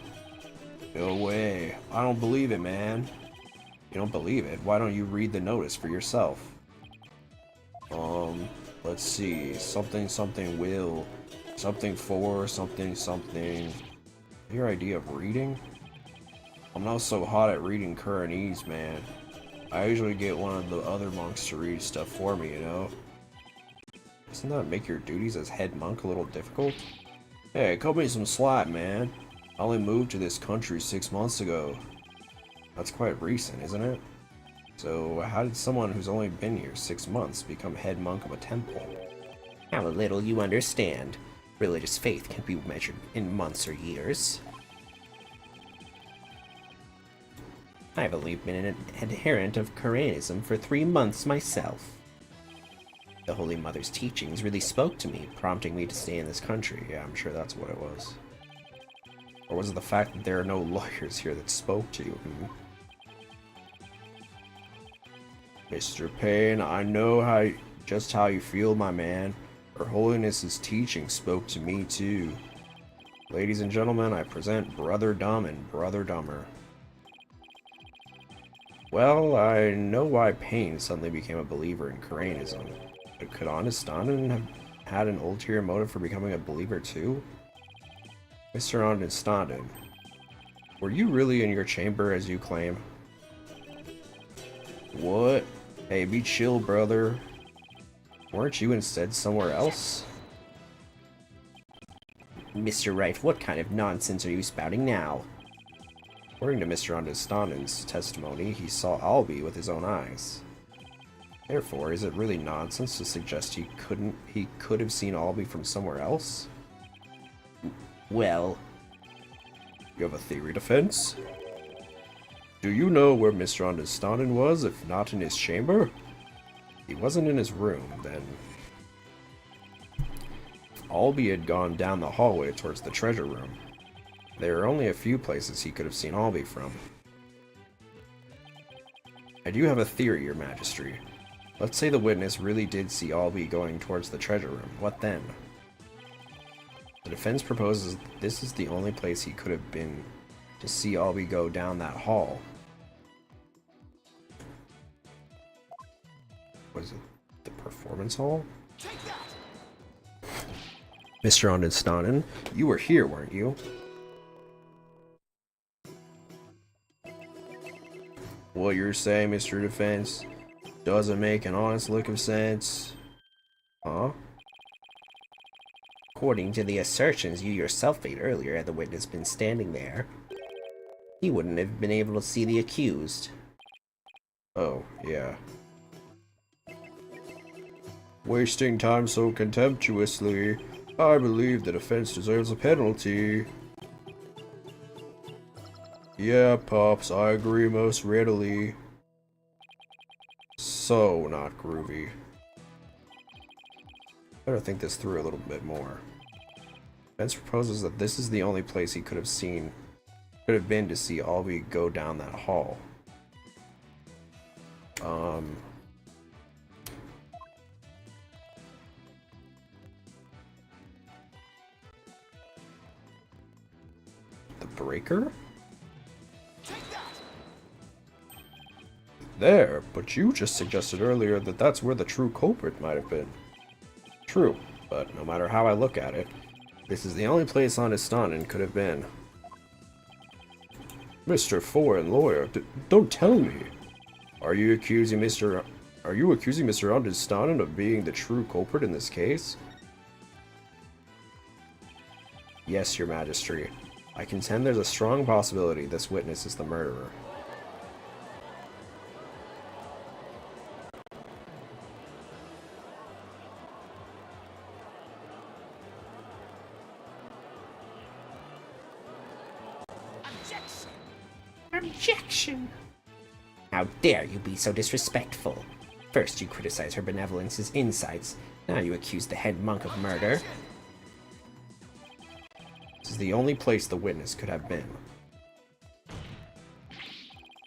No way. I don't believe it, man. You don't believe it? Why don't you read the notice for yourself? Let's see. Something, something will. Something for, something, something. Your idea of reading? I'm not so hot at reading Kuranese, man. I usually get one of the other monks to read stuff for me, you know? Doesn't that make your duties as head monk a little difficult? Hey, cut me some slack, man. I only moved to this country 6 months ago. That's quite recent, isn't it? So, how did someone who's only been here 6 months become head monk of a temple? How little you understand. Religious faith can be measured in months or years. I've only been an adherent of Koreanism for 3 months myself. The Holy Mother's teachings really spoke to me, prompting me to stay in this country. Yeah, I'm sure that's what it was. Or was it the fact that there are no lawyers here that spoke to you? Mr. Payne, I know just how you feel, my man. Her Holiness's teaching spoke to me too. Ladies and gentlemen, I present Brother Dumb and Brother Dumber. Well, I know why Payne suddenly became a believer in Koreanism. But could Honest Standen have had an ulterior motive for becoming a believer too? Mr. Honest Standen, were you really in your chamber as you claim? What? Hey, be chill, brother. Weren't you instead somewhere else? Mr. Wright, what kind of nonsense are you spouting now? According to Mr. Understanden's testimony, he saw Albie with his own eyes. Therefore, is it really nonsense to suggest he could have seen Albie from somewhere else? Well... You have a theory, defense? Do you know where Mr. Understanden was, if not in his chamber? He wasn't in his room, then. Albie had gone down the hallway towards the treasure room. There are only a few places he could have seen Albie from. I do have a theory, Your Majesty. Let's say the witness really did see Albie going towards the treasure room. What then? The defense proposes that this is the only place he could have been to see Albie go down that hall. Was it the performance hall? Mr. Understanden, you were here, weren't you? What you're saying, Mr. Defense, doesn't make an honest lick of sense. Huh? According to the assertions you yourself made earlier, had the witness been standing there, he wouldn't have been able to see the accused. Oh, yeah. Wasting time so contemptuously, I believe the defense deserves a penalty. Yeah, Pops, I agree most readily. So not groovy. Better think this through a little bit more. Defense proposes that this is the only place he could have been to see Albie go down that hall. The breaker? There, but you just suggested earlier that that's where the true culprit might have been. True, but no matter how I look at it, this is the only place Understanden could have been. Mr. Foreign Lawyer, don't tell me. Are you accusing Mr. Understanden of being the true culprit in this case? Yes, Your Majesty. I contend there's a strong possibility this witness is the murderer. Objection! How dare you be so disrespectful? First you criticize her benevolence's insights, now you accuse the head monk of murder. This is the only place the witness could have been.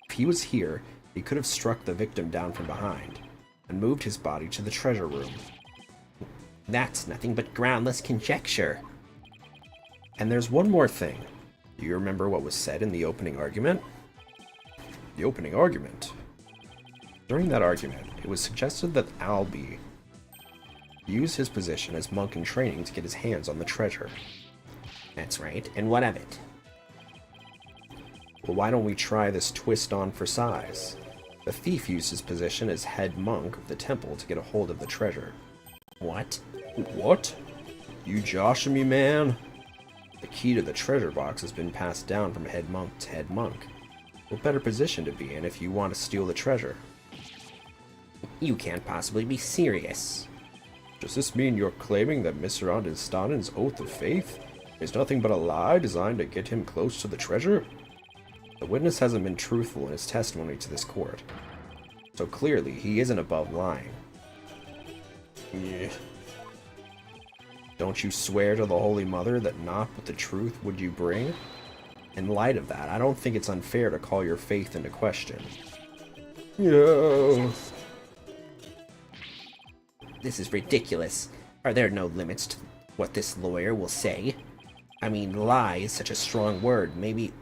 If he was here, he could have struck the victim down from behind, and moved his body to the treasure room. That's nothing but groundless conjecture. And there's one more thing. Do you remember what was said in the opening argument? The opening argument. During that argument, it was suggested that Albie use his position as monk in training to get his hands on the treasure. That's right, and what of it? Well, why don't we try this twist on for size? The thief used his position as head monk of the temple to get a hold of the treasure. What? What? You joshing me, man? The key to the treasure box has been passed down from head monk to head monk. What better position to be in if you want to steal the treasure? You can't possibly be serious. Does this mean you're claiming that Mr. Andestannen's oath of faith is nothing but a lie designed to get him close to the treasure? The witness hasn't been truthful in his testimony to this court, so clearly he isn't above lying. Yeah. Don't you swear to the Holy Mother that naught but the truth would you bring? In light of that, I don't think it's unfair to call your faith into question. Yo. This is ridiculous. Are there no limits to what this lawyer will say? I mean, lie is such a strong word. Maybe...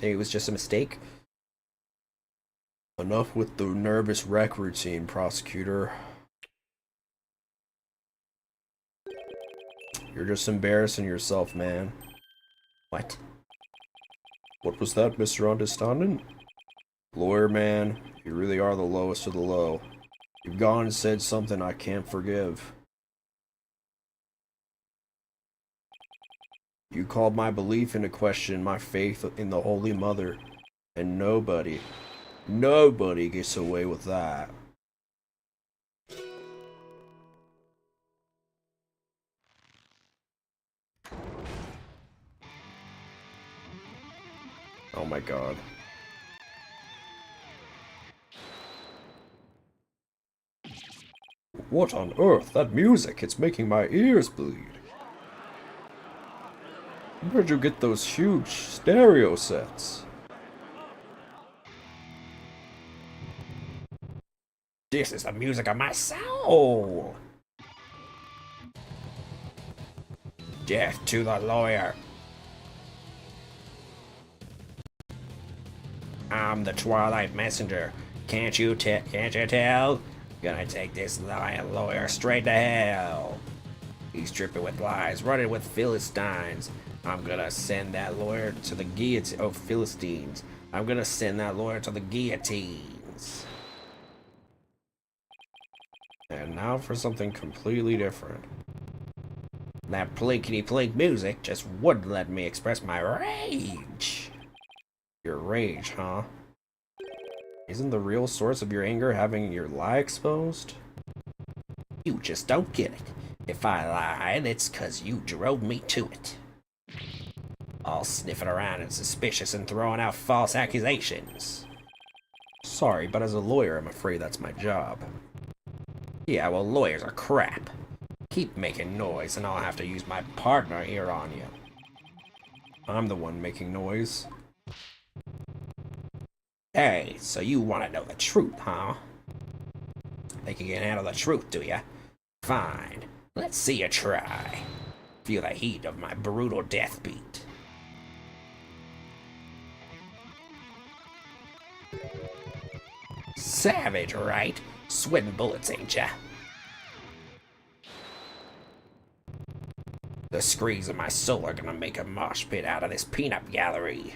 Maybe it was just a mistake? Enough with the nervous wreck routine, prosecutor. You're just embarrassing yourself, man. What? What was that, Mr. Andestannen? Lawyer man, you really are the lowest of the low. You've gone and said something I can't forgive. You called my belief into question, my faith in the Holy Mother, and nobody gets away with that. Oh my god. What on earth? That music, it's making my ears bleed. Where'd you get those huge stereo sets? This is the music of my soul! Death to the lawyer! I'm the Twilight Messenger. Can't you tell? Gonna take this lying lawyer straight to hell. He's dripping with lies, running with Philistines. I'm gonna send that lawyer to the guillotine. Oh, Philistines. I'm gonna send that lawyer to the guillotines. And now for something completely different. That plinkety-plink music just wouldn't let me express my rage. Your rage, huh? Isn't the real source of your anger having your lie exposed? You just don't get it. If I lied, it's 'cause you drove me to it. All sniffing around and suspicious and throwing out false accusations. Sorry, but as a lawyer, I'm afraid that's my job. Yeah, well, lawyers are crap. Keep making noise and I'll have to use my partner here on you. I'm the one making noise. Hey, so you want to know the truth, huh? Think you can handle the truth, do ya? Fine. Let's see you try. Feel the heat of my brutal death beat. Savage, right? Sweating bullets, ain't ya? The screams of my soul are gonna make a mosh pit out of this peanut gallery.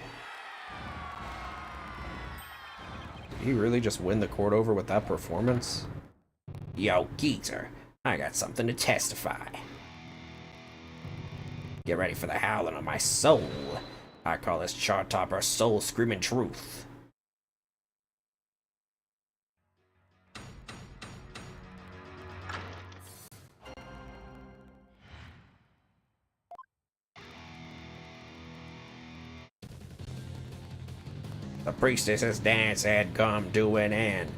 Did he really just win the court over with that performance? Yo, geezer, I got something to testify. Get ready for the howling of my soul. I call this chart topper soul screaming truth. The priestess's dance had come to an end.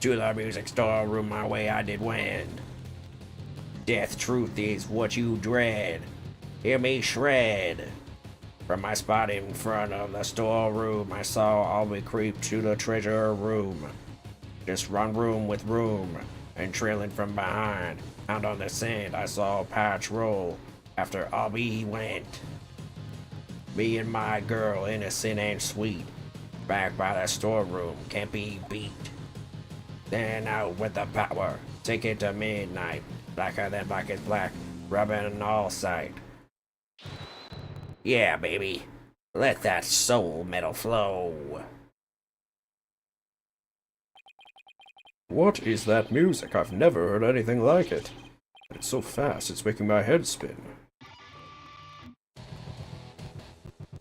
To the music store room my way I did wend. Death truth is what you dread. Hear me shred. From my spot in front of the storeroom, I saw all we creep to the treasure room. Just run room with room, and trailing from behind, out on the sand, I saw Patch roll. After Albie went, me and my girl, innocent and sweet, back by the storeroom, can't be beat. Then out with the power, take it to midnight, blacker than black is black, rubbing all sight. Yeah, baby. Let that soul metal flow. What is that music? I've never heard anything like it. It's so fast, it's making my head spin.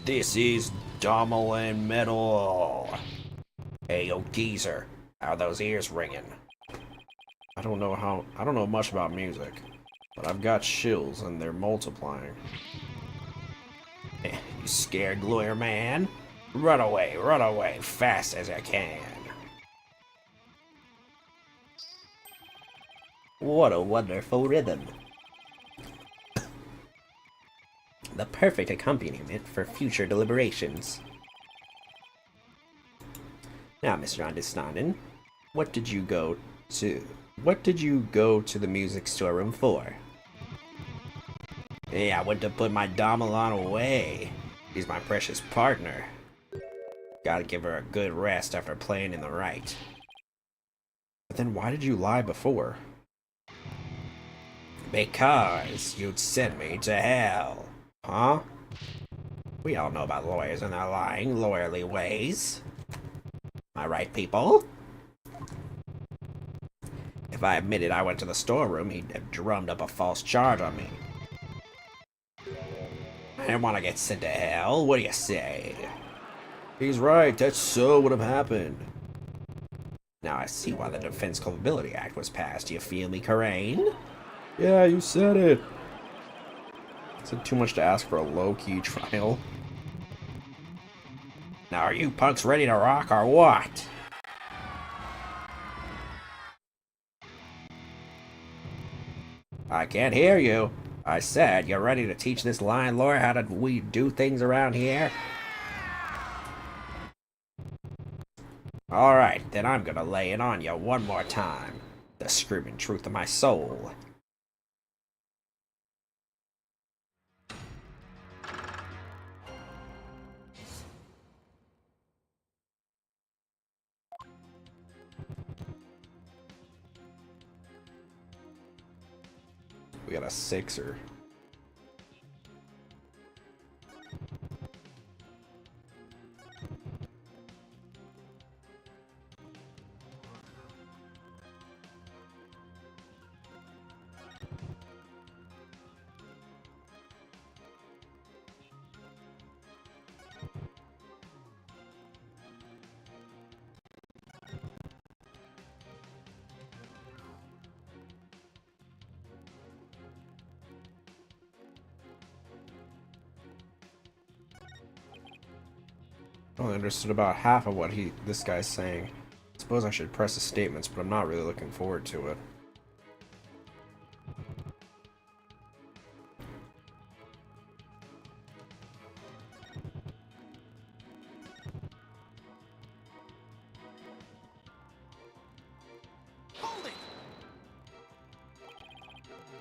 This is Domelin Metal. Hey, yo, geezer. How are those ears ringing? I don't know much about music, but I've got shills and they're multiplying. You scared lawyer man? Run away, fast as I can. What a wonderful rhythm. The perfect accompaniment for future deliberations. Now, Mr. Understanding, what did you go to the music storeroom for? Yeah, I went to put my Domelon away. He's my precious partner. Gotta give her a good rest after playing in the right. But then why did you lie before? Because you'd send me to hell. Huh? We all know about lawyers and their lying, lawyerly ways. Am I right, people? If I admitted I went to the storeroom, he'd have drummed up a false charge on me. I didn't want to get sent to hell. What do you say? He's right, that so would have happened. Now I see why the Defense Culpability Act was passed. You feel me, Coraine? Yeah, you said it. Is it too much to ask for a low-key trial? Now are you punks ready to rock or what? I can't hear you. I said, you ready to teach this lying lawyer how to we do things around here? Alright, then I'm gonna lay it on you one more time. The screaming truth of my soul. We got a 6er. I only understood about half of what this guy's saying. I suppose I should press the statements, but I'm not really looking forward to it.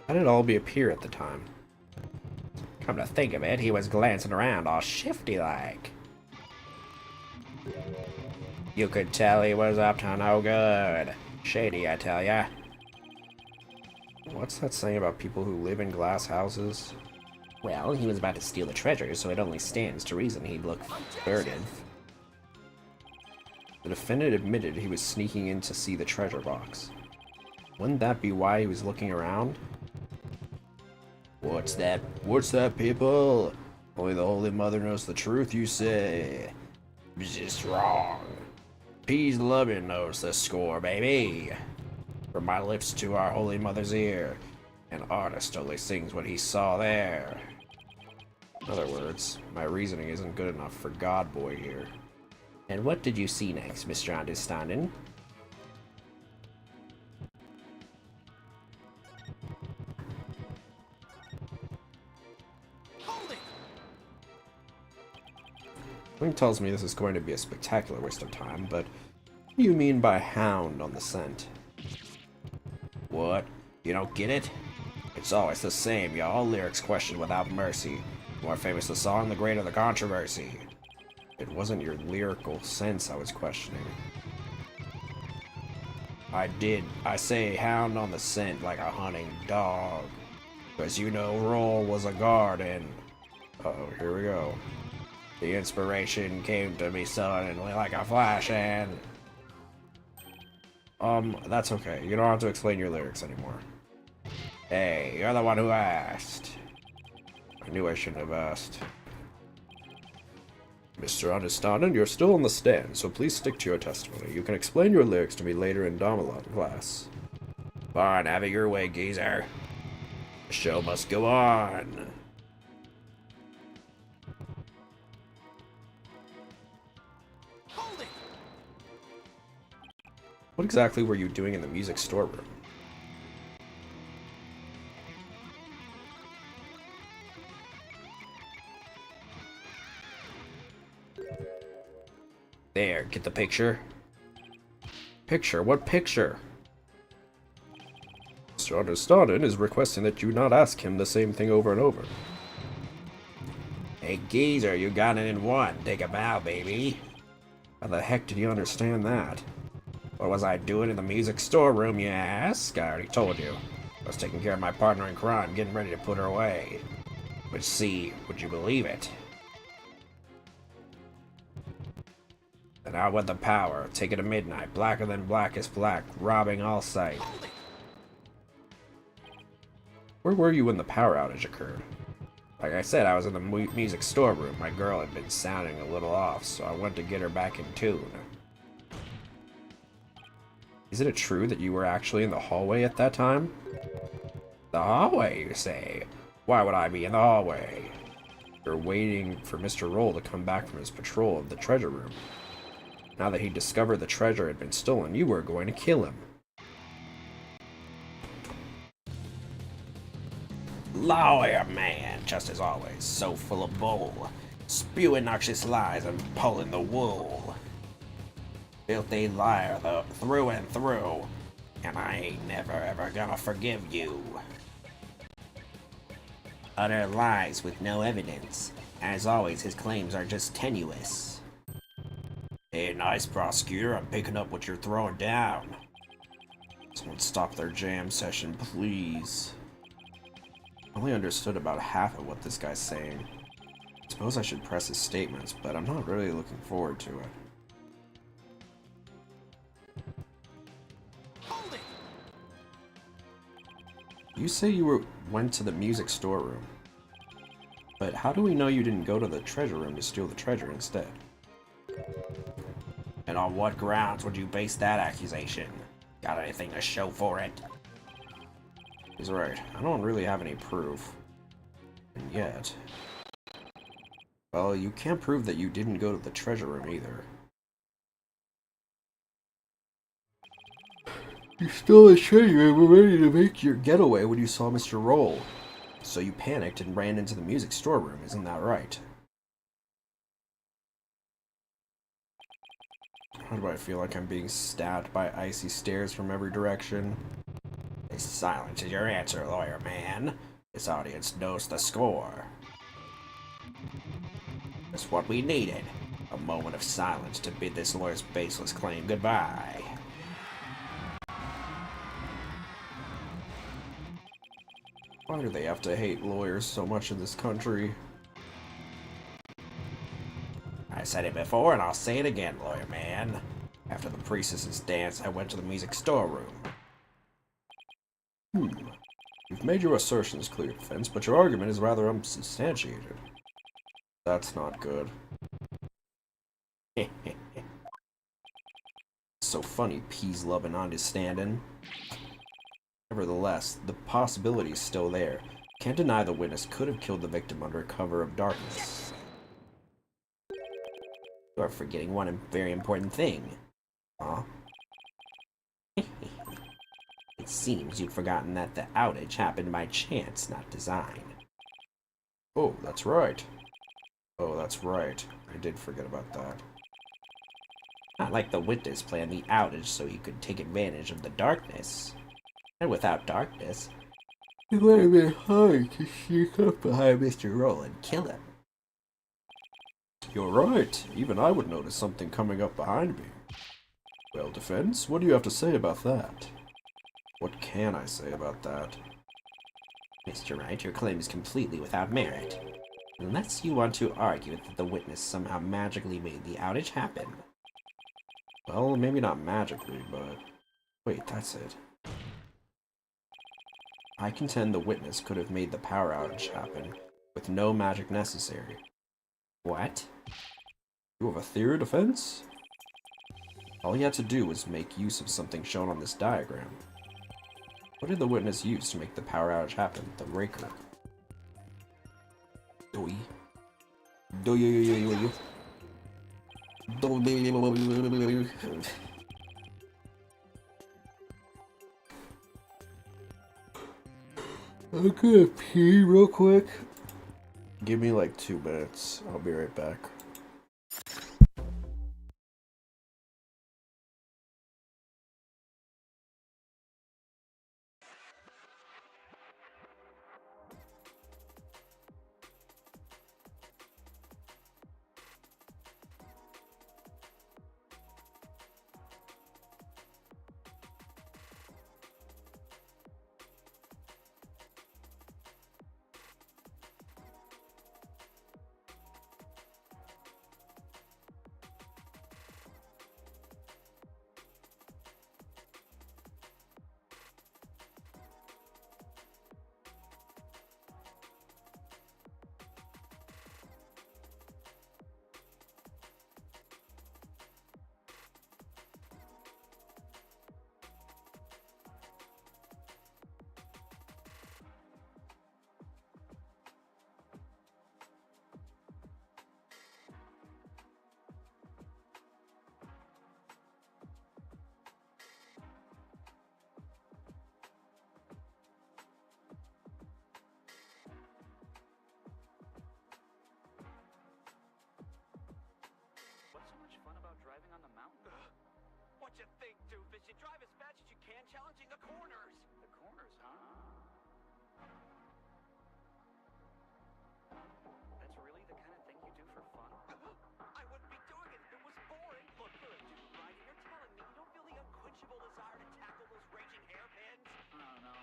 How did Albie appear at the time? Come to think of it, he was glancing around all shifty-like. You could tell he was up to no good. Shady, I tell ya. What's that saying about people who live in glass houses? Well, he was about to steal the treasure, so it only stands to reason he'd look furtive. The defendant admitted he was sneaking in to see the treasure box. Wouldn't that be why he was looking around? What's that? What's that, people? Only the Holy Mother knows the truth, you say. Just wrong. Peace loving knows the score, baby. From my lips to our Holy Mother's ear, an artist only sings what he saw there. In other words, my reasoning isn't good enough for God Boy here. And what did you see next, Mr. Understanding? Something tells me this is going to be a spectacular waste of time, but what do you mean by hound on the scent? What? You don't get it? It's always the same, y'all. Lyrics questioned without mercy. The more famous the song, the greater the controversy. It wasn't your lyrical sense I was questioning. I say hound on the scent like a hunting dog. Cause you know Roll was a guard and... Uh-oh, here we go. The inspiration came to me suddenly like a flash and... that's okay. You don't have to explain your lyrics anymore. Hey, you're the one who asked. I knew I shouldn't have asked. Mr. Understanding, you're still on the stand, so please stick to your testimony. You can explain your lyrics to me later in Damalot class. Fine, have it your way, geezer. The show must go on. Hold it! What exactly were you doing in the music storeroom? There, get the picture? Picture? What picture? Mr. Understanding is requesting that you not ask him the same thing over and over. Hey geezer, you got it in one. Take a bow, baby. How the heck did you understand that? What was I doing in the music storeroom, you ask? I already told you. I was taking care of my partner in crime, getting ready to put her away. But see, would you believe it? And out went the power, taken to midnight, blacker than blackest black, robbing all sight. Where were you when the power outage occurred? Like I said, I was in the music storeroom. My girl had been sounding a little off, so I went to get her back in tune. Isn't it true that you were actually in the hallway at that time? The hallway, you say? Why would I be in the hallway? You're waiting for Mr. Roll to come back from his patrol of the treasure room. Now that he discovered the treasure had been stolen, you were going to kill him. Lawyer man, just as always, so full of bull, spewing noxious lies and pulling the wool. Filthy liar, though, through and through, and I ain't never ever gonna forgive you. Utter lies with no evidence. As always, his claims are just tenuous. Hey, nice prosecutor, I'm picking up what you're throwing down. Someone stop their jam session, please. I only understood about half of what this guy's saying. I suppose I should press his statements, but I'm not really looking forward to it. Hold it! You say you went to the music storeroom, but how do we know you didn't go to the treasure room to steal the treasure instead? And on what grounds would you base that accusation? Got anything to show for it? He's right. I don't really have any proof. And yet... well, you can't prove that you didn't go to the treasure room either. You stole the treasure and were ready to make your getaway when you saw Mr. Roll. So you panicked and ran into the music storeroom, isn't that right? How do I feel like I'm being stabbed by icy stares from every direction? Silence is your answer, lawyer man. This audience knows the score. That's what we needed. A moment of silence to bid this lawyer's baseless claim goodbye. Why do they have to hate lawyers so much in this country? I said it before and I'll say it again, lawyer man. After the priestess's dance, I went to the music storeroom. You've made your assertions clear, defense, but your argument is rather unsubstantiated. That's not good. So funny, peas loving understanding. Nevertheless, the possibility is still there. Can't deny the witness could have killed the victim under cover of darkness. You are forgetting one very important thing. Huh? It seems you've forgotten that the outage happened by chance, not design. Oh, that's right. Oh, that's right. I did forget about that. Not like the witness planned the outage so he could take advantage of the darkness. And without darkness, it would have been hard to sneak up behind Mr. Roll and kill him. You're right. Even I would notice something coming up behind me. Well, defense, what do you have to say about that? What can I say about that? Mr. Wright, your claim is completely without merit. Unless you want to argue that the witness somehow magically made the outage happen. Well, maybe not magically, but... Wait, that's it. I contend the witness could have made the power outage happen with no magic necessary. What? You have a theory of defense? All he had to do was make use of something shown on this diagram. What did the witness use to make the power outage happen? The breaker. Doi. Doi. I'm gonna pee real quick. Give me like 2 minutes. I'll be right back. What's so much fun about driving on the mountain? What you think, doofus? You drive as fast as you can, challenging the corners. The corners, huh? That's really the kind of thing you do for fun? I wouldn't be doing it if it was boring. Look, you're a dude, right? And you're telling me you don't feel the unquenchable desire to tackle those raging hairpins? Oh, no.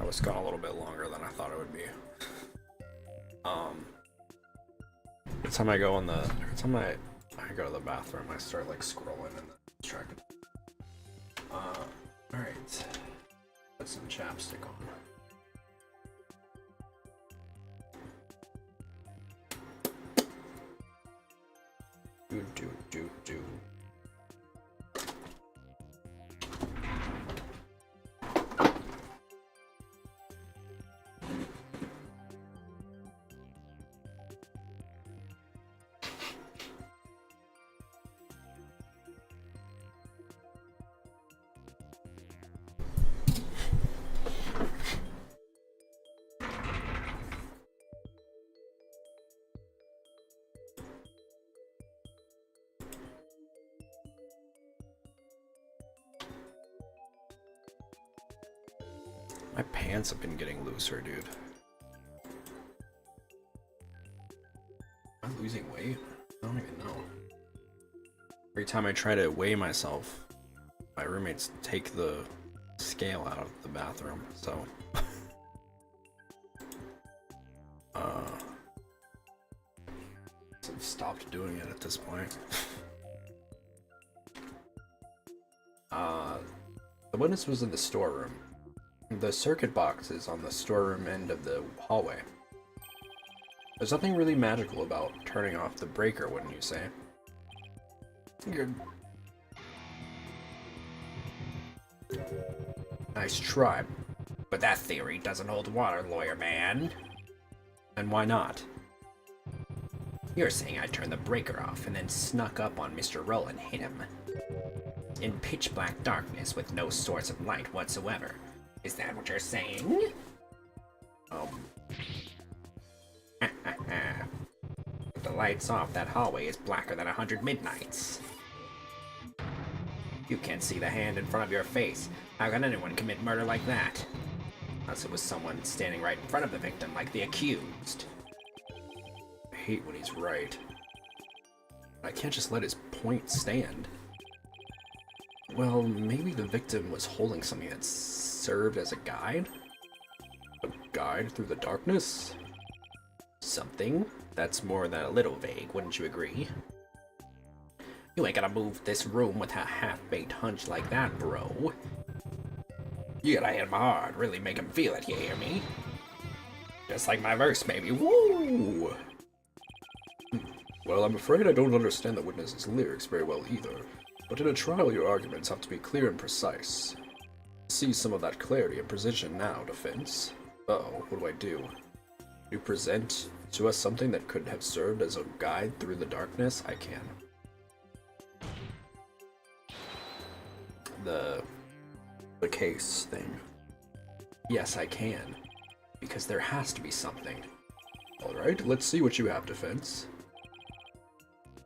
it's gone a little bit longer than I thought it would be. Every time I go to the bathroom, I start like scrolling and distracted. Alright. Put some chapstick on. Do. My pants have been getting looser, dude. Am I losing weight? I don't even know. Every time I try to weigh myself, my roommates take the scale out of the bathroom, so... I've stopped doing it at this point. The witness was in the storeroom. The circuit box is on the storeroom end of the hallway. There's nothing really magical about turning off the breaker, wouldn't you say? Nice try. But that theory doesn't hold water, lawyer man. And why not? You're saying I turned the breaker off and then snuck up on Mr. Roll and hit him. In pitch black darkness with no source of light whatsoever. Is that what you're saying? With the lights off, that hallway is blacker than 100 midnights. You can't see the hand in front of your face. How can anyone commit murder like that? Unless it was someone standing right in front of the victim, like the accused. I hate when he's right. I can't just let his point stand. Well, maybe the victim was holding something that served as a guide? A guide through the darkness? Something? That's more than a little vague, wouldn't you agree? You ain't gonna move this room with a half-baked hunch like that, bro. You gotta hit him hard, really make him feel it, you hear me? Just like my verse, baby, woo! Well, I'm afraid I don't understand the witness's lyrics very well either. But in a trial, your arguments have to be clear and precise. See some of that clarity and precision now, defense. Uh-oh, what do I do? You present to us something that could have served as a guide through the darkness? I can. The case thing. Yes, I can. Because there has to be something. Alright, let's see what you have, defense.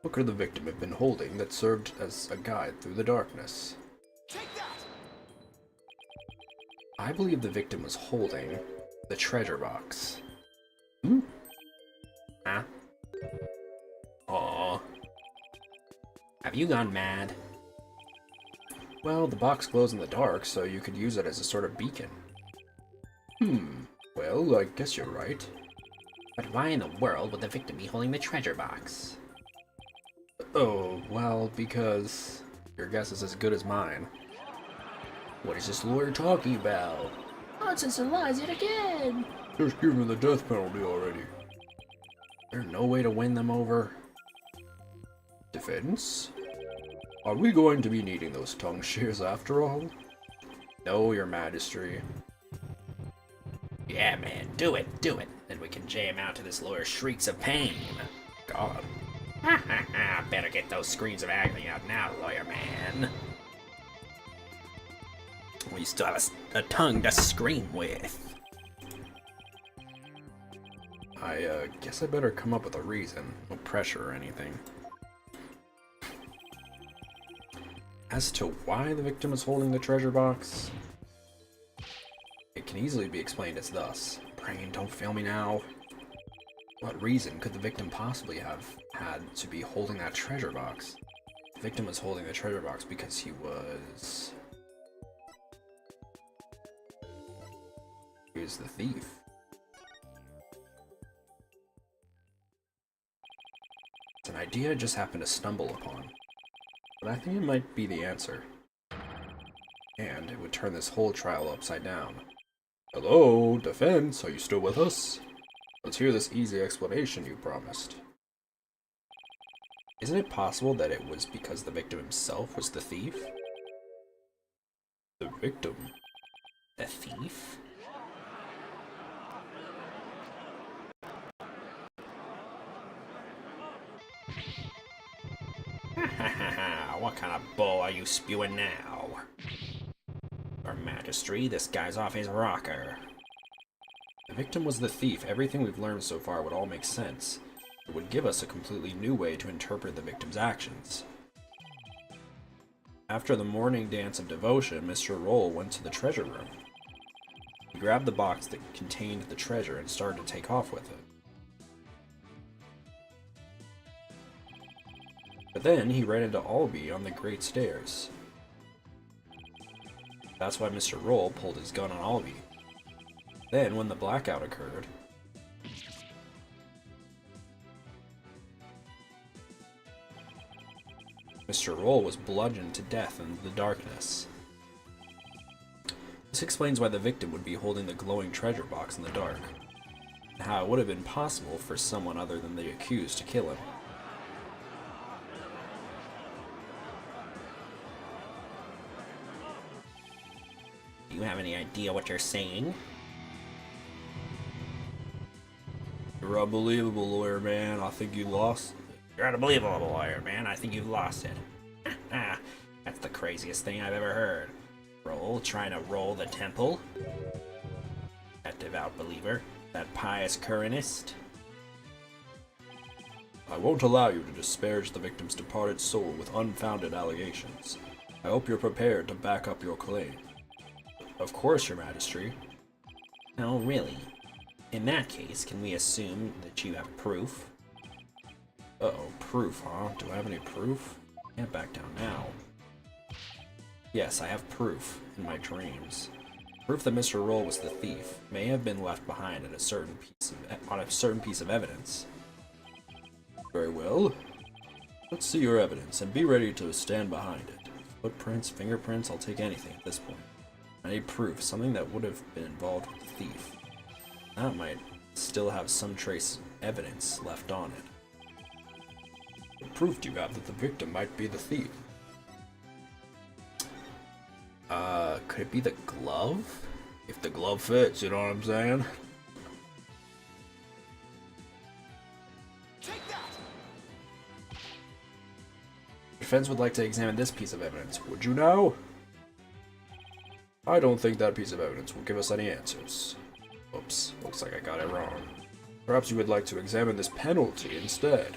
What could the victim have been holding that served as a guide through the darkness? Take that! I believe the victim was holding the treasure box. Huh? Aw. Have you gone mad? Well, the box glows in the dark, so you could use it as a sort of beacon. Well, I guess you're right. But why in the world would the victim be holding the treasure box? Oh, well, because your guess is as good as mine. What is this lawyer talking about? Nonsense and lies yet again! Just give him the death penalty already. There's no way to win them over. Defense? Are we going to be needing those tongue shears after all? No, your majesty. Yeah, man, do it. Then we can jam out to this lawyer's shrieks of pain. God. Ha ha ha, better get those screams of agony out now, lawyer man. We still have a tongue to scream with. I guess I better come up with a reason. No pressure or anything. As to why the victim is holding the treasure box, it can easily be explained as thus. Brain, don't fail me now. What reason could the victim possibly have had to be holding that treasure box? The victim was holding the treasure box because he was... is the thief. It's an idea I just happened to stumble upon, but I think it might be the answer. And it would turn this whole trial upside down. Hello, defense, are you still with us? Let's hear this easy explanation you promised. Isn't it possible that it was because the victim himself was the thief? The victim? The thief? What kind of bull are you spewing now? Your Majesty, this guy's off his rocker. The victim was the thief. Everything we've learned so far would all make sense. It would give us a completely new way to interpret the victim's actions. After the morning dance of devotion, Mr. Roll went to the treasure room. He grabbed the box that contained the treasure and started to take off with it. But then he ran into Albie on the great stairs. That's why Mr. Roll pulled his gun on Albie. Then, when the blackout occurred, Mr. Roll was bludgeoned to death in the darkness. This explains why the victim would be holding the glowing treasure box in the dark, and how it would have been possible for someone other than the accused to kill him. Do you have any idea what you're saying? You're unbelievable, lawyer man. I think you lost. You're unbelievable, lawyer man. I think you've lost it. That's the craziest thing I've ever heard. Roll, trying to roll the temple? That devout believer? That pious Currenist? I won't allow you to disparage the victim's departed soul with unfounded allegations. I hope you're prepared to back up your claim. Of course, Your Majesty. Oh, really? In that case, can we assume that you have proof? Uh-oh, proof, huh? Do I have any proof? Can't back down now. Yes, I have proof in my dreams. Proof that Mr. Roll was the thief may have been left behind on a certain piece of evidence. Very well. Let's see your evidence and be ready to stand behind it. Footprints, fingerprints, I'll take anything at this point. I need proof, something that would have been involved with the thief. That might still have some trace evidence left on it. What proof do you have that the victim might be the thief? Could it be the glove? If the glove fits, you know what I'm saying? Take that! Defense would like to examine this piece of evidence. Would you know? I don't think that piece of evidence will give us any answers. Oops, looks like I got it wrong. Perhaps you would like to examine this penalty instead.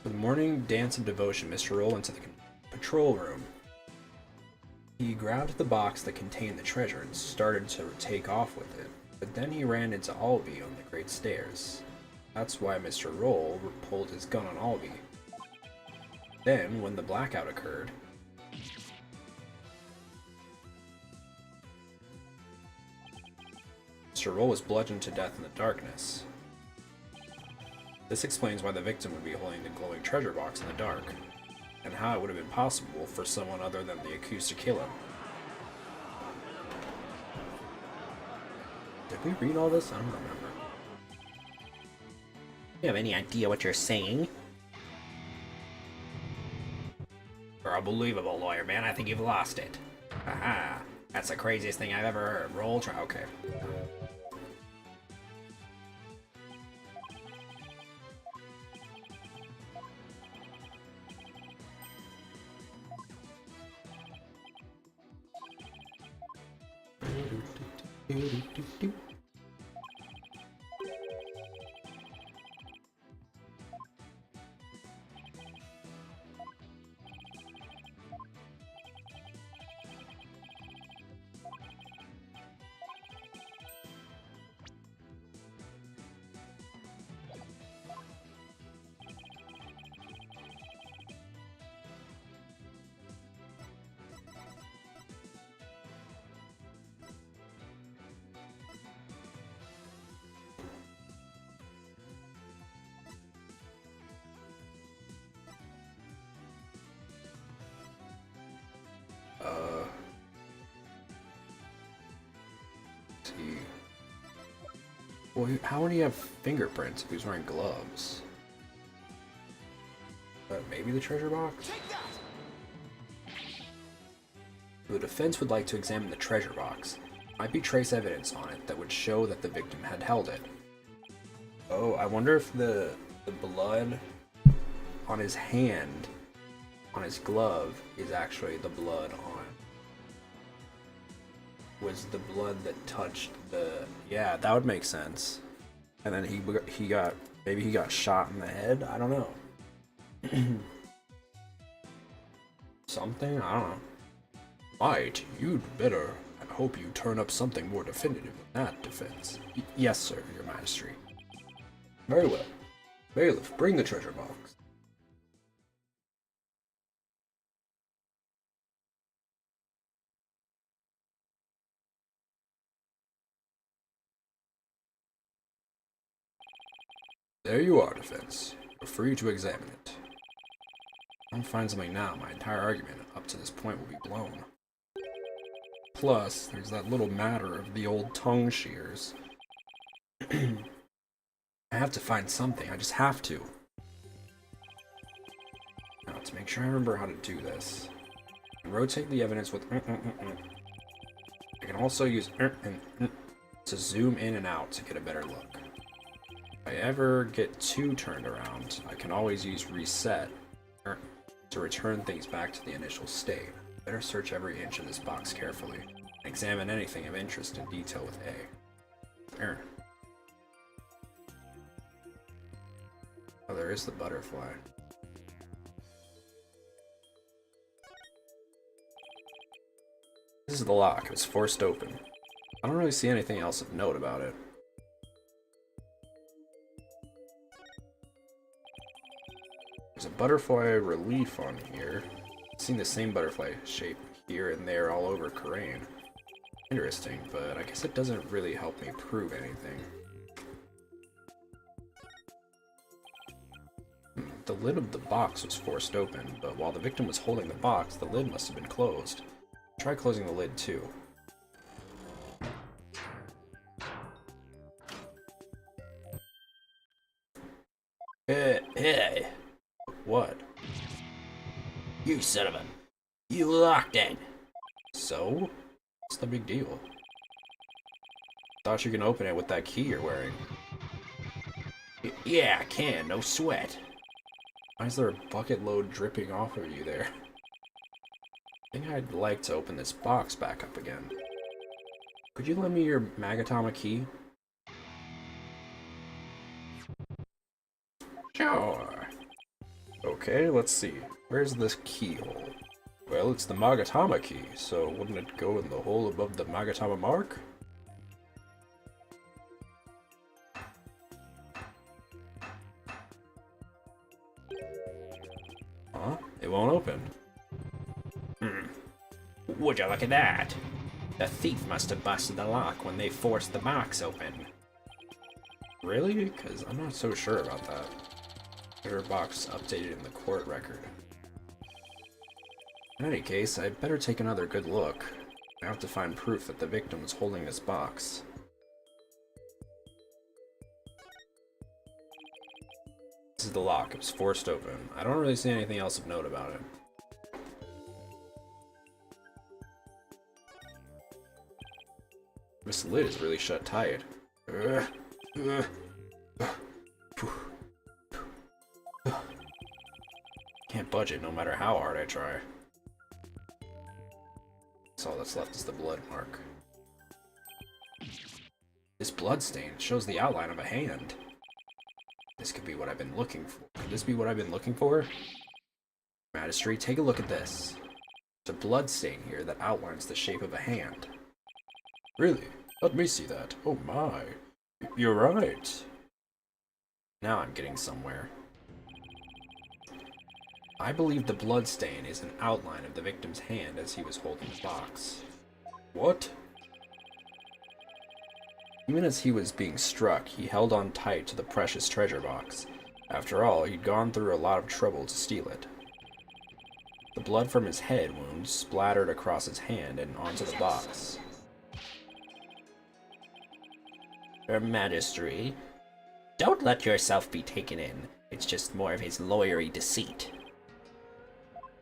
For the morning dance of devotion, Mr. Roll went to the patrol room. He grabbed the box that contained the treasure and started to take off with it, but then he ran into Albie on the great stairs. That's why Mr. Roll pulled his gun on Albie. Then, when the blackout occurred, Mr. Roll was bludgeoned to death in the darkness. This explains why the victim would be holding the glowing treasure box in the dark, and how it would have been possible for someone other than the accused to kill him. Did we read all this? I don't remember. You have any idea what you're saying? You're unbelievable, lawyer man. I think you've lost it. Aha. That's the craziest thing I've ever heard. Roll try. Okay. See. Well, how would he have fingerprints if he was wearing gloves? Maybe the treasure box? The defense would like to examine the treasure box. Might be trace evidence on it that would show that the victim had held it. Oh, I wonder if the blood on his hand, on his glove, is actually the blood on... Was the blood that touched the... Yeah, that would make sense. And then he got... Maybe he got shot in the head? I don't know. Something? I don't know. Might, you'd better. I hope you turn up something more definitive than that, defense. Yes, sir, your majesty. Very well. Bailiff, bring the treasure box. There you are, defense. You're free to examine it. If I don't find something now, my entire argument up to this point will be blown. Plus, there's that little matter of the old tongue shears. I have to find something, I just have to. Now, to make sure I remember how to do this, I rotate the evidence with I can also use to zoom in and out to get a better look. If I ever get too turned around, I can always use reset to return things back to the initial state. Better search every inch of this box carefully, and examine anything of interest in detail with A. Oh, there is the butterfly. This is the lock. It was forced open. I don't really see anything else of note about it. There's a butterfly relief on here. I've seen the same butterfly shape here and there all over Korean. Interesting, but I guess it doesn't really help me prove anything. The lid of the box was forced open, but while the victim was holding the box, the lid must have been closed. Try closing the lid too. Hey! What? You son of a... You locked it! So? What's the big deal? Thought you can open it with that key you're wearing. Yeah, I can, no sweat. Why is there a bucket load dripping off of you there? I think I'd like to open this box back up again. Could you lend me your Magatama key? Sure. Okay, let's see. Where's this keyhole? Well, it's the Magatama key, so wouldn't it go in the hole above the Magatama mark? Huh? It won't open. Would you look at that? The thief must have busted the lock when they forced the box open. Really? Because I'm not so sure about that. Treasure box updated in the court record. In any case, I'd better take another good look. I have to find proof that the victim was holding this box. This is the lock. It was forced open. I don't really see anything else of note about it. This lid is really shut tight. Can't budge it no matter how hard I try. So all that's left is the blood mark. This blood stain shows the outline of a hand. This could be what I've been looking for. Could this be what I've been looking for? Magistrate, take a look at this. There's a blood stain here that outlines the shape of a hand. Really? Let me see that. Oh my. You're right. Now I'm getting somewhere. I believe the blood stain is an outline of the victim's hand as he was holding the box. What? Even as he was being struck, he held on tight to the precious treasure box. After all, he'd gone through a lot of trouble to steal it. The blood from his head wound splattered across his hand and onto the box. Your Majesty, don't let yourself be taken in. It's just more of his lawyery deceit.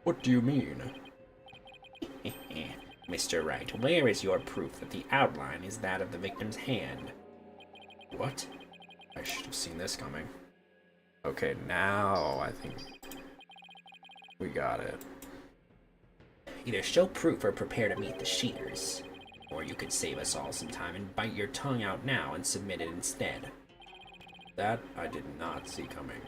What do you mean? Mr. Wright, where is your proof that the outline is that of the victim's hand? What? I should have seen this coming. Okay, now I think we got it. Either show proof or prepare to meet the shears. Or you could save us all some time and bite your tongue out now and submit it instead. That I did not see coming.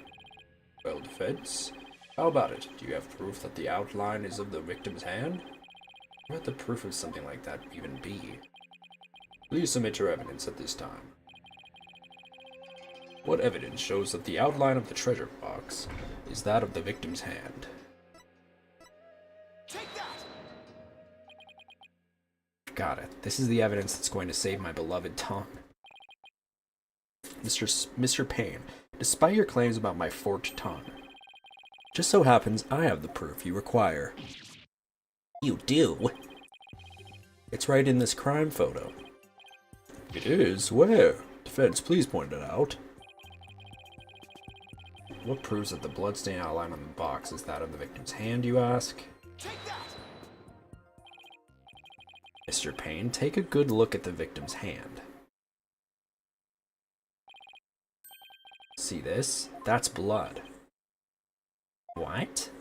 Well, defense, how about it? Do you have proof that the outline is of the victim's hand? What would the proof of something like that even be? Please submit your evidence at this time. What evidence shows that the outline of the treasure box is that of the victim's hand? Take that! Got it. This is the evidence that's going to save my beloved tongue. Mr. Payne, despite your claims about my forked tongue, just so happens I have the proof you require. You do? It's right in this crime photo. It is? Where? Defense, please point it out. What proves that the bloodstain outline on the box is that of the victim's hand, you ask? Take that! Mr. Payne, take a good look at the victim's hand. See this? That's blood. What?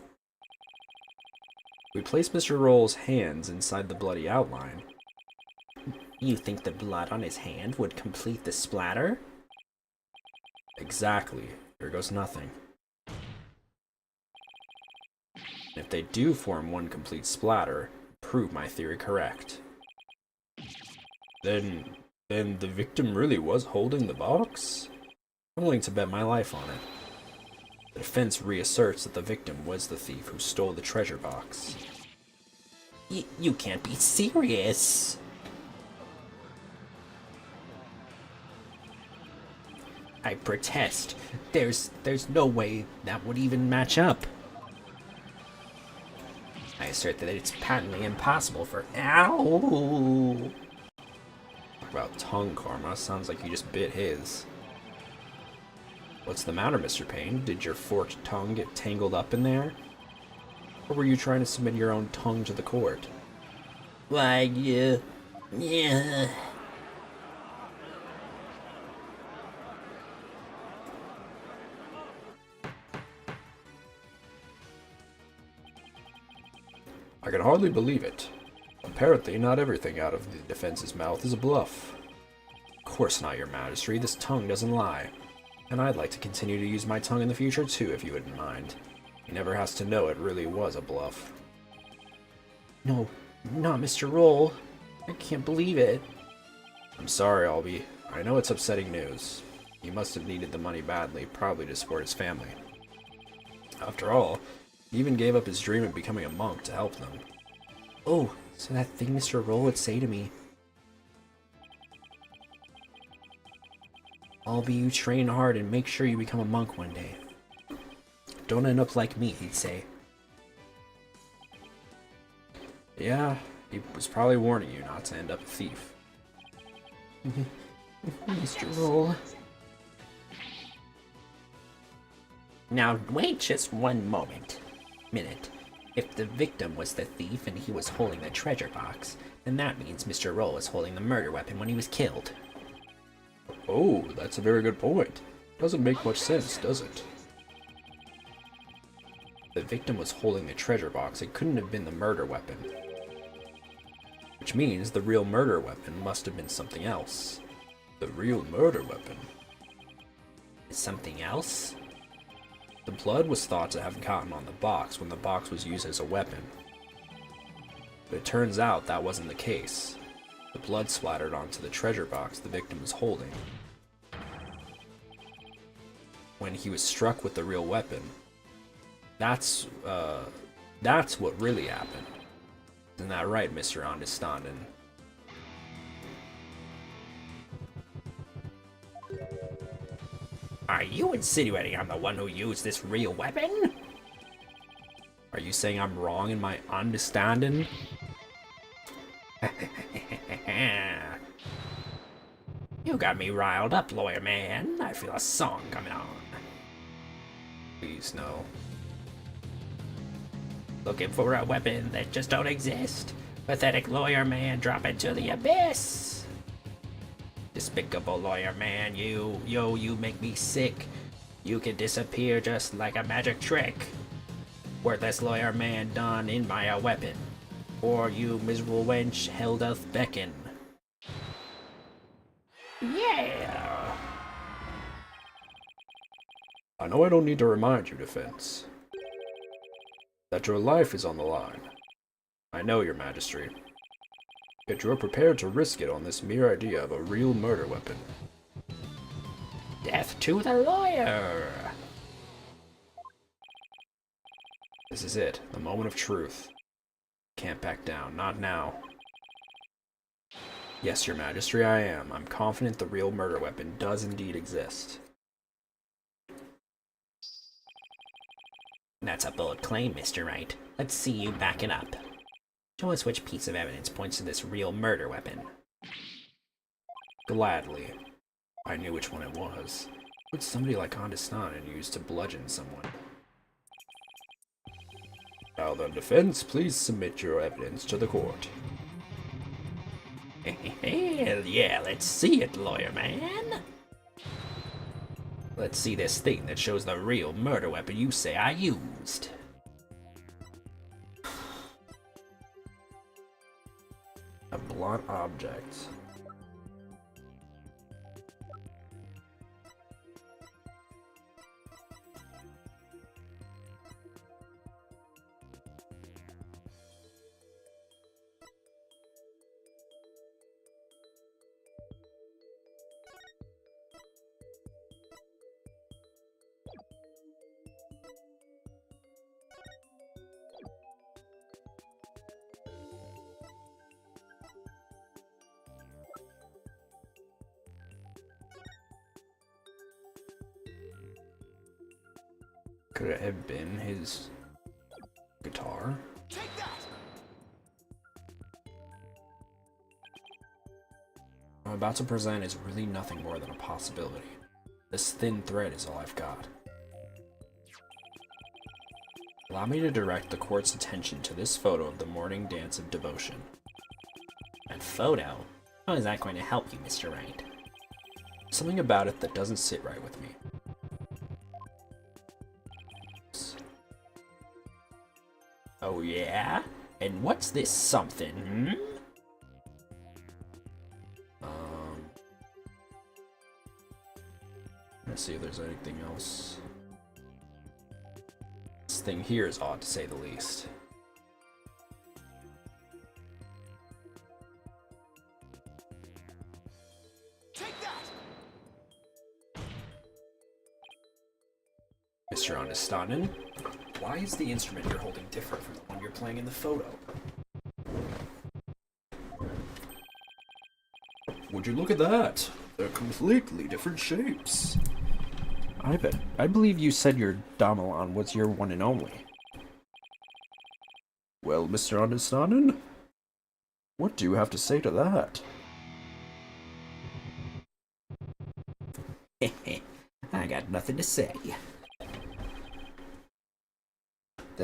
We place Mr. Roll's hands inside the bloody outline. You think the blood on his hand would complete the splatter? Exactly. Here goes nothing. If they do form one complete splatter, prove my theory correct. Then the victim really was holding the box? I'm willing to bet my life on it. The defense reasserts that the victim was the thief who stole the treasure box. You can't be serious. I protest. There's no way that would even match up. I assert that it's patently impossible for— Ow! Talk about tongue karma. Sounds like you just bit his. What's the matter, Mr. Payne? Did your forked tongue get tangled up in there? Or were you trying to submit your own tongue to the court? Why, yeah. I can hardly believe it. Apparently, not everything out of the defense's mouth is a bluff. Of course not, Your Majesty. This tongue doesn't lie. And I'd like to continue to use my tongue in the future too, if you wouldn't mind. He never has to know it really was a bluff. No, not Mr. Roll. I can't believe it. I'm sorry, Albie. I know it's upsetting news. He must have needed the money badly, probably to support his family. After all, he even gave up his dream of becoming a monk to help them. Oh, so that thing Mr. Roll would say to me. Albie, you train hard and make sure you become a monk one day. Don't end up like me, he'd say. Yeah, he was probably warning you not to end up a thief. Mr. Roll. Now, wait just one minute. If the victim was the thief and he was holding the treasure box, then that means Mr. Roll was holding the murder weapon when he was killed. Oh, that's a very good point. Doesn't make much sense, does it? The victim was holding the treasure box. It couldn't have been the murder weapon. Which means the real murder weapon must have been something else. The real murder weapon. Something else? The blood was thought to have gotten on the box when the box was used as a weapon. But it turns out that wasn't the case. The blood splattered onto the treasure box the victim was holding. When he was struck with the real weapon, that's what really happened. Isn't that right, Mr. Understanden? Are you insinuating I'm the one who used this real weapon? Are you saying I'm wrong in my understanding? You got me riled up, lawyer man. I feel a song coming on. Please, no. Looking for a weapon that just don't exist. Pathetic lawyer man, drop into the abyss. Despicable lawyer man, you make me sick. You can disappear just like a magic trick. Worthless lawyer man done in by a weapon. Or you miserable wench held doth beckon. Yeah! I know I don't need to remind you, defense, that your life is on the line. I know, your majesty. Yet you are prepared to risk it on this mere idea of a real murder weapon. Death to the lawyer! This is it, the moment of truth. Can't back down, not now. Yes, your majesty, I am. I'm confident the real murder weapon does indeed exist. That's a bold claim, Mr. Wright. Let's see you back it up. Show us which piece of evidence points to this real murder weapon. Gladly. I knew which one it was. What somebody like Understanden used to bludgeon someone. Now then, defense, please submit your evidence to the court. Hell yeah, let's see it, lawyer man. Let's see this thing that shows the real murder weapon you say I used. A blunt object. Could it have been his guitar? Take that! What I'm about to present is really nothing more than a possibility. This thin thread is all I've got. Allow me to direct the court's attention to this photo of the morning dance of devotion. A photo? How is that going to help you, Mr. Wright? Something about it that doesn't sit right with me. Oh yeah? And what's this something, hmm? Let's see if there's anything else. This thing here is odd to say the least. Take that! Mr. Understanden, why is the instrument you're holding different from the one you're playing in the photo? Would you look at that? They're completely different shapes. I believe you said your Damelon was your one and only. Well, Mr. Understanden, what do you have to say to that? I got nothing to say.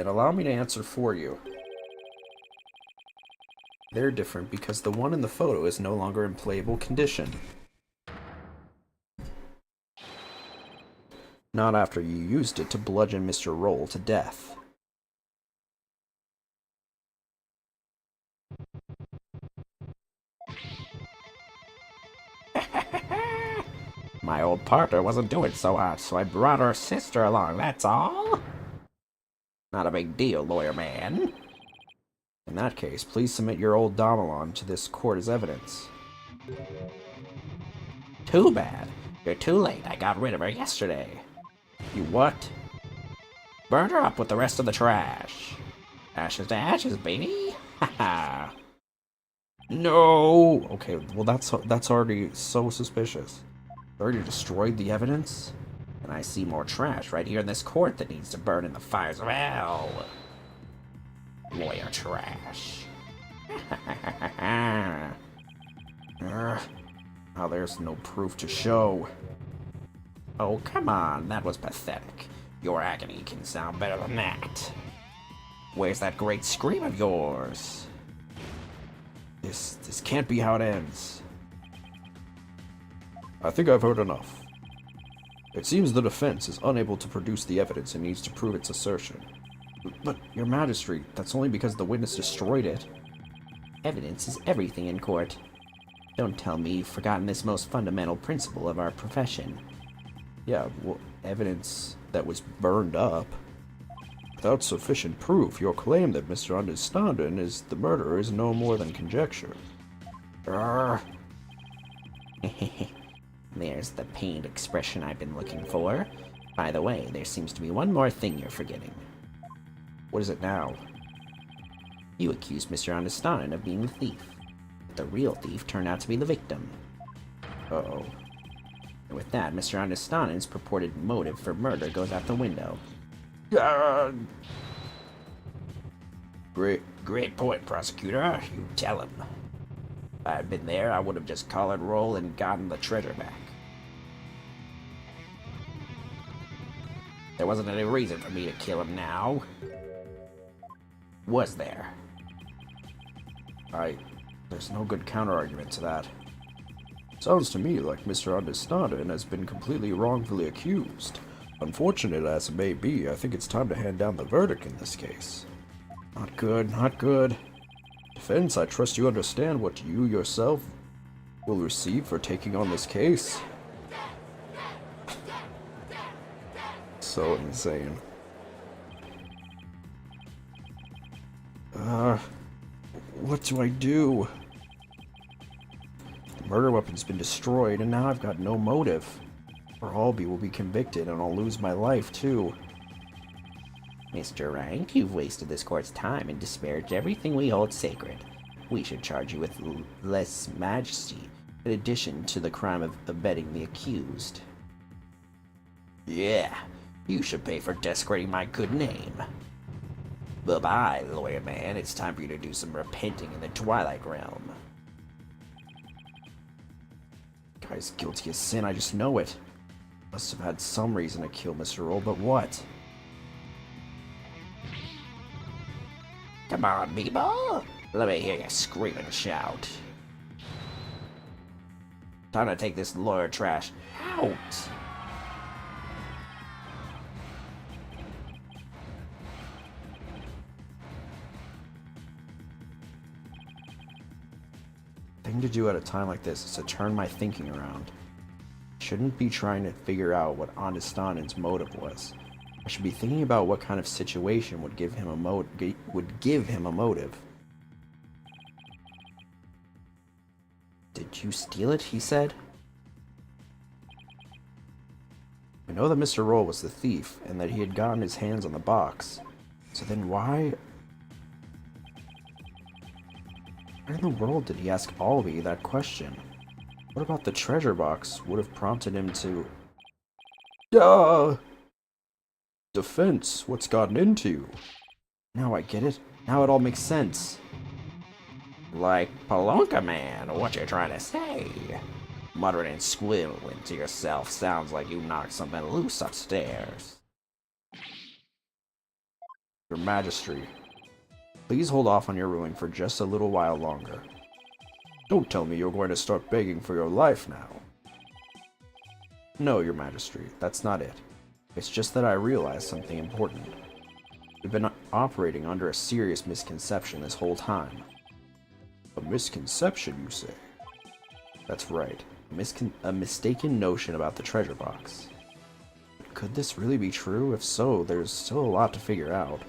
Then allow me to answer for you. They're different because the one in the photo is no longer in playable condition. Not after you used it to bludgeon Mr. Roll to death. My old partner wasn't doing so hot, so I brought her sister along, that's all. Not a big deal, lawyer man. In that case, please submit your old Domelon to this court as evidence. Too bad. You're too late. I got rid of her yesterday. You what? Burned her up with the rest of the trash. Ashes to ashes, baby. Haha. No. Okay, well that's already so suspicious. Already destroyed the evidence, and I see more trash right here in this court that needs to burn in the fires of hell. Lawyer trash. Now there's no proof to show. Oh, come on, that was pathetic. Your agony can sound better than that. Where's that great scream of yours? This can't be how it ends. I think I've heard enough. It seems the defense is unable to produce the evidence and needs to prove its assertion. But, Your Majesty, that's only because the witness destroyed it. Evidence is everything in court. Don't tell me you've forgotten this most fundamental principle of our profession. Yeah, well, evidence that was burned up. Without sufficient proof, your claim that Mr. Understanden is the murderer is no more than conjecture. There's the pained expression I've been looking for. By the way, there seems to be one more thing you're forgetting. What is it now? You accused Mr. Understanden of being the thief. But the real thief turned out to be the victim. Uh-oh. And with that, Mr. Understanden's purported motive for murder goes out the window. Great point, prosecutor. You tell him. If I had been there, I would have just collared Roll and gotten the treasure back. There wasn't any reason for me to kill him now. Was there? There's no good counter-argument to that. Sounds to me like Mr. Understanden has been completely wrongfully accused. Unfortunate as it may be, I think it's time to hand down the verdict in this case. Not good, not good. Defense, I trust you understand what you yourself will receive for taking on this case. So insane. What do I do? The murder weapon's been destroyed, and now I've got no motive. Albie will be convicted, and I'll lose my life, too. Mr. Rank, you've wasted this court's time and disparaged everything we hold sacred. We should charge you with lese majesty, in addition to the crime of abetting the accused. Yeah, you should pay for desecrating my good name. Bye-bye, lawyer man. It's time for you to do some repenting in the Twilight Realm. Guy's guilty as sin, I just know it. Must have had some reason to kill Mr. Roll, but what? Come on, people! Let me hear you scream and shout. Time to take this lawyer trash out! Thing to do at a time like this is to turn my thinking around. Shouldn't be trying to figure out what Understanden's motive was. I should be thinking about what kind of situation would give him a motive. Did you steal it? He said. I know that Mr. Roll was the thief and that he had gotten his hands on the box. So then why in the world did he ask Albie that question? What about the treasure box would have prompted him to... Defense, what's gotten into you? Now I get it. Now it all makes sense. Like Palonka Man, what you trying to say? Muttering and squealing to yourself sounds like you knocked something loose upstairs. Your Majesty, please hold off on your ruling for just a little while longer. Don't tell me you're going to start begging for your life now. No, Your Majesty, that's not it. It's just that I realized something important. We've been operating under a serious misconception this whole time. A misconception, you say? That's right. A mistaken notion about the treasure box. Could this really be true? If so, there's still a lot to figure out.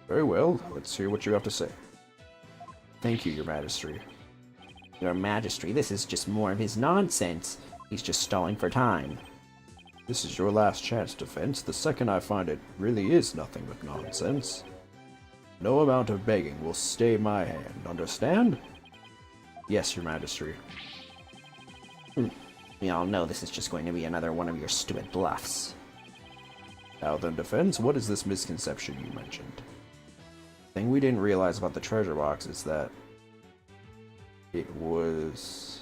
Very well, let's hear what you have to say. Thank you, Your Majesty. Your Majesty, this is just more of his nonsense. He's just stalling for time. This is your last chance, Defense. The second I find it really is nothing but nonsense. No amount of begging will stay my hand, understand? Yes, Your Majesty. We all know this is just going to be another one of your stupid bluffs. Now then, Defense, what is this misconception you mentioned? The thing we didn't realize about the treasure box is that it was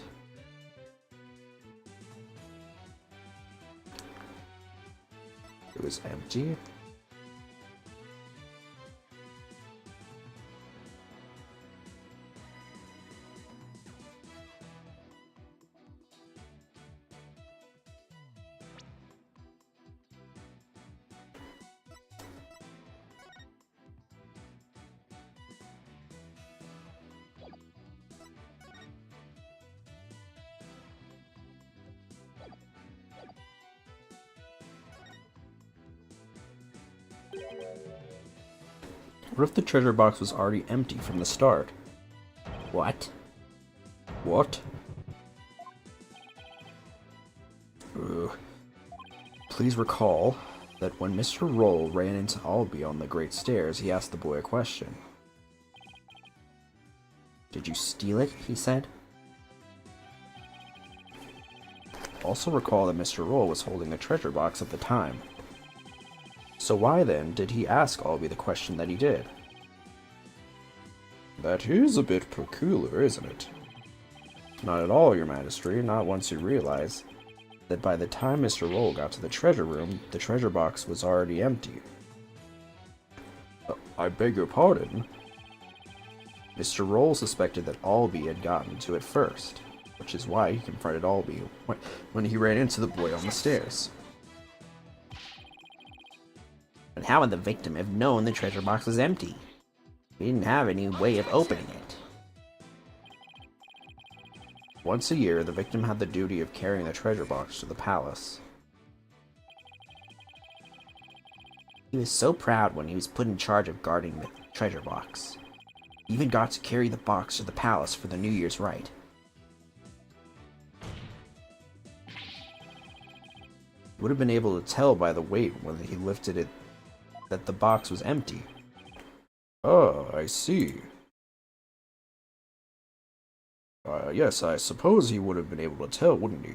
empty. What if the treasure box was already empty from the start? What? What? Please recall that when Mr. Roll ran into Albie on the Great Stairs, he asked the boy a question. Did you steal it? He said. Also recall that Mr. Roll was holding the treasure box at the time. So why then did he ask Albie the question that he did? That is a bit peculiar, isn't it? Not at all, Your Majesty, not once you realize that by the time Mr. Roll got to the treasure room, the treasure box was already empty. I beg your pardon? Mr. Roll suspected that Albie had gotten to it first, which is why he confronted Albie when he ran into the boy on the stairs. But how would the victim have known the treasure box was empty? We didn't have any way of opening it. Once a year, the victim had the duty of carrying the treasure box to the palace. He was so proud when he was put in charge of guarding the treasure box. He even got to carry the box to the palace for the New Year's rite. He would have been able to tell by the weight when he lifted it that the box was empty. Oh, I see. Yes, I suppose he would have been able to tell, wouldn't he?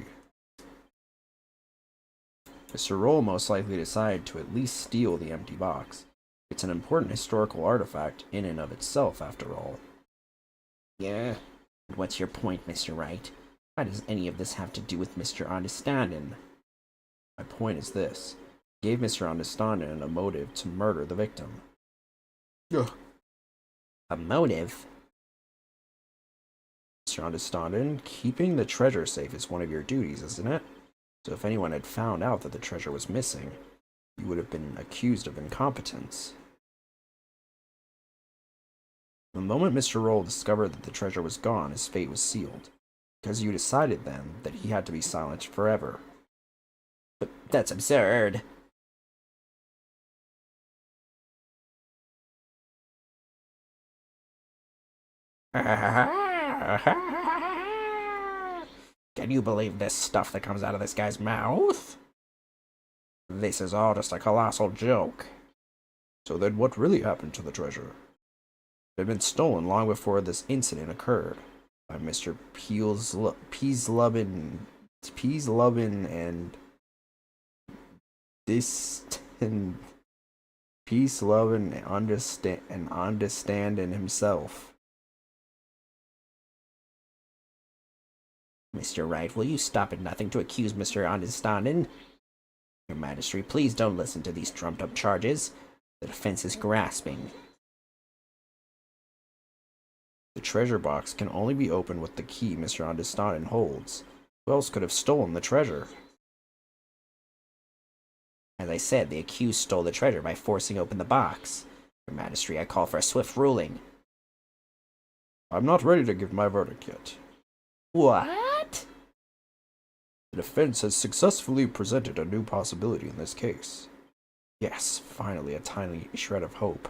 Mr. Roll most likely decided to at least steal the empty box. It's an important historical artifact in and of itself, after all. Yeah? What's your point, Mr. Wright? Why does any of this have to do with Mr. Understanding? My point is this. He gave Mr. Understanding a motive to murder the victim. Ugh. A motive? Mr. Understanding, keeping the treasure safe is one of your duties, isn't it? So if anyone had found out that the treasure was missing, you would have been accused of incompetence. The moment Mr. Roll discovered that the treasure was gone, his fate was sealed, because you decided then that he had to be silenced forever. But that's absurd. Can you believe this stuff that comes out of this guy's mouth? This is all just a colossal joke. So then what really happened to the treasure? It had been stolen long before this incident occurred by Mr. Peaslubin and distant peace-loving and understanding himself. Mr. Wright, will you stop at nothing to accuse Mr. Understanding? Your Majesty, please don't listen to these trumped-up charges. The defense is grasping. The treasure box can only be opened with the key Mr. Understanding holds. Who else could have stolen the treasure? As I said, the accused stole the treasure by forcing open the box. Your Majesty, I call for a swift ruling. I'm not ready to give my verdict yet. What? The defense has successfully presented a new possibility in this case. Yes, finally a tiny shred of hope.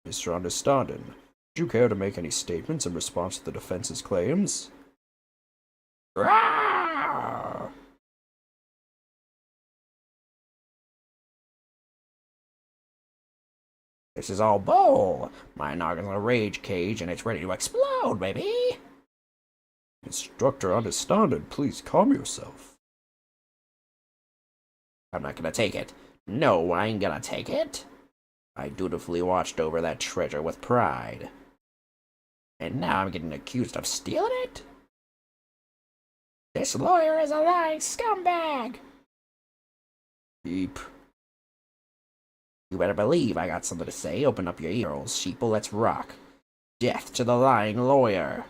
Mr. Understanding, would you care to make any statements in response to the defense's claims? Rawr! This is all bull. My noggin's a rage cage and it's ready to explode, baby. Instructor Understanding, please calm yourself. I'm not gonna take it. No, I ain't gonna take it. I dutifully watched over that treasure with pride. And now I'm getting accused of stealing it? This lawyer is a lying scumbag! Beep. You better believe I got something to say. Open up your ears, sheeple. Let's rock. Death to the lying lawyer.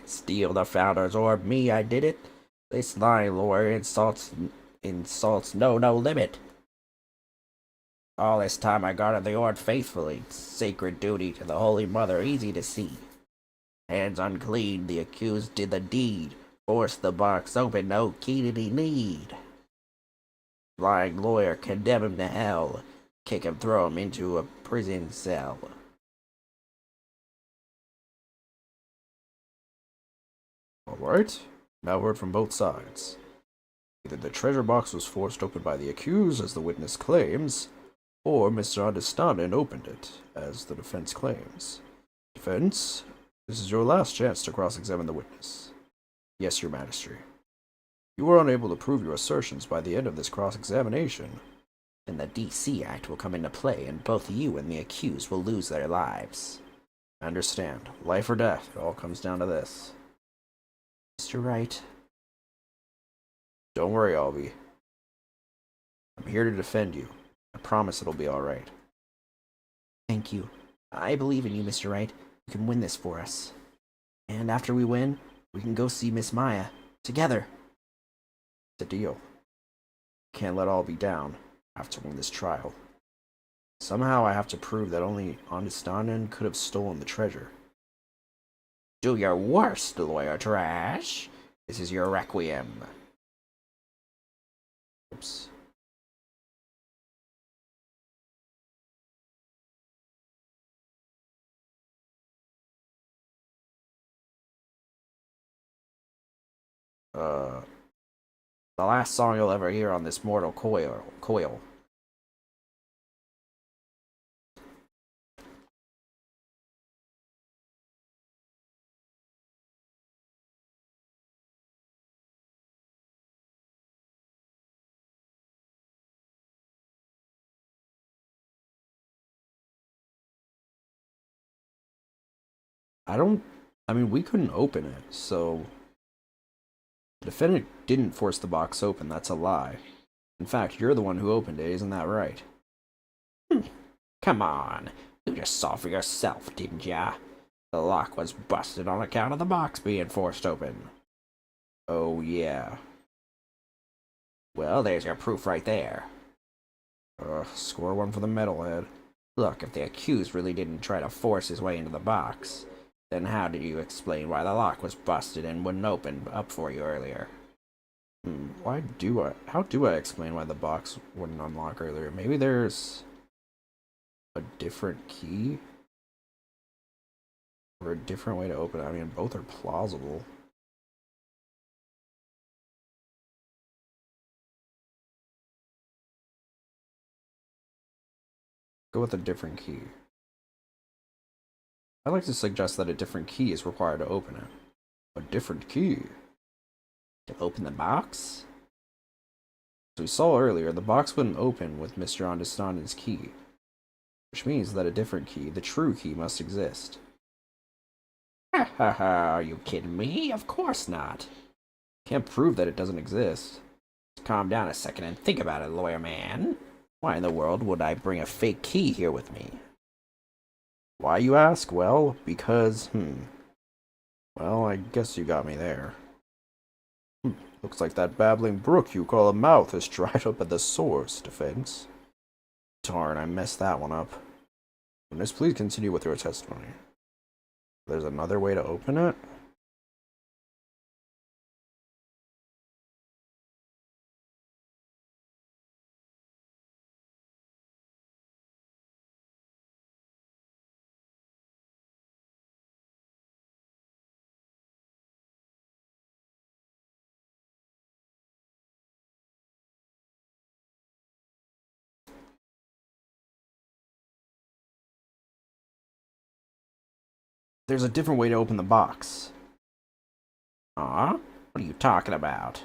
Steal the founder's orb. Me, I did it. This lying lawyer insults no limit. All this time I guarded the orb faithfully. Sacred duty to the Holy Mother, easy to see. Hands unclean, the accused did the deed. Forced the box open, no key did he need. Lying lawyer, condemn him to hell. Kick him, throw him into a prison cell. Alright, now word from both sides. Either the treasure box was forced open by the accused, as the witness claims, or Mr. Understanding opened it, as the defense claims. Defense, this is your last chance to cross-examine the witness. Yes, Your Majesty. You were unable to prove your assertions by the end of this cross-examination. Then the DC Act will come into play, and both you and the accused will lose their lives. I understand. Life or death, it all comes down to this. Mr. Wright. Don't worry, Albie. I'm here to defend you. I promise it'll be alright. Thank you. I believe in you, Mr. Wright. You can win this for us. And after we win, we can go see Miss Maya. Together. It's a deal. Can't let Albie down. I have to win this trial. Somehow I have to prove that only Understanding could have stolen the treasure. Do your worst, lawyer trash. This is your requiem. Oops. The last song you'll ever hear on this mortal coil. I mean, we couldn't open it, so... The defendant didn't force the box open, that's a lie. In fact, you're the one who opened it, isn't that right? Come on. You just saw for yourself, didn't ya? The lock was busted on account of the box being forced open. Oh, yeah. Well, there's your proof right there. Score one for the metalhead. Look, if the accused really didn't try to force his way into the box, then how do you explain why the lock was busted and wouldn't open up for you earlier? How do I explain why the box wouldn't unlock earlier? Maybe there's a different key? Or a different way to open it? I mean, both are plausible. Go with a different key. I'd like to suggest that a different key is required to open it. A different key? To open the box? As we saw earlier, the box wouldn't open with Mr. Understanding's key. which means that a different key, the true key, must exist. Ha ha ha, are you kidding me? Of course not. Can't prove that it doesn't exist. Just calm down a second and think about it, lawyer man. Why in the world would I bring a fake key here with me? Why, you ask? Well, because, well, I guess you got me there. Looks like that babbling brook you call a mouth is dried up at the source, Defense. Darn, I messed that one up. Witness, please continue with your testimony. There's another way to open it? There's a different way to open the box. What are you talking about?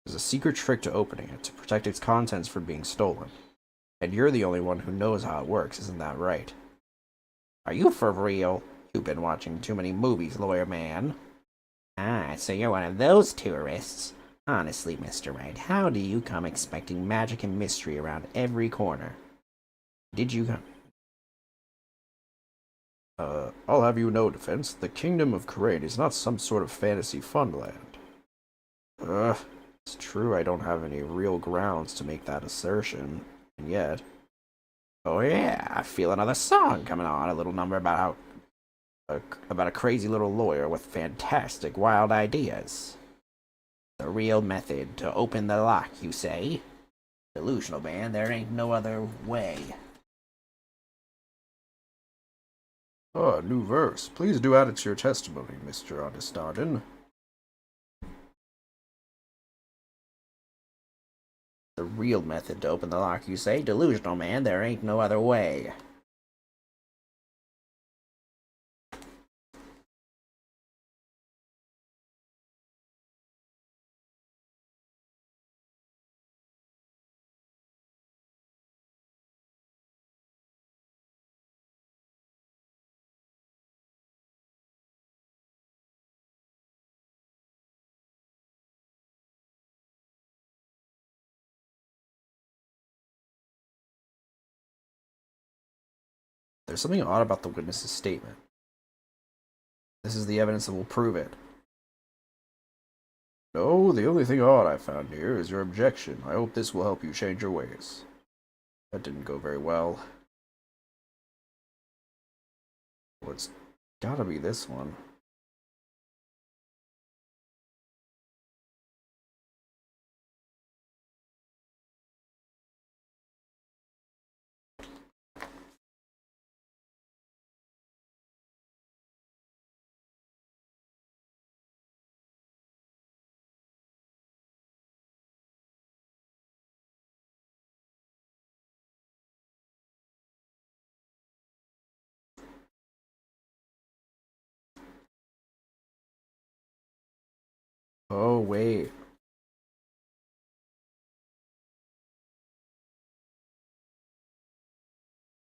There's a secret trick to opening it, to protect its contents from being stolen. And you're the only one who knows how it works, isn't that right? Are you for real? You've been watching too many movies, lawyer man. Ah, so you're one of those tourists. Honestly, Mr. Wright, how do you come expecting magic and mystery around every corner? Did you come? I'll have you know, Defense, the Kingdom of Crane is not some sort of fantasy funland. It's true I don't have any real grounds to make that assertion, and yet... Oh yeah, I feel another song coming on, a little number about about a crazy little lawyer with fantastic wild ideas. The real method to open the lock, you say? Delusional man, there ain't no other way. New verse. Please do add it to your testimony, Mr. Augustardin. The real method to open the lock, you say? Delusional man, there ain't no other way. There's something odd about the witness's statement. This is the evidence that will prove it. No, the only thing odd I found here is your objection. I hope this will help you change your ways. That didn't go very well. Well, it's gotta be this one. Oh, wait.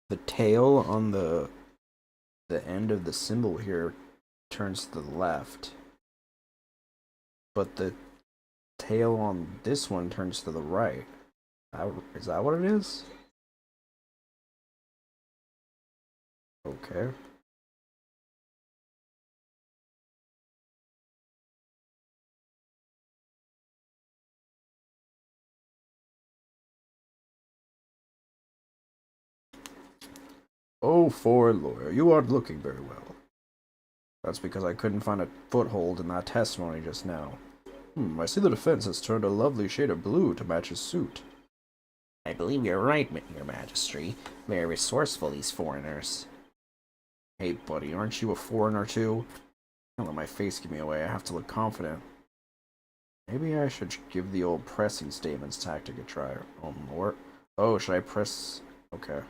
The tail on the end of the symbol here turns to the left. But the tail on this one turns to the right. Is that what it is? Okay. Oh, foreign lawyer, you aren't looking very well. That's because I couldn't find a foothold in that testimony just now. I see the defense has turned a lovely shade of blue to match his suit. I believe you're right, your majesty. Very resourceful, these foreigners. Hey, buddy, aren't you a foreigner too? Don't let my face give me away, I have to look confident. Maybe I should give the old pressing statements tactic a try. Oh, should I press... Okay.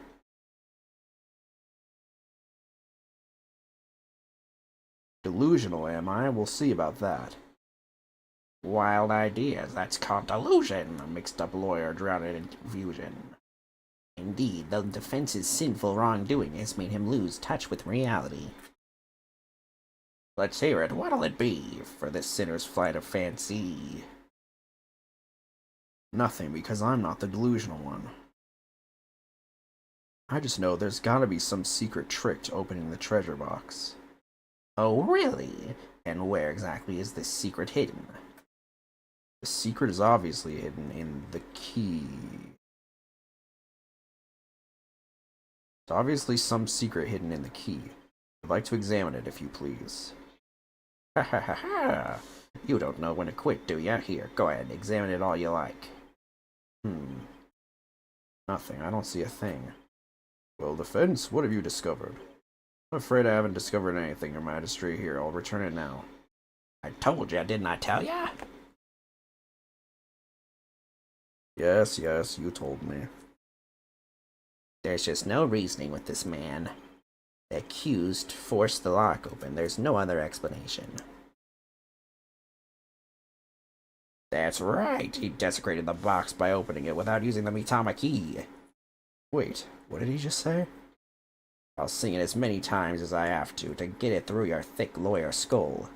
Delusional, am I? We'll see about that. Wild ideas, that's called delusion. A mixed up lawyer drowned in confusion. Indeed, the defense's sinful wrongdoing has made him lose touch with reality. Let's hear it. What'll it be for this sinner's flight of fancy? Nothing, because I'm not the delusional one. I just know there's gotta be some secret trick to opening the treasure box. Oh, really? And where exactly is this secret hidden? The secret is obviously hidden in the key. There's obviously some secret hidden in the key. I'd like to examine it, if you please. Ha ha ha ha! You don't know when to quit, do ya? Here, go ahead, examine it all you like. Nothing. I don't see a thing. Well, defense, what have you discovered? I'm afraid I haven't discovered anything, Your Majesty. Here, I'll return it now. I told ya, didn't I tell ya? Yes, you told me. There's just no reasoning with this man. The accused forced the lock open. There's no other explanation. That's right. He desecrated the box by opening it without using the Mitama key. Wait, what did he just say? I'll sing it as many times as I have to get it through your thick lawyer skull.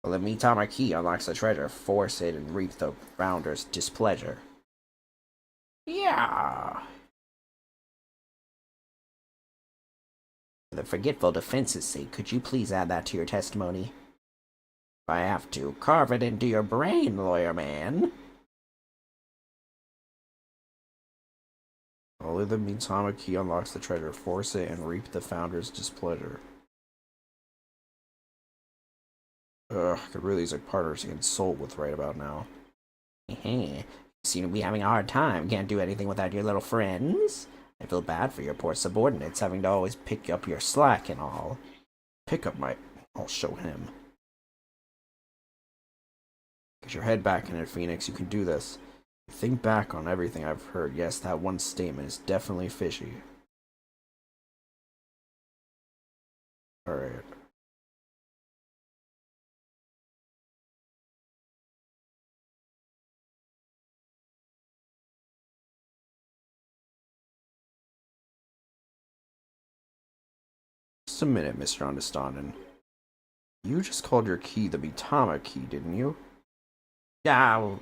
Well, the Mitama key unlocks the treasure. Force it and reap the founder's displeasure. Yeah. For the forgetful defense's sake, could you please add that to your testimony? If I have to, carve it into your brain, lawyer man. Only the Mitama key unlocks the treasure. Force it and reap the founder's displeasure. Ugh, I could really use a partner to consult with right about now. You seem to be having a hard time. Can't do anything without your little friends. I feel bad for your poor subordinates having to always pick up your slack and all. Pick up my... I'll show him. Get your head back in it, Phoenix. You can do this. Think back on everything I've heard. Yes, that one statement is definitely fishy. Alright. Just a minute, Mr. Understanding. You just called your key the Mitama key, didn't you? Yeah.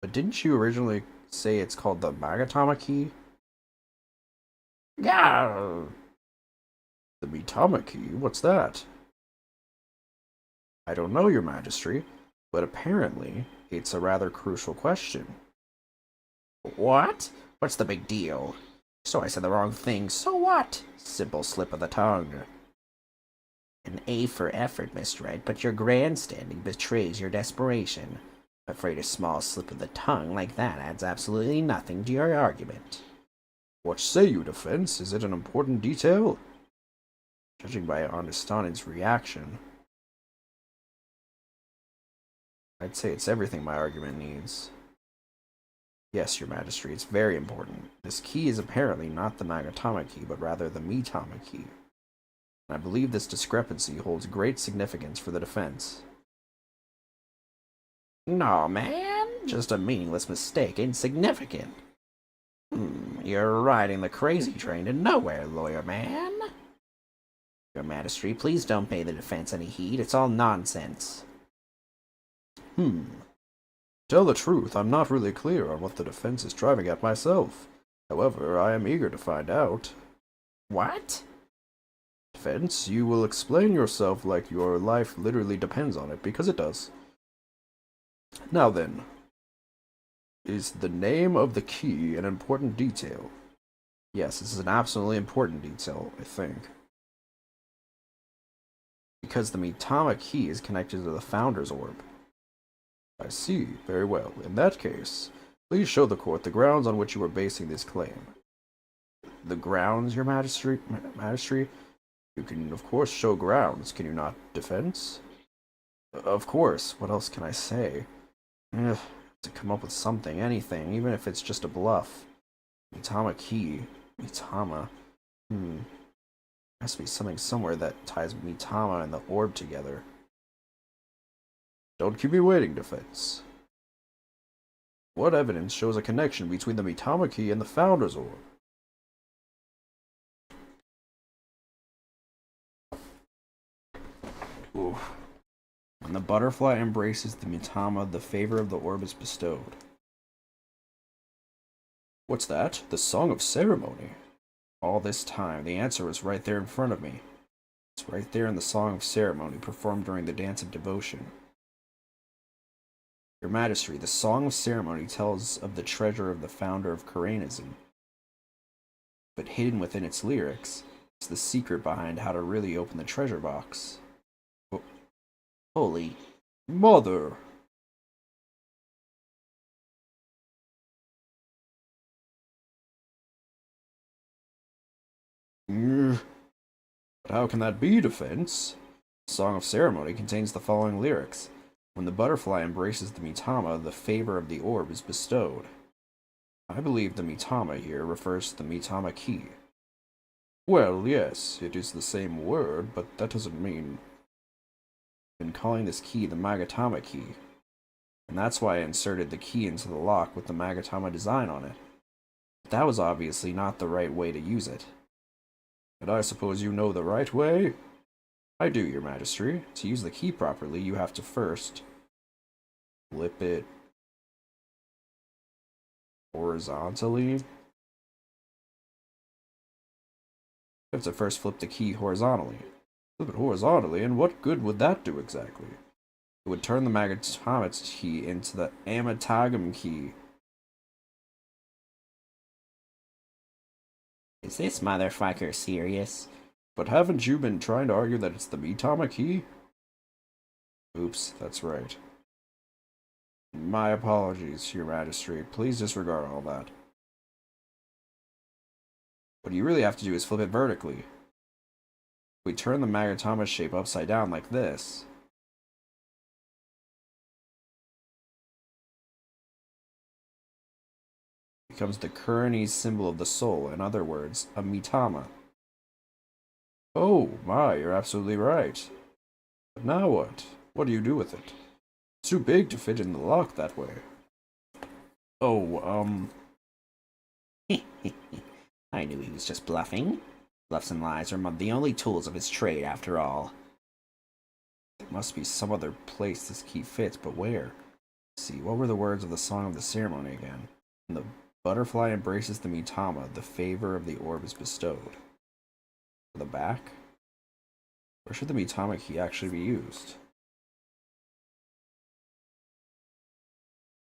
But didn't you originally say it's called the Magatama key? Yeah. The Mitama key? What's that? I don't know, Your Majesty, but apparently it's a rather crucial question. What? What's the big deal? So I said the wrong thing. So what? Simple slip of the tongue. An A for effort, Mr. Wright, but your grandstanding betrays your desperation. I'm afraid a small slip of the tongue like that adds absolutely nothing to your argument. What say you, defense? Is it an important detail? Judging by Understanding's reaction, I'd say it's everything my argument needs. Yes, Your Majesty, it's very important. This key is apparently not the Magatama key, but rather the Mitama key. And I believe this discrepancy holds great significance for the defense. No, man. Just a meaningless mistake. Insignificant. You're riding the crazy train to nowhere, lawyer man. Your Majesty, please don't pay the defense any heed. It's all nonsense. Tell the truth, I'm not really clear on what the defense is driving at myself. However, I am eager to find out. What? Defense, you will explain yourself like your life literally depends on it, because it does. Now then, is the name of the key an important detail? Yes, this is an absolutely important detail, I think. Because the Mitama key is connected to the Founder's Orb. I see. Very well. In that case, please show the court the grounds on which you are basing this claim. The grounds, Your Majesty? You can, of course, show grounds, can you not, defense? Of course. What else can I say? To come up with something, anything, even if it's just a bluff. Mitama key. Mitama. Has to be something somewhere that ties Mitama and the orb together. Don't keep me waiting, defense. What evidence shows a connection between the Mitama key and the Founder's Orb? Ooh. When the butterfly embraces the Mitama, the favor of the orb is bestowed. What's that? The Song of Ceremony. All this time, the answer was right there in front of me. It's right there in the Song of Ceremony performed during the Dance of Devotion. Your Majesty, the Song of Ceremony tells of the treasure of the founder of Kuranism. But hidden within its lyrics is the secret behind how to really open the treasure box. Holy Mother! But how can that be, Defense? The Song of Ceremony contains the following lyrics. When the butterfly embraces the Mitama, the favor of the orb is bestowed. I believe the Mitama here refers to the Mitama key. Well, yes, it is the same word, but that doesn't mean... I've been calling this key the Magatama key, and that's why I inserted the key into the lock with the Magatama design on it. But that was obviously not the right way to use it. And I suppose you know the right way? I do, Your Majesty. To use the key properly, you have to first flip it horizontally. You have to first flip the key horizontally. Flip it horizontally, and what good would that do exactly? It would turn the Magatama key into the Amatagam key. Is this motherfucker serious? But haven't you been trying to argue that it's the Mitama key? Oops, that's right. My apologies, Your Majesty. Please disregard all that. What you really have to do is flip it vertically. If we turn the Magatama shape upside down like this, it becomes the Kuranese symbol of the soul, in other words, a Mitama. Oh my, you're absolutely right. But now what? What do you do with it? It's too big to fit in the lock that way. Oh, I knew he was just bluffing. Bluffs and lies are the only tools of his trade, after all. There must be some other place this key fits, but where? Let's see, what were the words of the Song of the Ceremony again? When the butterfly embraces the Mitama, the favor of the orb is bestowed. The back? Where should the Mitama key actually be used?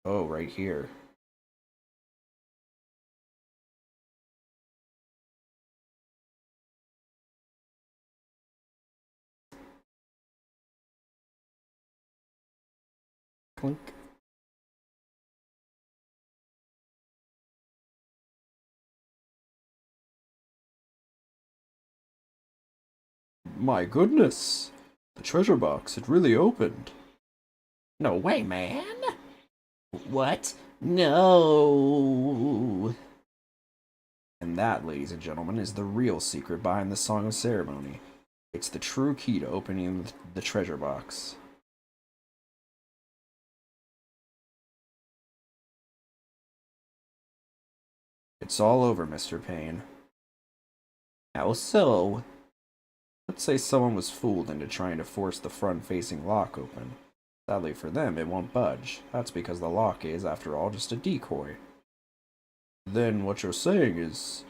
Oh, right here. Clink. My goodness! The treasure box, it really opened. No way, man! What? No! And that, ladies and gentlemen, is the real secret behind the Song of Ceremony. It's the true key to opening the treasure box. It's all over, Mr. Payne. How so? Let's say someone was fooled into trying to force the front-facing lock open. Sadly for them, it won't budge. That's because the lock is, after all, just a decoy. Then what you're saying is,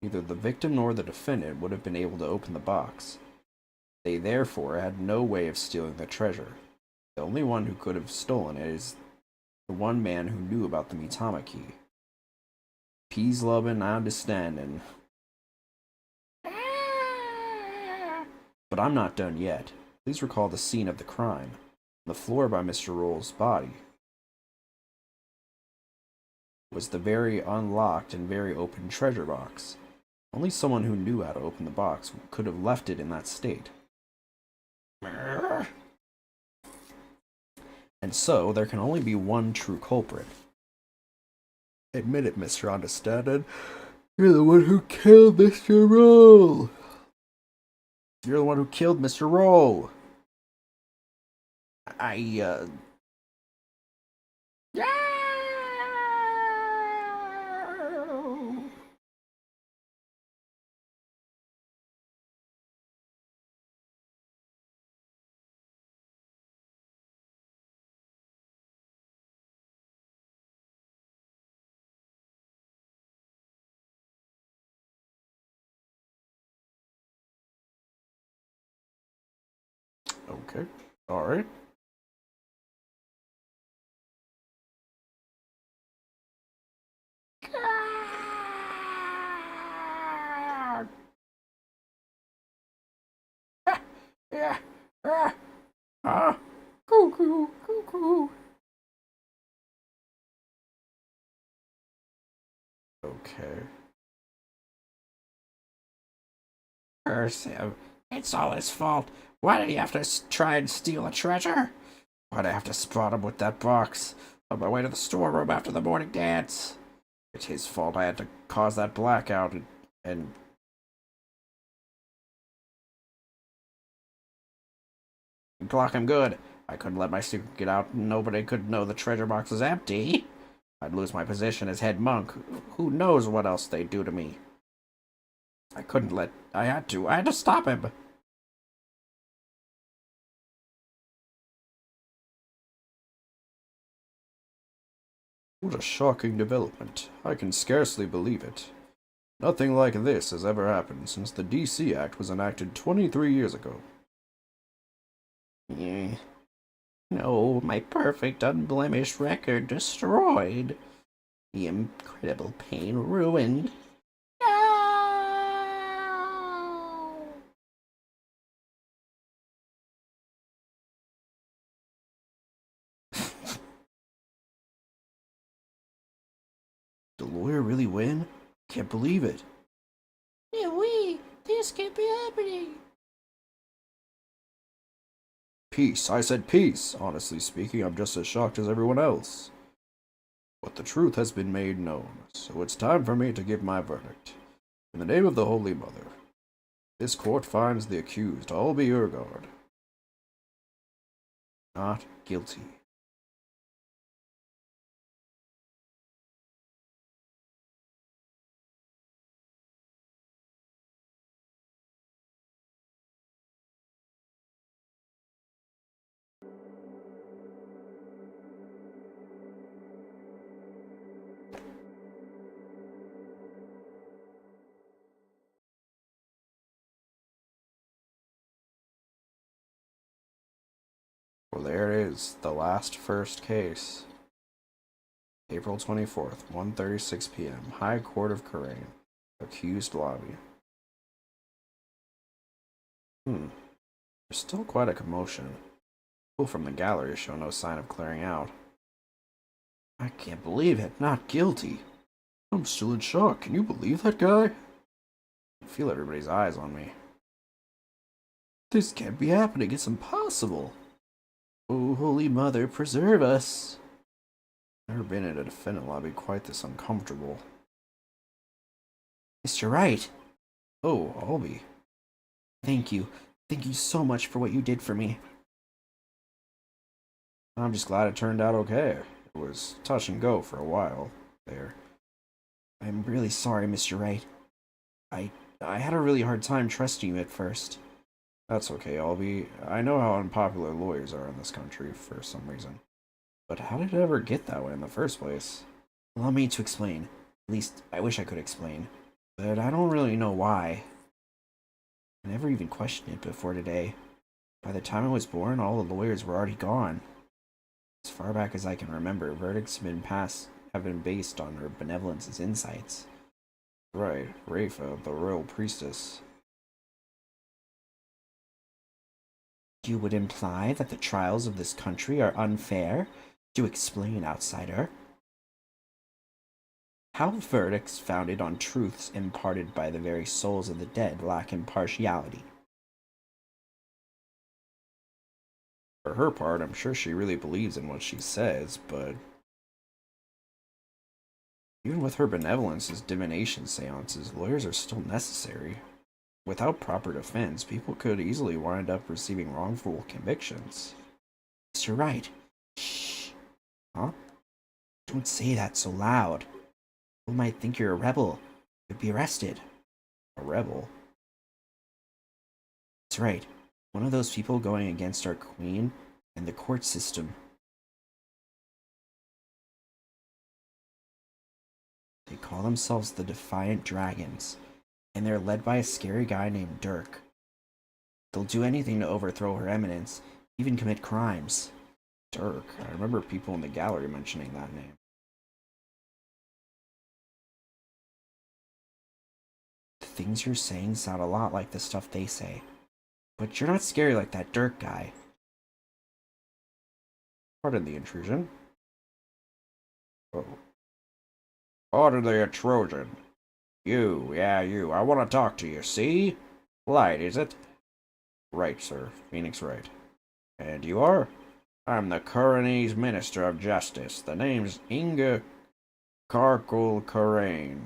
neither the victim nor the defendant would have been able to open the box. They therefore had no way of stealing the treasure. The only one who could have stolen it is the one man who knew about the Mitama key. Peace loving, understanding. But I'm not done yet. Please recall the scene of the crime. On the floor by Mr. Roll's body was the very unlocked and very open treasure box. Only someone who knew how to open the box could have left it in that state. And so, there can only be one true culprit. Admit it, Mr. Understanding. You're the one who killed Mr. Roll. You're the one who killed Mr. Roll. Okay. Alright. Yeah. Cuckoo, cuckoo. Okay. Curse him. It's all his fault. Why did he have to try and steal a treasure? Why'd I have to spot him with that box on my way to the storeroom after the morning dance? It's his fault I had to cause that blackout and block him good. I couldn't let my secret get out and nobody could know the treasure box was empty. I'd lose my position as head monk. Who knows what else they'd do to me? I had to stop him. What a shocking development. I can scarcely believe it. Nothing like this has ever happened since the DC Act was enacted 23 years ago. No, my perfect, unblemished record destroyed. The incredible pain ruined. No! The lawyer really win? Can't believe it. Yeah, this can't be happening. Peace, I said peace. Honestly speaking, I'm just as shocked as everyone else. But the truth has been made known, so it's time for me to give my verdict. In the name of the Holy Mother, this court finds the accused, Albie Urgard, not guilty. Well, there it is, the last first case. April 24th, 1:36 p.m., High Court of Karain. Accused lobby. There's still quite a commotion. People from the gallery show no sign of clearing out. I can't believe it, not guilty. I'm still in shock. Can you believe that guy? I feel everybody's eyes on me. This can't be happening. It's impossible. Oh, Holy Mother, preserve us. Never been in a defendant lobby quite this uncomfortable. Mr. Wright. Oh, Albie. Thank you. Thank you so much for what you did for me. I'm just glad it turned out okay. It was touch and go for a while there. I'm really sorry, Mr. Wright. I had a really hard time trusting you at first. That's okay, Albie. I know how unpopular lawyers are in this country for some reason. But how did it ever get that way in the first place? Allow me to explain. At least, I wish I could explain. But I don't really know why. I never even questioned it before today. By the time I was born, all the lawyers were already gone. As far back as I can remember, verdicts have been based on her benevolence's insights. Right, Rafa, the royal priestess. You would imply that the trials of this country are unfair? To explain, outsider. How verdicts founded on truths imparted by the very souls of the dead lack impartiality? For her part, I'm sure she really believes in what she says, but even with her benevolence's divination seances, lawyers are still necessary. Without proper defense, people could easily wind up receiving wrongful convictions. Mr. Wright. Shh. Huh? Don't say that so loud. People might think you're a rebel. You'd be arrested. A rebel? That's right. One of those people going against our queen and the court system. They call themselves the Defiant Dragons, and they're led by a scary guy named Dirk. They'll do anything to overthrow Her Eminence, even commit crimes. Dirk, I remember people in the gallery mentioning that name. The things you're saying sound a lot like the stuff they say. But you're not scary like that Dirk guy. Pardon the intrusion. Oh. Order the intrusion. You, yeah, you. I want to talk to you, see? Light, is it? Right, sir. Phoenix Wright. And you are? I'm the Kuranese Minister of Justice. The name's Inga Karkul Karain.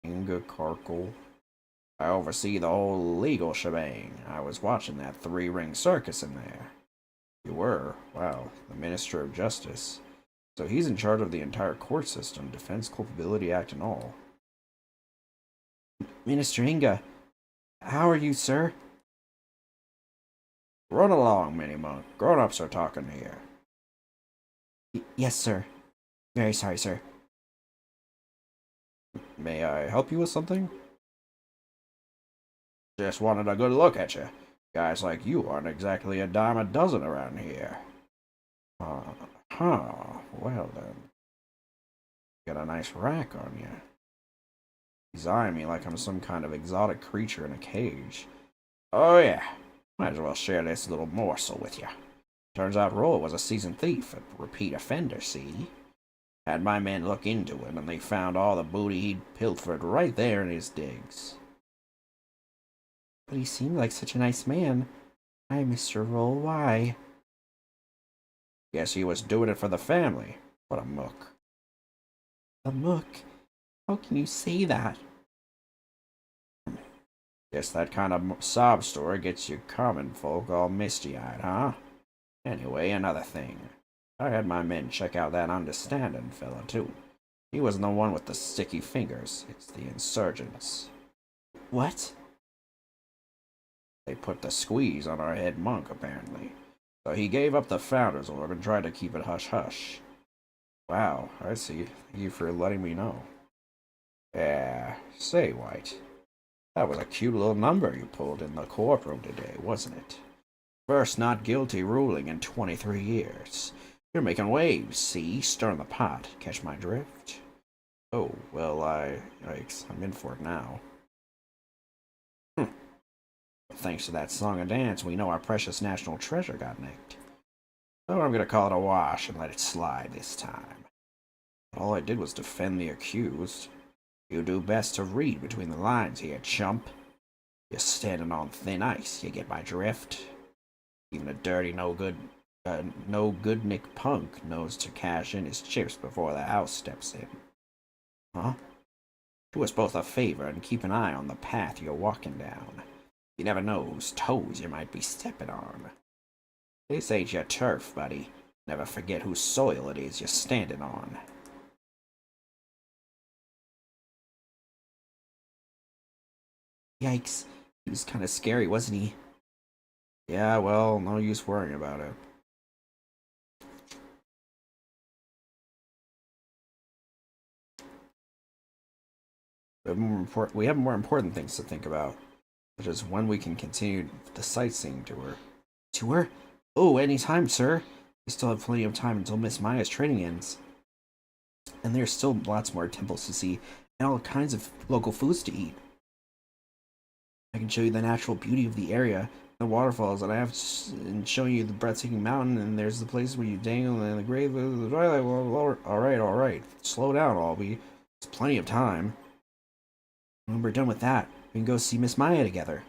Inga Karkul. I oversee the whole legal shebang. I was watching that three-ring circus in there. You were? Wow. The Minister of Justice. So he's in charge of the entire court system, Defense Culpability Act and all. Minister Inga, how are you, sir? Run along, Mini-Monk. Grown-ups are talking here. Yes, sir. Very sorry, sir. May I help you with something? Just wanted a good look at you. Guys like you aren't exactly a dime a dozen around here. Well then. Got a nice rack on you. He's eyeing me like I'm some kind of exotic creature in a cage. Oh yeah, might as well share this little morsel with you. Turns out Roy was a seasoned thief, a repeat offender, see? Had my men look into it, and they found all the booty he'd pilfered right there in his digs. But he seemed like such a nice man. Hi, Mr. Roll, why? Guess he was doing it for the family. What a mook. A mook? How can you say that? Guess that kind of sob story gets you common folk all misty-eyed, huh? Anyway, another thing. I had my men check out that understanding fella, too. He wasn't the one with the sticky fingers. It's the insurgents. What? They put the squeeze on our head monk, apparently. So he gave up the founder's orb and tried to keep it hush-hush. Wow, I see. Thank you for letting me know. Yeah, say, White. That was a cute little number you pulled in the courtroom today, wasn't it? First not guilty ruling in 23 years. You're making waves, see? Stirring the pot. Catch my drift? Oh, well, yikes, I'm in for it now. Thanks to that song and dance, we know our precious national treasure got nicked. So I'm gonna call it a wash and let it slide this time. All I did was defend the accused. You do best to read between the lines here, chump. You're standing on thin ice, you get my drift? Even a dirty, no good Nick punk knows to cash in his chips before the house steps in. Huh? Do us both a favor and keep an eye on the path you're walking down. You never know whose toes you might be stepping on. This ain't your turf, buddy. Never forget whose soil it is you're standing on. Yikes. He was kind of scary, wasn't he? Yeah, well, no use worrying about it. We have more important things to think about, such as when we can continue the sightseeing tour. Tour? Oh, anytime, sir. We still have plenty of time until Miss Maya's training ends. And there's still lots more temples to see, and all kinds of local foods to eat. I can show you the natural beauty of the area, the waterfalls, and and showing you the breathtaking mountain, and there's the place where you dangle in the grave of the twilight. Well, alright. Slow down, Albie. There's plenty of time. When we're done with that, we can go see Miss Maya together.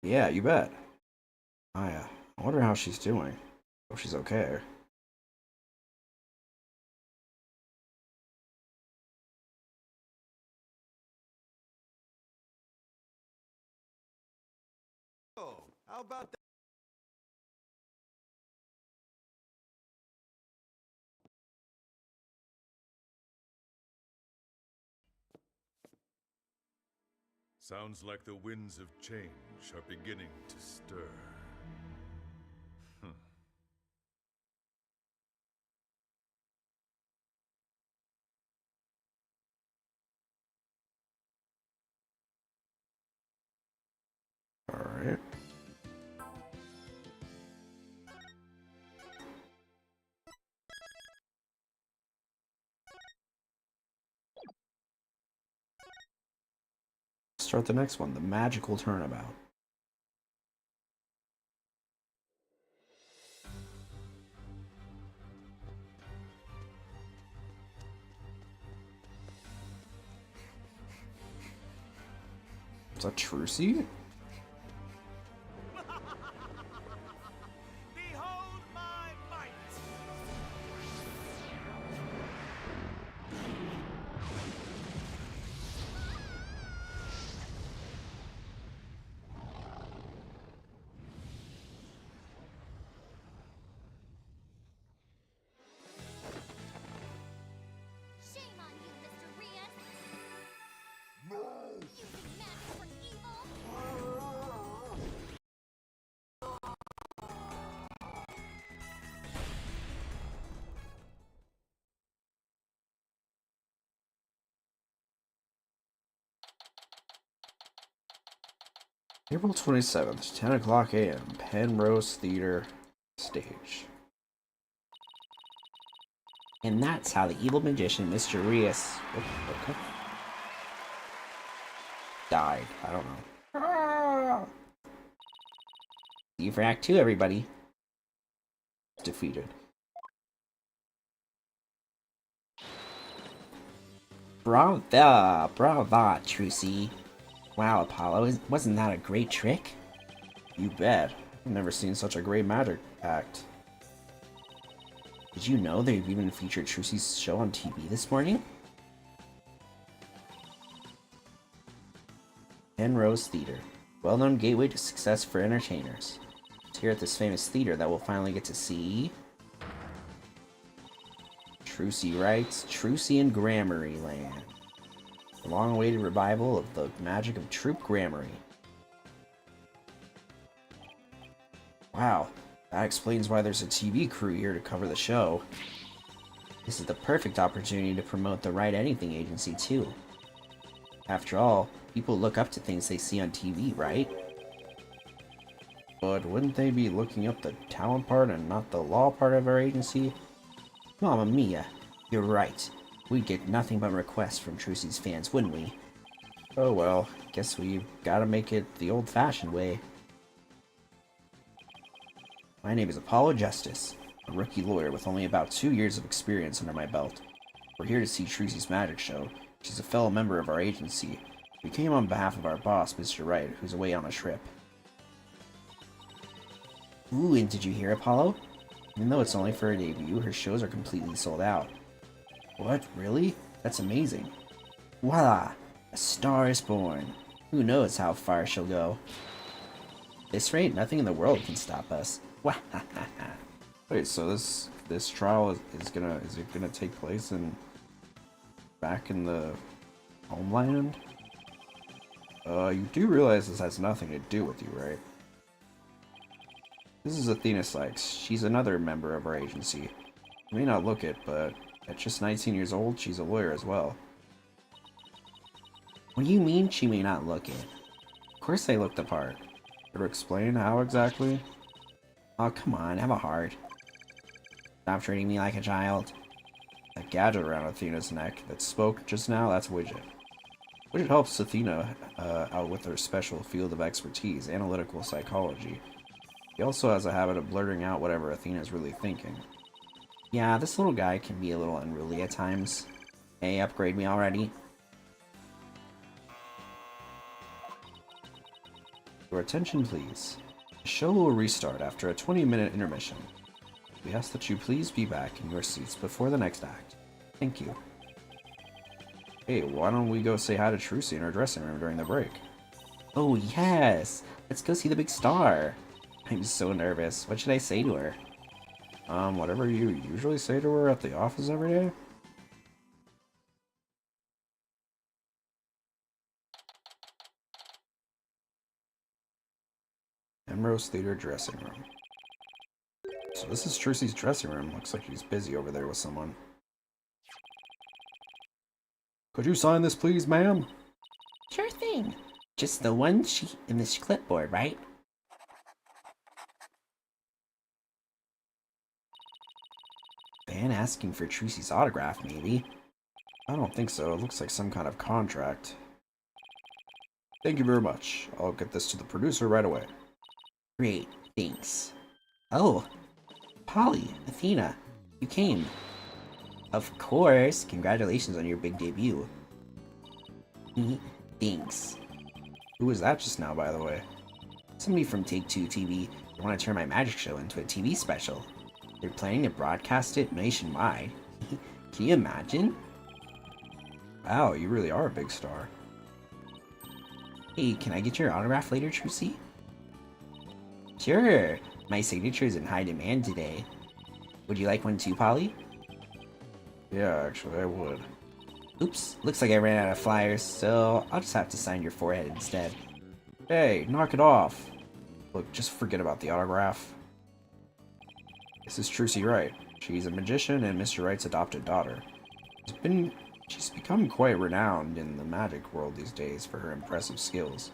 Yeah, you bet. Maya, I wonder how she's doing. Hope she's okay. Oh, how about that? Sounds like the winds of change are beginning to stir. start the next one, the magical turnabout. Is that Trucy? Behold my might! Shame on you, Mr. Rias! No! Using magic for evil? April 27th, 10 o'clock a.m., Penrose Theater stage. And that's how the evil magician, Mr. Rias, Okay. Died. I don't know. see you for Act 2, everybody. Defeated. Brava, brava, Trucy. Wow, Apollo, wasn't that a great trick? You bet. I've never seen such a great magic act. Did you know they've even featured Trucy's show on TV this morning? Penrose Theater. Well-known gateway to success for entertainers. It's here at this famous theater that we'll finally get to see... Trucy writes, Trucy and Grammary Land. The long-awaited revival of the magic of Troop Grammary. Wow, that explains why there's a TV crew here to cover the show. This is the perfect opportunity to promote the Write Anything agency, too. After all, people look up to things they see on TV, right? But wouldn't they be looking up the talent part and not the law part of our agency? Mamma mia, you're right. We'd get nothing but requests from Trucy's fans, wouldn't we? Oh well, guess we've gotta make it the old-fashioned way. My name is Apollo Justice, a rookie lawyer with only about 2 years of experience under my belt. We're here to see Trucy's magic show. She's a fellow member of our agency. We came on behalf of our boss, Mr. Wright, who's away on a trip. Ooh, and did you hear, Apollo? Even though it's only for her debut, her shows are completely sold out. What? Really? That's amazing. Voila! A star is born. Who knows how far she'll go? At this rate, nothing in the world can stop us. Wait, so this trial is it gonna take place back in the homeland? You do realize this has nothing to do with you, right? This is Athena Sykes. She's another member of our agency. You may not look it, but at just 19 years old, she's a lawyer as well. What do you mean she may not look it? Of course they look the part. Could you explain how exactly? Oh, come on, have a heart. Stop treating me like a child. That gadget around Athena's neck that spoke just now, that's Widget. Widget helps Athena out with her special field of expertise, analytical psychology. He also has a habit of blurting out whatever Athena's really thinking. Yeah, this little guy can be a little unruly at times. Hey, upgrade me already. Your attention, please. The show will restart after a 20-minute intermission. We ask that you please be back in your seats before the next act. Thank you. Hey, why don't we go say hi to Trucy in her dressing room during the break? Oh, yes! Let's go see the big star! I'm so nervous. What should I say to her? Whatever you usually say to her at the office every day? Penrose Theater dressing room. So this is Trucy's dressing room. Looks like he's busy over there with someone. Could you sign this please, ma'am? Sure thing. Just the one sheet in this clipboard, right? Fan asking for Trucy's autograph, maybe? I don't think so. It looks like some kind of contract. Thank you very much. I'll get this to the producer right away. Great, thanks. Oh, Polly, Athena, you came. Of course. Congratulations on your big debut. Thanks. Who was that just now, by the way? Somebody from Take-Two TV. They want to turn my magic show into a TV special. They're planning to broadcast it nationwide. Can you imagine? Wow, you really are a big star. Hey, can I get your autograph later, Trucy? Sure. My signature is in high demand today. Would you like one too, Polly? Yeah, actually, I would. Oops, looks like I ran out of flyers, so I'll just have to sign your forehead instead. Hey, knock it off. Look, just forget about the autograph. This is Trucy Wright. She's a magician and Mr. Wright's adopted daughter. She's become quite renowned in the magic world these days for her impressive skills.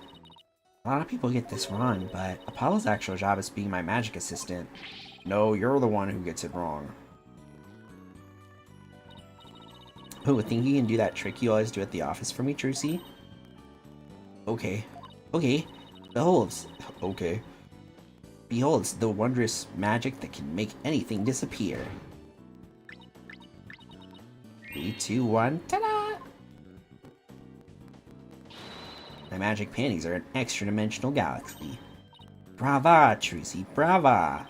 A lot of people get this wrong, but Apollo's actual job is being my magic assistant. No, you're the one who gets it wrong. Oh, think you can do that trick you always do at the office for me, Trucy? Okay. Okay. Beholds. Okay. Beholds the wondrous magic that can make anything disappear. 3, 2, 1, ta-da! My magic panties are an extra-dimensional galaxy. Brava, Trucy, brava!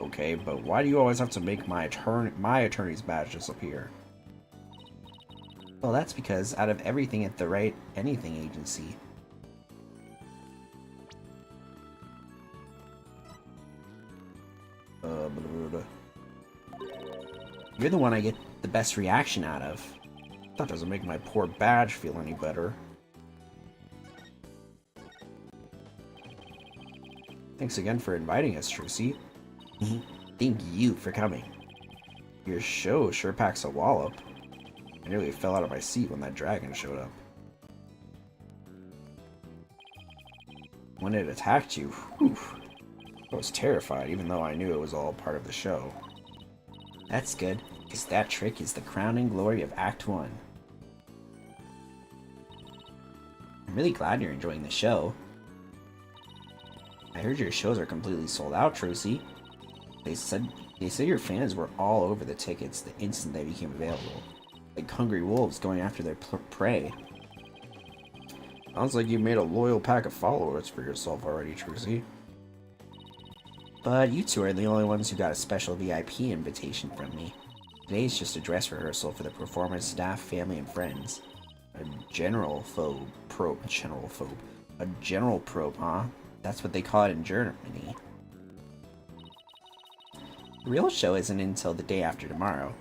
Okay, but why do you always have to make my attorney's badge disappear? Well, that's because out of everything at the Right Anything Agency, you're the one I get the best reaction out of. That doesn't make my poor badge feel any better. Thanks again for inviting us, Trucy. Thank you for coming. Your show sure packs a wallop. I nearly fell out of my seat when that dragon showed up. When it attacked you, whew, I was terrified, even though I knew it was all part of the show. That's good, because that trick is the crowning glory of Act 1. I'm really glad you're enjoying the show. I heard your shows are completely sold out, Trucy. They said your fans were all over the tickets the instant they became available. Like hungry wolves going after their prey. Sounds like you made a loyal pack of followers for yourself already, Trucy. But you two are the only ones who got a special VIP invitation from me. Today's just a dress rehearsal for the performance staff, family, and friends. A general probe, huh? That's what they call it in Germany. The real show isn't until the day after tomorrow.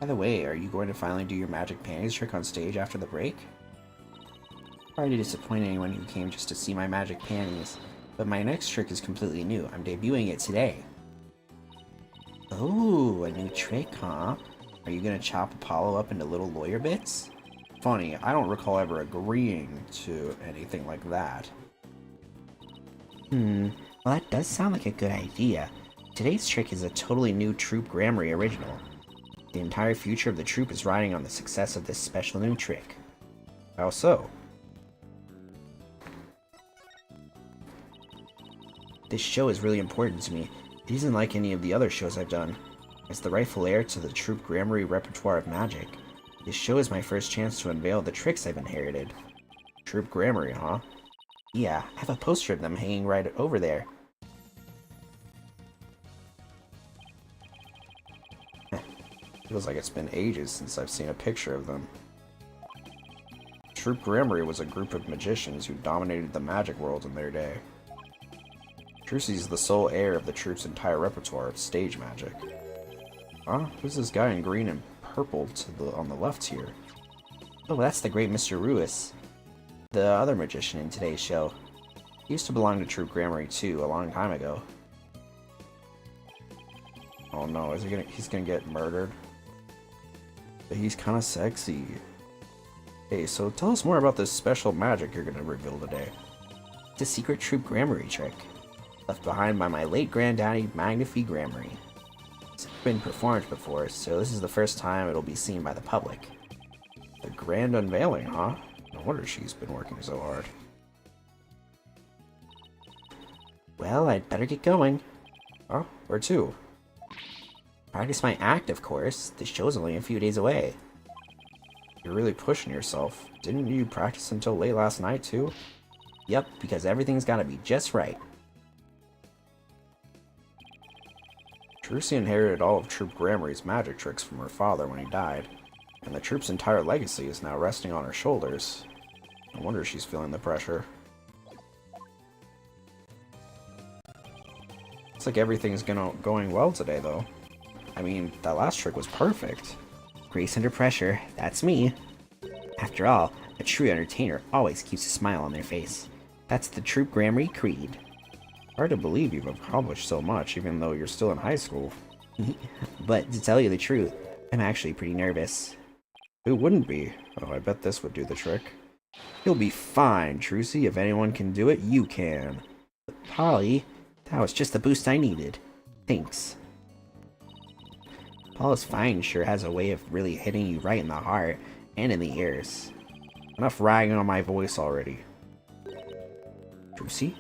By the way, are you going to finally do your magic panties trick on stage after the break? Sorry to disappoint anyone who came just to see my magic panties, but my next trick is completely new. I'm debuting it today. Oh, a new trick, huh? Are you gonna chop Apollo up into little lawyer bits? Funny, I don't recall ever agreeing to anything like that. Well that does sound like a good idea. Today's trick is a totally new Troop Grammary original. The entire future of the troop is riding on the success of this special new trick. How so? This show is really important to me. It isn't like any of the other shows I've done. As the rightful heir to the Troop Grammary repertoire of magic, this show is my first chance to unveil the tricks I've inherited. Troop Grammary, huh? Yeah, I have a poster of them hanging right over there. Feels like it's been ages since I've seen a picture of them. Troop Grammary was a group of magicians who dominated the magic world in their day. Trucy's the sole heir of the troop's entire repertoire of stage magic. Huh? Who's this guy in green and purple on the left here? Oh, that's the great Mr. Ruiz, the other magician in today's show. He used to belong to Troop Grammary too, a long time ago. Oh no, he's gonna get murdered? But he's kinda sexy. Hey, so tell us more about this special magic you're gonna reveal today. It's a secret Troop Grammary trick, left behind by my late granddaddy, Magnifi Grammary. It's been performed before, so this is the first time it'll be seen by the public. The grand unveiling, huh? No wonder she's been working so hard. Well, I'd better get going. Oh, where to? Practice my act, of course. The show's only a few days away. You're really pushing yourself. Didn't you practice until late last night, too? Yep, because everything's gotta be just right. Trucy inherited all of Troop Gramarye's magic tricks from her father when he died, and the troop's entire legacy is now resting on her shoulders. No wonder she's feeling the pressure. Looks like everything's going well today, though. I mean, that last trick was perfect. Grace under pressure, that's me. After all, a true entertainer always keeps a smile on their face. That's the Troop Gramarye creed. Hard to believe you've accomplished so much, even though you're still in high school. But to tell you the truth, I'm actually pretty nervous. Who wouldn't be? Oh, I bet this would do the trick. You'll be fine, Trucy. If anyone can do it, you can. But Polly, that was just the boost I needed. Thanks. Paula's fine sure has a way of really hitting you right in the heart and in the ears. Enough ragging on my voice already. Trucy?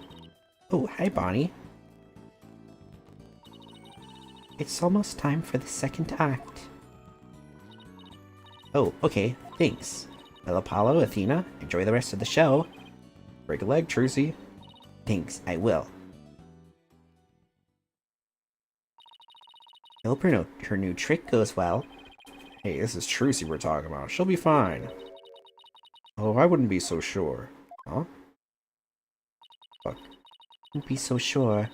Oh, hi, Bonnie. It's almost time for the second act. Oh, okay, thanks. Well, Apollo, Athena, enjoy the rest of the show. Break a leg, Trucy. Thanks, I will. Hope her new trick goes well. Hey, this is Trucy we're talking about. She'll be fine. Oh, I wouldn't be so sure. Huh? Fuck. Wouldn't be so sure.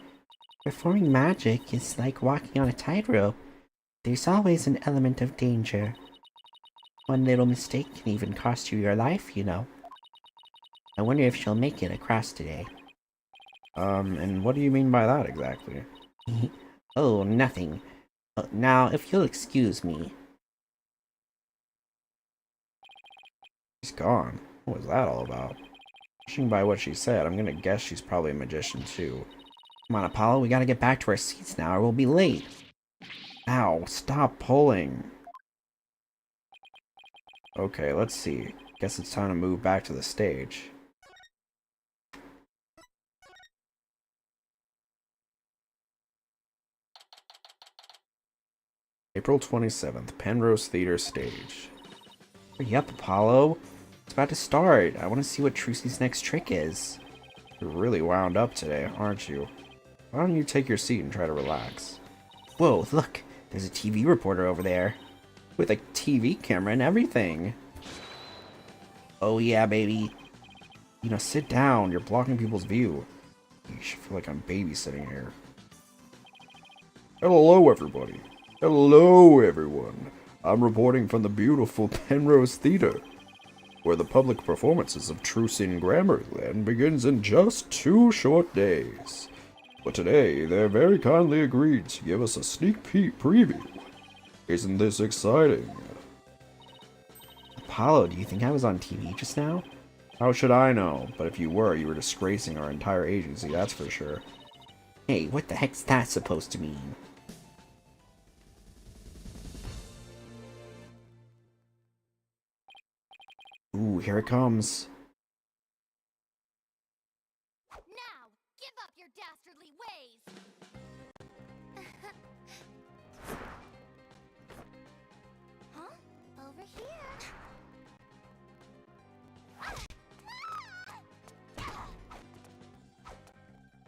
Performing magic is like walking on a tightrope. There's always an element of danger. One little mistake can even cost you your life, you know. I wonder if she'll make it across today. And what do you mean by that exactly? Oh, nothing. Now, if you'll excuse me. She's gone. What was that all about? Judging by what she said, I'm gonna guess she's probably a magician too. Come on, Apollo, we gotta get back to our seats now or we'll be late. Ow, stop pulling. Okay, let's see. Guess it's time to move back to the stage. April 27th, Penrose Theater stage. Hurry up, Apollo. It's about to start. I want to see what Trucy's next trick is. You're really wound up today, aren't you? Why don't you take your seat and try to relax? Whoa, look. There's a TV reporter over there. With a TV camera and everything. Oh yeah, baby. You know, sit down. You're blocking people's view. You should feel like I'm babysitting here. Hello, everybody. Hello, everyone. I'm reporting from the beautiful Penrose Theater, where the public performances of Trucy in Gramaryeland begins in just 2 short days. But today, they're very kindly agreed to give us a sneak peek preview. Isn't this exciting? Apollo, do you think I was on TV just now? How should I know? But if you were disgracing our entire agency, that's for sure. Hey, what the heck's that supposed to mean? Ooh, here it comes. Now, give up your dastardly ways! Huh? Over here.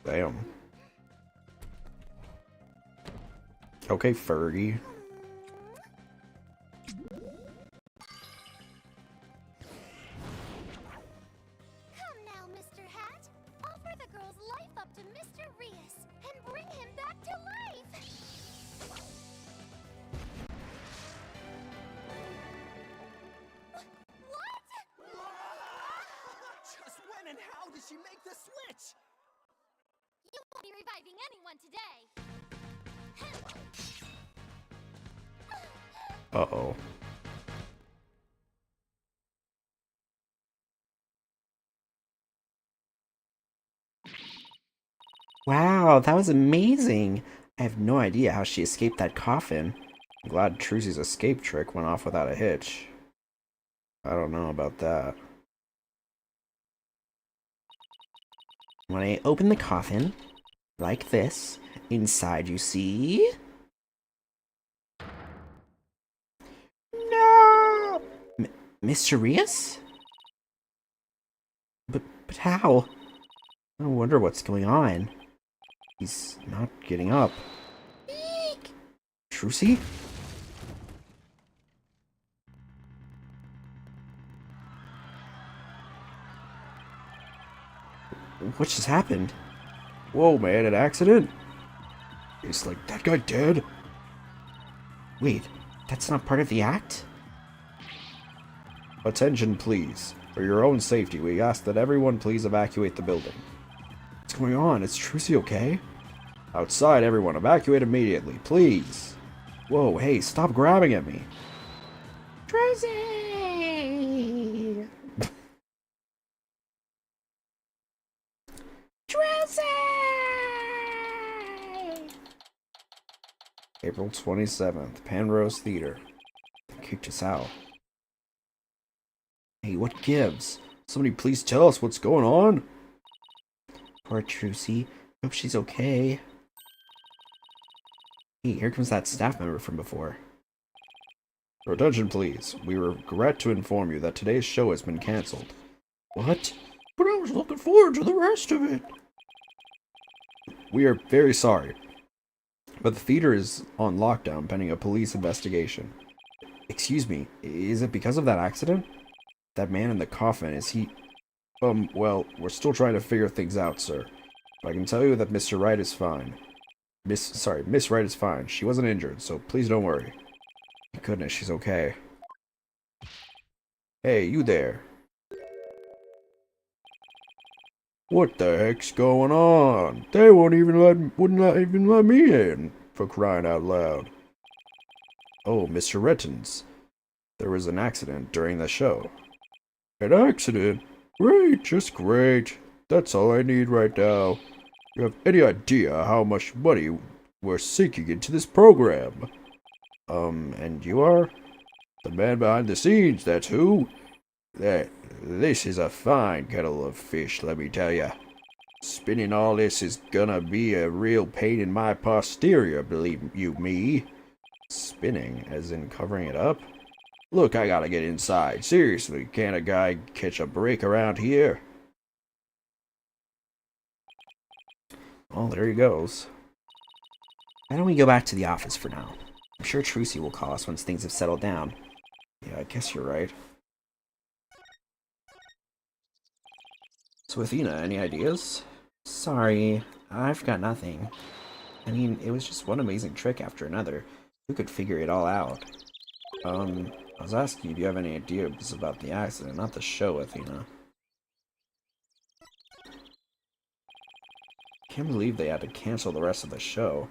Damn. Okay, Fergie. Come now, Mr. Hat. Offer the girl's life up to Mr. Rias and bring him back to life. What? Just when and how did she make the switch? You won't be reviving anyone today. Uh-oh. Wow, that was amazing! I have no idea how she escaped that coffin. I'm glad Trucy's escape trick went off without a hitch. I don't know about that. When I open the coffin, like this, inside you see... No! Mr. Rias? But how? I wonder what's going on. He's not getting up. Eek! Trucy? What just happened? Whoa, man, an accident? Is, like, that guy dead? Wait, that's not part of the act? Attention, please. For your own safety, we ask that everyone please evacuate the building. What's going on? Is Trucy okay? Outside, everyone, evacuate immediately, please. Whoa, hey, stop grabbing at me. Trucy! Trucy! April 27th, Penrose Theater. They kicked us out. Hey, what gives? Somebody please tell us what's going on? Poor Trucy. Hope she's okay. Hey, here comes that staff member from before. Your attention, please. We regret to inform you that today's show has been cancelled. What? But I was looking forward to the rest of it. We are very sorry, but the theater is on lockdown pending a police investigation. Excuse me, is it because of that accident? That man in the coffin, is he... well, we're still trying to figure things out, sir. But I can tell you that Mr. Wright is fine. Miss Wright is fine. She wasn't injured, so please don't worry. Thank goodness she's okay. Hey, you there. What the heck's going on? They wouldn't even let me in, for crying out loud. Oh, Mr. Rettons. There was an accident during the show. An accident? Great, just great. That's all I need right now. You have any idea how much money we're sinking into this program? And you are? The man behind the scenes, that's who? This is a fine kettle of fish, let me tell ya. Spinning all this is gonna be a real pain in my posterior, believe you me. Spinning, as in covering it up? Look, I gotta get inside. Seriously, can't a guy catch a break around here? Well, there he goes. Why don't we go back to the office for now? I'm sure Trucy will call us once things have settled down. Yeah, I guess you're right. So, Athena, any ideas? Sorry, I've got nothing. I mean, it was just one amazing trick after another. Who could figure it all out? I was asking if you have any ideas about the accident, not the show, Athena. Can't believe they had to cancel the rest of the show.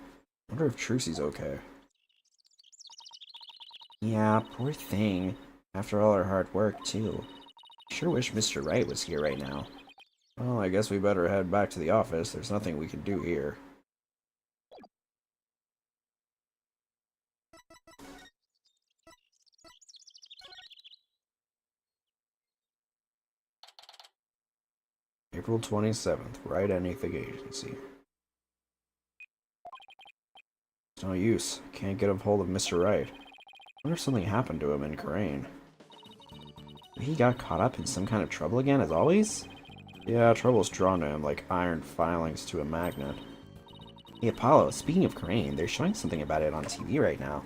Wonder if Trucy's okay. Yeah, poor thing. After all her hard work, too. Sure wish Mr. Wright was here right now. Well, I guess we better head back to the office. There's nothing we can do here. April 27th, Wright Anything Agency. It's no use. Can't get a hold of Mr. Wright. Wonder if something happened to him in Crane. He got caught up in some kind of trouble again, as always? Yeah, trouble's drawn to him like iron filings to a magnet. Hey, Apollo, speaking of Crane, they're showing something about it on TV right now.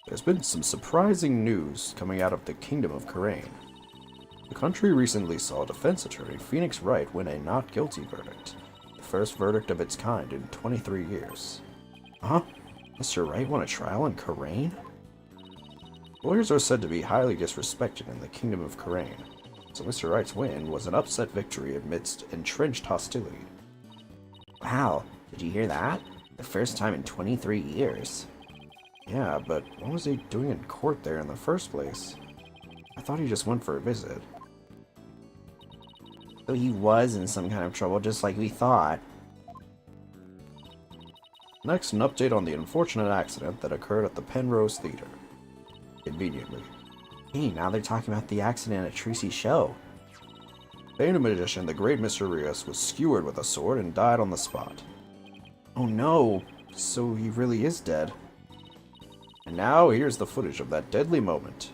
There's been some surprising news coming out of the Kingdom of Crane. The country recently saw defense attorney Phoenix Wright win a not guilty verdict, the first verdict of its kind in 23 years. Huh? Mr. Wright won a trial in Crane? Lawyers are said to be highly disrespected in the Kingdom of Crane, so Mr. Wright's win was an upset victory amidst entrenched hostility. Wow, did you hear that? The first time in 23 years. Yeah, but what was he doing in court there in the first place? I thought he just went for a visit. So he was in some kind of trouble, just like we thought. Next, an update on the unfortunate accident that occurred at the Penrose Theater. Conveniently. Hey, now they're talking about the accident at Trucy's show. Famed magician, the great Mr. Rios, was skewered with a sword and died on the spot. Oh no! So he really is dead. And now, here's the footage of that deadly moment.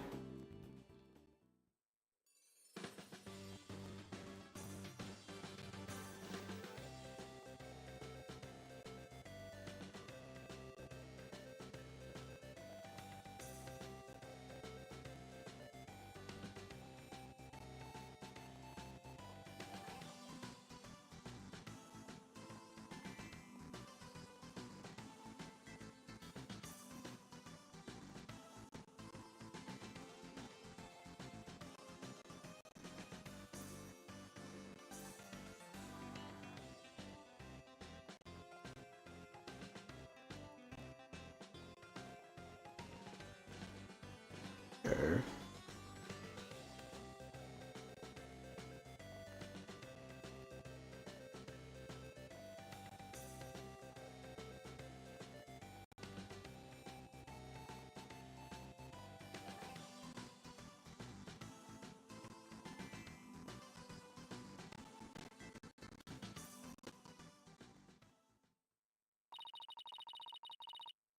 Okay.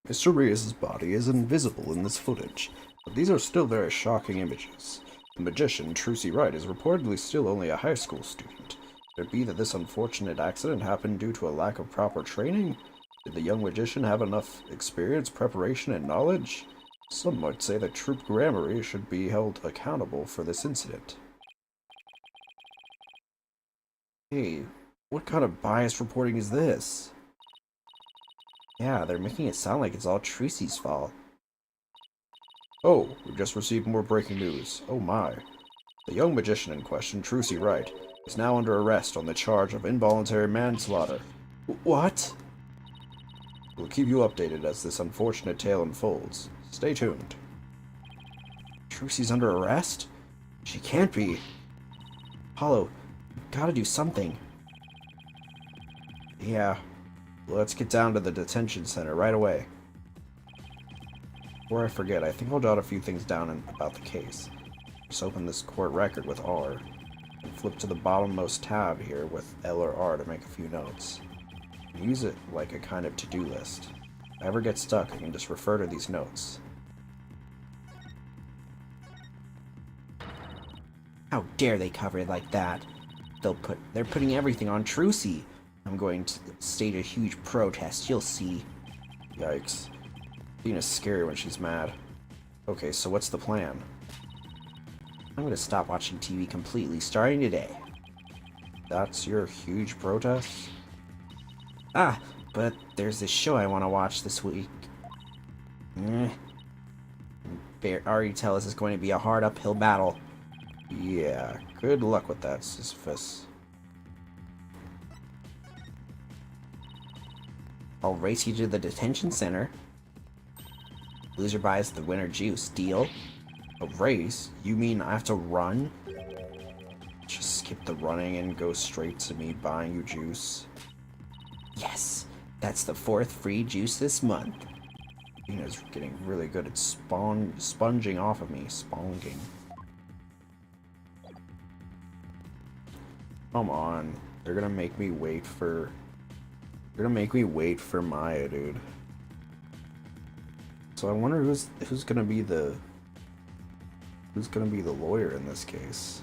Mr. Rios' body is invisible in this footage, but these are still very shocking images. The magician, Trucy Wright, is reportedly still only a high school student. Could it be that this unfortunate accident happened due to a lack of proper training? Did the young magician have enough experience, preparation, and knowledge? Some might say that Troop Gramarye should be held accountable for this incident. Hey, what kind of biased reporting is this? Yeah, they're making it sound like it's all Trucy's fault. Oh, we just received more breaking news. Oh my. The young magician in question, Trucy Wright, is now under arrest on the charge of involuntary manslaughter. What? We'll keep you updated as this unfortunate tale unfolds. Stay tuned. Trucy's under arrest? She can't be. Apollo, you've gotta do something. Yeah. Let's get down to the detention center right away. Before I forget, I think I'll jot a few things down about the case. Just open this court record with R, and flip to the bottommost tab here with L or R to make a few notes. Use it like a kind of to-do list. If I ever get stuck, I can just refer to these notes. How dare they cover it like that? They're putting everything on Trucy. I'm going to stage a huge protest, you'll see. Yikes. Tina's scary when she's mad. Okay, so what's the plan? I'm gonna stop watching TV completely starting today. That's your huge protest? Ah, but there's this show I want to watch this week. Already tell us it's going to be a hard uphill battle. Yeah, good luck with that, Sisyphus. I'll race you to the detention center. Loser buys the winner juice. Deal? A race? You mean I have to run? Just skip the running and go straight to me buying you juice. Yes, that's the 4th free juice this month. Tina's getting really good at sponging off of me. Sponging. Come on. They're gonna make me wait for... They're gonna make me wait for Maya, dude. So I wonder who's gonna be the lawyer in this case.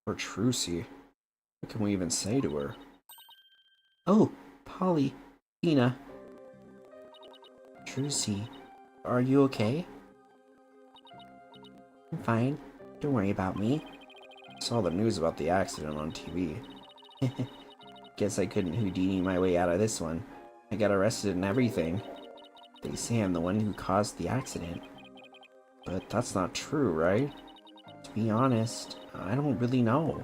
Or Trucy. What can we even say to her? Oh, Polly, Tina. Trucy, are you okay? I'm fine. Don't worry about me. Saw the news about the accident on TV. Guess I couldn't Houdini my way out of this one. I got arrested and everything. They say I'm the one who caused the accident. But that's not true, right? To be honest, I don't really know.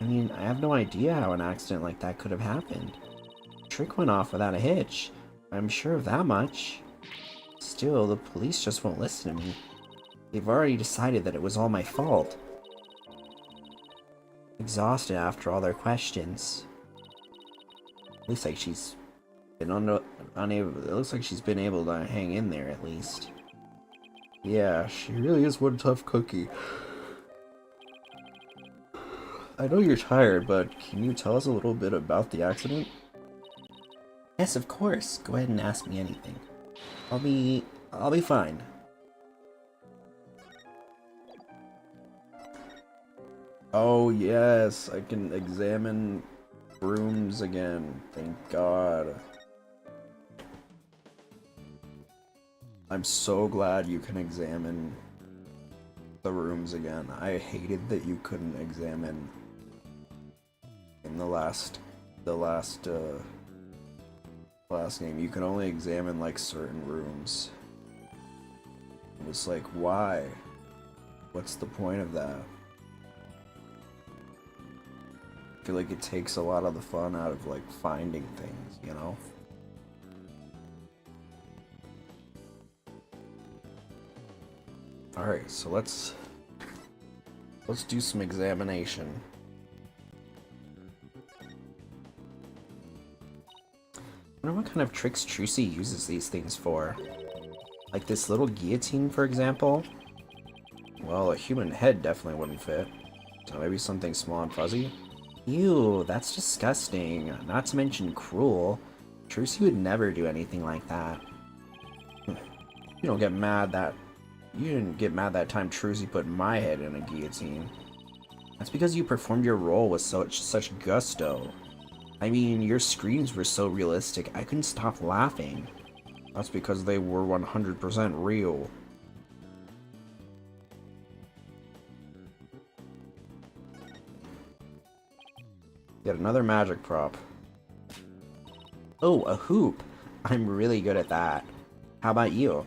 I mean, I have no idea how an accident like that could have happened. The trick went off without a hitch. I'm sure of that much. Still, the police just won't listen to me. They've already decided that it was all my fault. Exhausted after all their questions. Looks like she's been unable. It looks like she's been able to hang in there at least. Yeah, she really is one tough cookie. I know you're tired, but can you tell us a little bit about the accident? Yes, of course. Go ahead and ask me anything. I'll be fine. Oh yes, I can examine rooms again. Thank God. I'm so glad you can examine the rooms again. I hated that you couldn't examine in the last game. You can only examine like certain rooms. It was like, why? What's the point of that? I feel like it takes a lot of the fun out of like finding things, you know? Alright, so let's do some examination. I wonder what kind of tricks Trucy uses these things for. Like this little guillotine, for example? Well, a human head definitely wouldn't fit. So maybe something small and fuzzy? Ew, that's disgusting. Not to mention cruel. Trucy would never do anything like that. You don't get mad that... You didn't get mad that time Trucy put my head in a guillotine. That's because you performed your role with such gusto. I mean, your screams were so realistic, I couldn't stop laughing. That's because they were 100% real. Yet another magic prop. Oh, a hoop! I'm really good at that. How about you?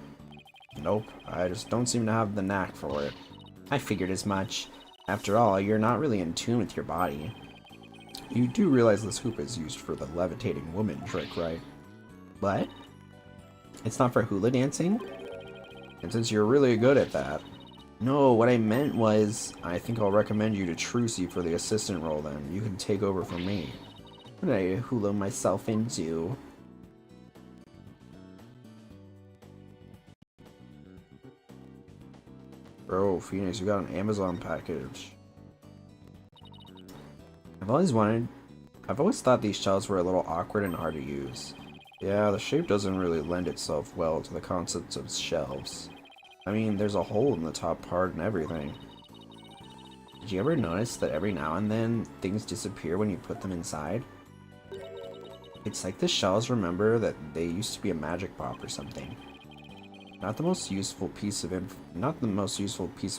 Nope, I just don't seem to have the knack for it. I figured as much. After all, you're not really in tune with your body. You do realize this hoop is used for the levitating woman trick, right? What? It's not for hula dancing? And since you're really good at that... No, what I meant was, I think I'll recommend you to Trucy for the assistant role then. You can take over from me. What did I hula myself into? Bro, Phoenix, you got an Amazon package. I've always thought these shells were a little awkward and hard to use. Yeah, the shape doesn't really lend itself well to the concept of shelves. I mean, there's a hole in the top part and everything. Did you ever notice that every now and then, things disappear when you put them inside? It's like the shells remember that they used to be a magic pop or something. Not the most useful piece of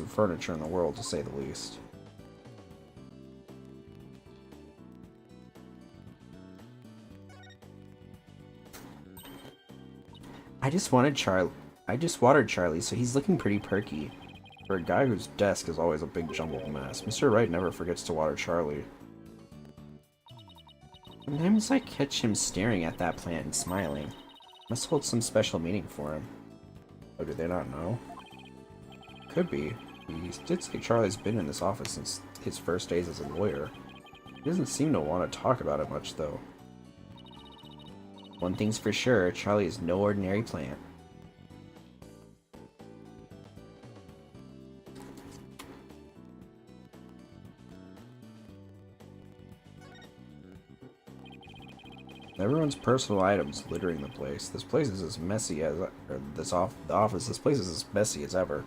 furniture in the world, to say the least. I just watered Charlie, so he's looking pretty perky. For a guy whose desk is always a big jumbled mess, Mr. Wright never forgets to water Charlie. Sometimes I catch him staring at that plant and smiling. Must hold some special meaning for him. Oh, do they not know? Could be. He did say Charlie's been in this office since his first days as a lawyer. He doesn't seem to want to talk about it much, though. One thing's for sure, Charlie is no ordinary plant. Everyone's personal items littering the place. This place is as messy as the office. This place is as messy as ever.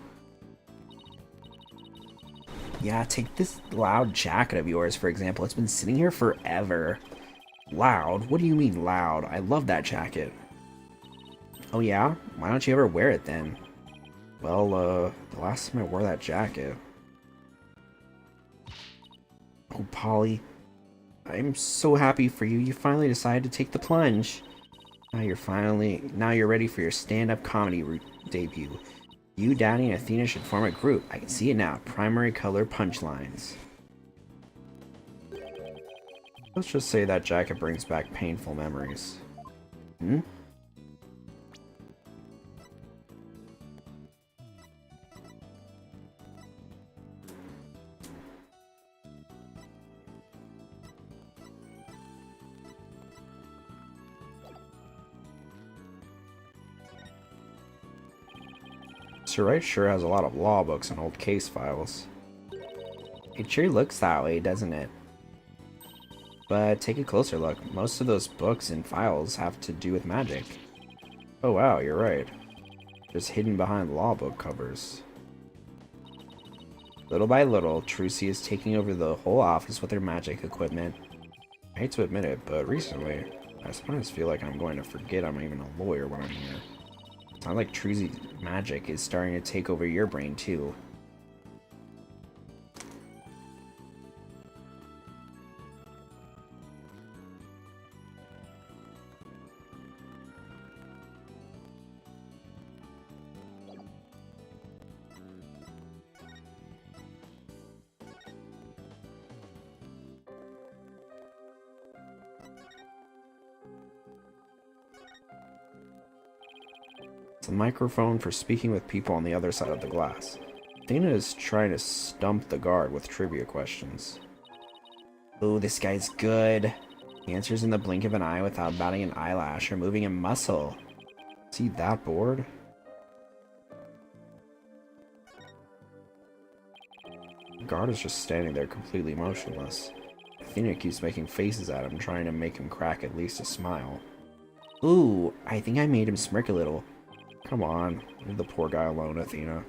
Yeah, take this loud jacket of yours, for example. It's been sitting here forever. Loud? What do you mean loud? I love that jacket. Oh yeah? Why don't you ever wear it then? Well, the last time I wore that jacket... Oh, Polly. I'm so happy for you. You finally decided to take the plunge. Now you're ready for your stand-up comedy debut. You, Daddy, and Athena should form a group. I can see it now. Primary color punchlines. Let's just say that jacket brings back painful memories. Hmm? Mr. Wright sure has a lot of law books and old case files. It sure looks that way, doesn't it? But take a closer look. Most of those books and files have to do with magic. Oh wow, you're right. Just hidden behind law book covers. Little by little, Trucy is taking over the whole office with her magic equipment. I hate to admit it, but recently, I sometimes feel like I'm going to forget I'm even a lawyer when I'm here. It's not like Trucy's magic is starting to take over your brain too. It's a microphone for speaking with people on the other side of the glass. Athena is trying to stump the guard with trivia questions. Ooh, this guy's good. He answers in the blink of an eye without batting an eyelash or moving a muscle. Is he that bored? The guard is just standing there completely motionless. Athena keeps making faces at him, trying to make him crack at least a smile. Ooh, I think I made him smirk a little. Come on, leave the poor guy alone, Athena.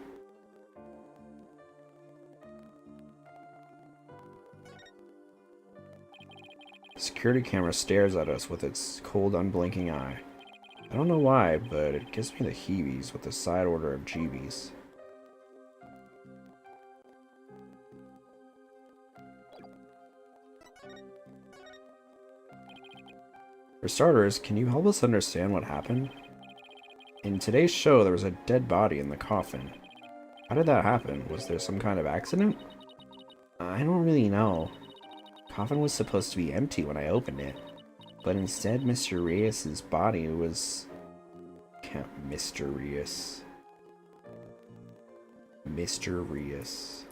The security camera stares at us with its cold, unblinking eye. I don't know why, but it gives me the heebies with a side order of jeebies. For starters, can you help us understand what happened? In today's show, there was a dead body in the coffin. How did that happen? Was there some kind of accident? I don't really know. The coffin was supposed to be empty when I opened it, but instead Mr. Reyes's body was... Mr. Reyes. Mr. Reyes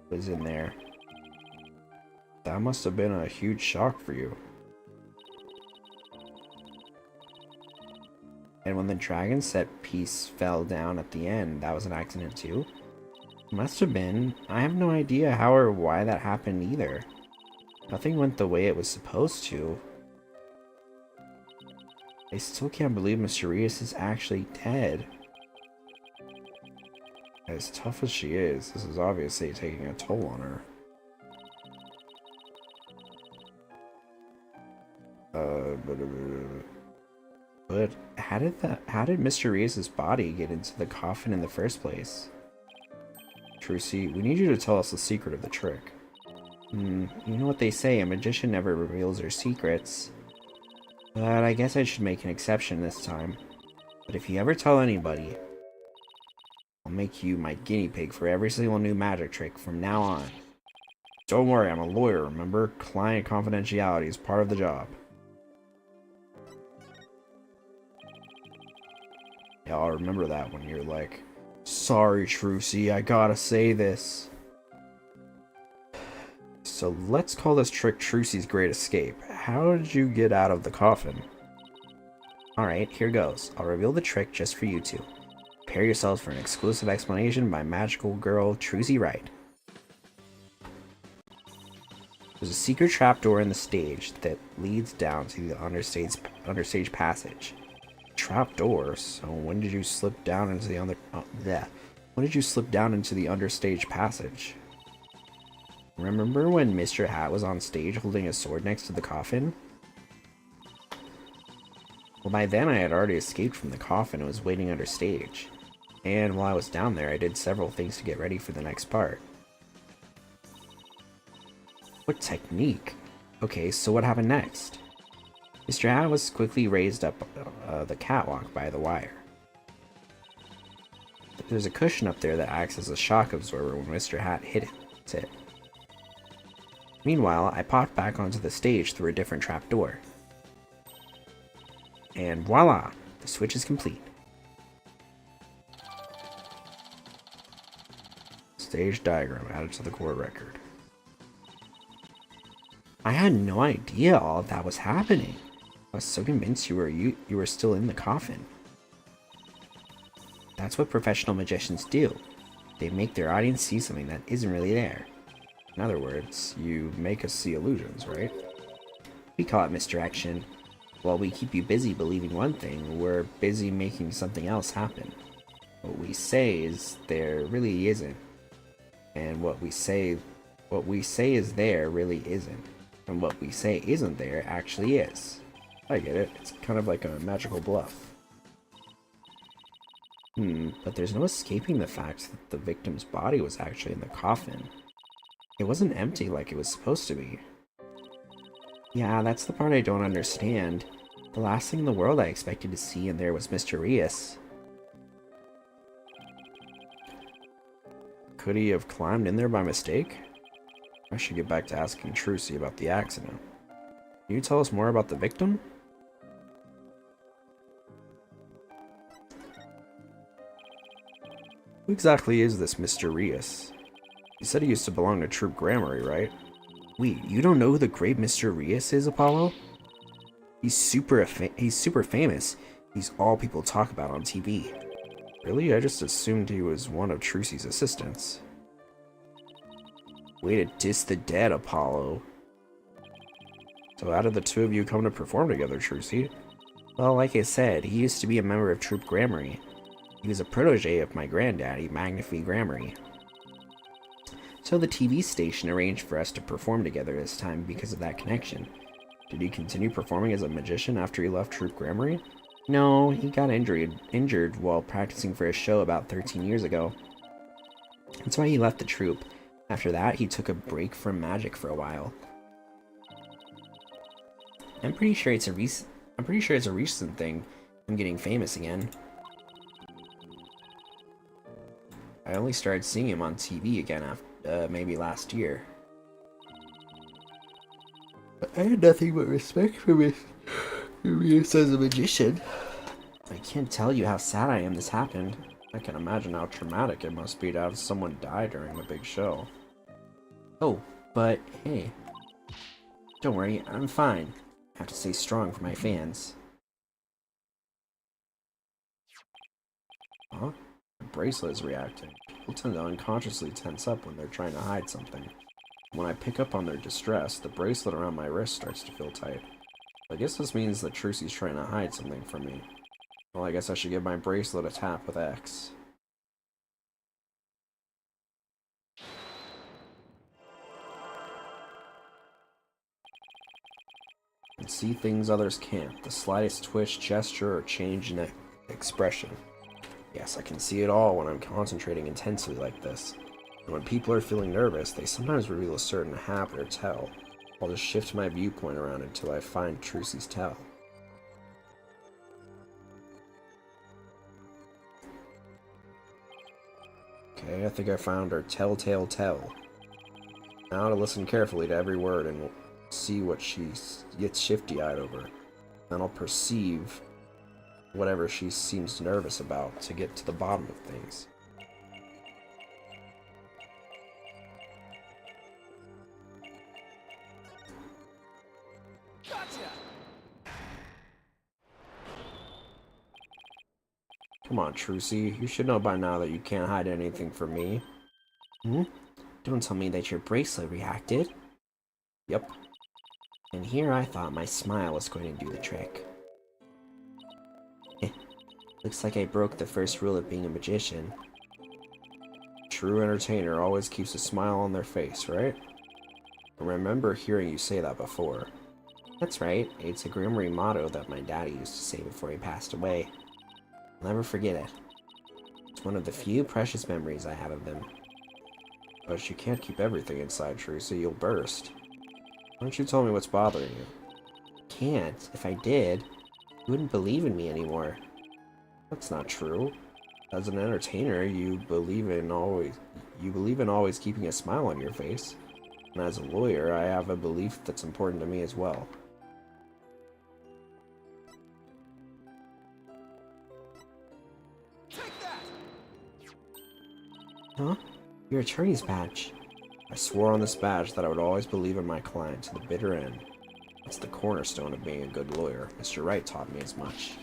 was in there. That must have been a huge shock for you. And when the dragon set piece fell down at the end, that was an accident too? Must have been. I have no idea how or why that happened either. Nothing went the way it was supposed to. I still can't believe Mr. Reyes is actually dead. As tough as she is, this is obviously taking a toll on her. But how did Mr. Reyes' body get into the coffin in the first place? Trucy, we need you to tell us the secret of the trick. You know what they say, a magician never reveals their secrets. But I guess I should make an exception this time. But if you ever tell anybody, I'll make you my guinea pig for every single new magic trick from now on. Don't worry, I'm a lawyer, remember? Client confidentiality is part of the job. Yeah, I'll remember that when you're like, sorry, Trucy, I gotta say this. So let's call this trick Trucy's Great Escape. How did you get out of the coffin? Alright, here goes. I'll reveal the trick just for you two. Prepare yourselves for an exclusive explanation by magical girl Trucy Wright. There's a secret trapdoor in the stage that leads down to the understage passage. Trapdoor? So when did you slip down into the when did you slip down into the understage passage? Remember when Mr. Hat was on stage holding a sword next to the coffin? Well, by then I had already escaped from the coffin and was waiting under stage. And while I was down there, I did several things to get ready for the next part. What technique? Okay, so what happened next? Mr. Hat was quickly raised up the catwalk by the wire. There's a cushion up there that acts as a shock absorber when Mr. Hat hits it. Meanwhile, I popped back onto the stage through a different trapdoor. And voila! The switch is complete. Stage diagram added to the court record. I had no idea all of that was happening. I was so convinced you were still in the coffin. That's what professional magicians do. They make their audience see something that isn't really there. In other words, you make us see illusions, right? We call it misdirection. While we keep you busy believing one thing, we're busy making something else happen. What we say is there really isn't. And what we say is there really isn't. And what we say isn't there actually is. I get it. It's kind of like a magical bluff. But there's no escaping the fact that the victim's body was actually in the coffin. It wasn't empty like it was supposed to be. Yeah, that's the part I don't understand. The last thing in the world I expected to see in there was Mr. Rias. Could he have climbed in there by mistake? I should get back to asking Trucy about the accident. Can you tell us more about the victim? Who exactly is this Mr. Rias? You said he used to belong to Troop Grammary, right? Wait, you don't know who the great Mr. Rias is, Apollo? He's super famous. He's all people talk about on TV. Really? I just assumed he was one of Trucy's assistants. Way to diss the dead, Apollo. So how did the two of you come to perform together, Trucy? Well, like I said, he used to be a member of Troop Grammary. He was a protege of my granddaddy, Magnifi Grammary. So the TV station arranged for us to perform together this time because of that connection. Did he continue performing as a magician after he left Troop Grammary? No, he got injured while practicing for a show about 13 years ago. That's why he left the troupe. After that, he took a break from magic for a while. I'm pretty sure it's a recent thing. I'm getting famous again. I only started seeing him on TV again after maybe last year. I had nothing but respect for Rias as a magician. I can't tell you how sad I am this happened. I can imagine how traumatic it must be to have someone die during the big show. Oh, but hey. Don't worry, I'm fine. I have to stay strong for my fans. Huh? The bracelet is reacting. People tend to unconsciously tense up when they're trying to hide something. When I pick up on their distress, the bracelet around my wrist starts to feel tight. I guess this means that Trucy's trying to hide something from me. Well, I guess I should give my bracelet a tap with X. And see things others can't. The slightest twitch, gesture, or change in expression. Yes, I can see it all when I'm concentrating intensely like this. And when people are feeling nervous, they sometimes reveal a certain habit or tell. I'll just shift my viewpoint around until I find Trucy's tell. Okay, I think I found her telltale tell. Now to listen carefully to every word and see what she gets shifty-eyed over. Then I'll perceive whatever she seems nervous about to get to the bottom of things. Come on, Trucy. You should know by now that you can't hide anything from me. Don't tell me that your bracelet reacted. Yep. And here I thought my smile was going to do the trick. Looks like I broke the first rule of being a magician. True entertainer always keeps a smile on their face, right? I remember hearing you say that before. That's right. It's a Grammary motto that my daddy used to say before he passed away. I'll never forget it. It's one of the few precious memories I have of him. But you can't keep everything inside, Trucy. You'll burst. Why don't you tell me what's bothering you? Can't. If I did, you wouldn't believe in me anymore. That's not true. As an entertainer, you believe in always keeping a smile on your face. And as a lawyer, I have a belief that's important to me as well. Huh? Your attorney's badge. I swore on this badge that I would always believe in my client to the bitter end. That's the cornerstone of being a good lawyer. Mr. Wright taught me as much.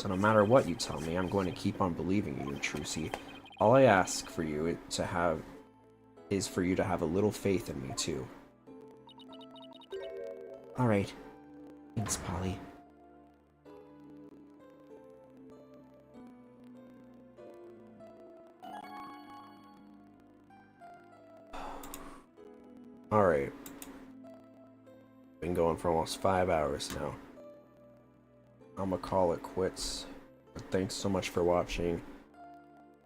So no matter what you tell me, I'm going to keep on believing you, Trucy. All I ask for you is for you to have a little faith in me, too. Alright. Thanks, Polly. Alright. Been going for almost 5 hours now. I'm gonna call it quits. But thanks so much for watching.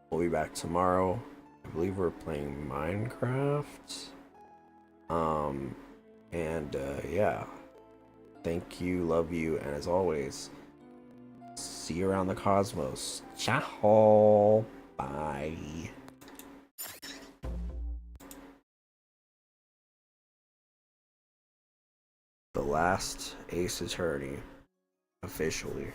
We'll be back tomorrow. I believe we're playing Minecraft. Yeah. Thank you, love you, and as always, see you around the cosmos. Ciao. Bye. The last Ace Attorney, officially.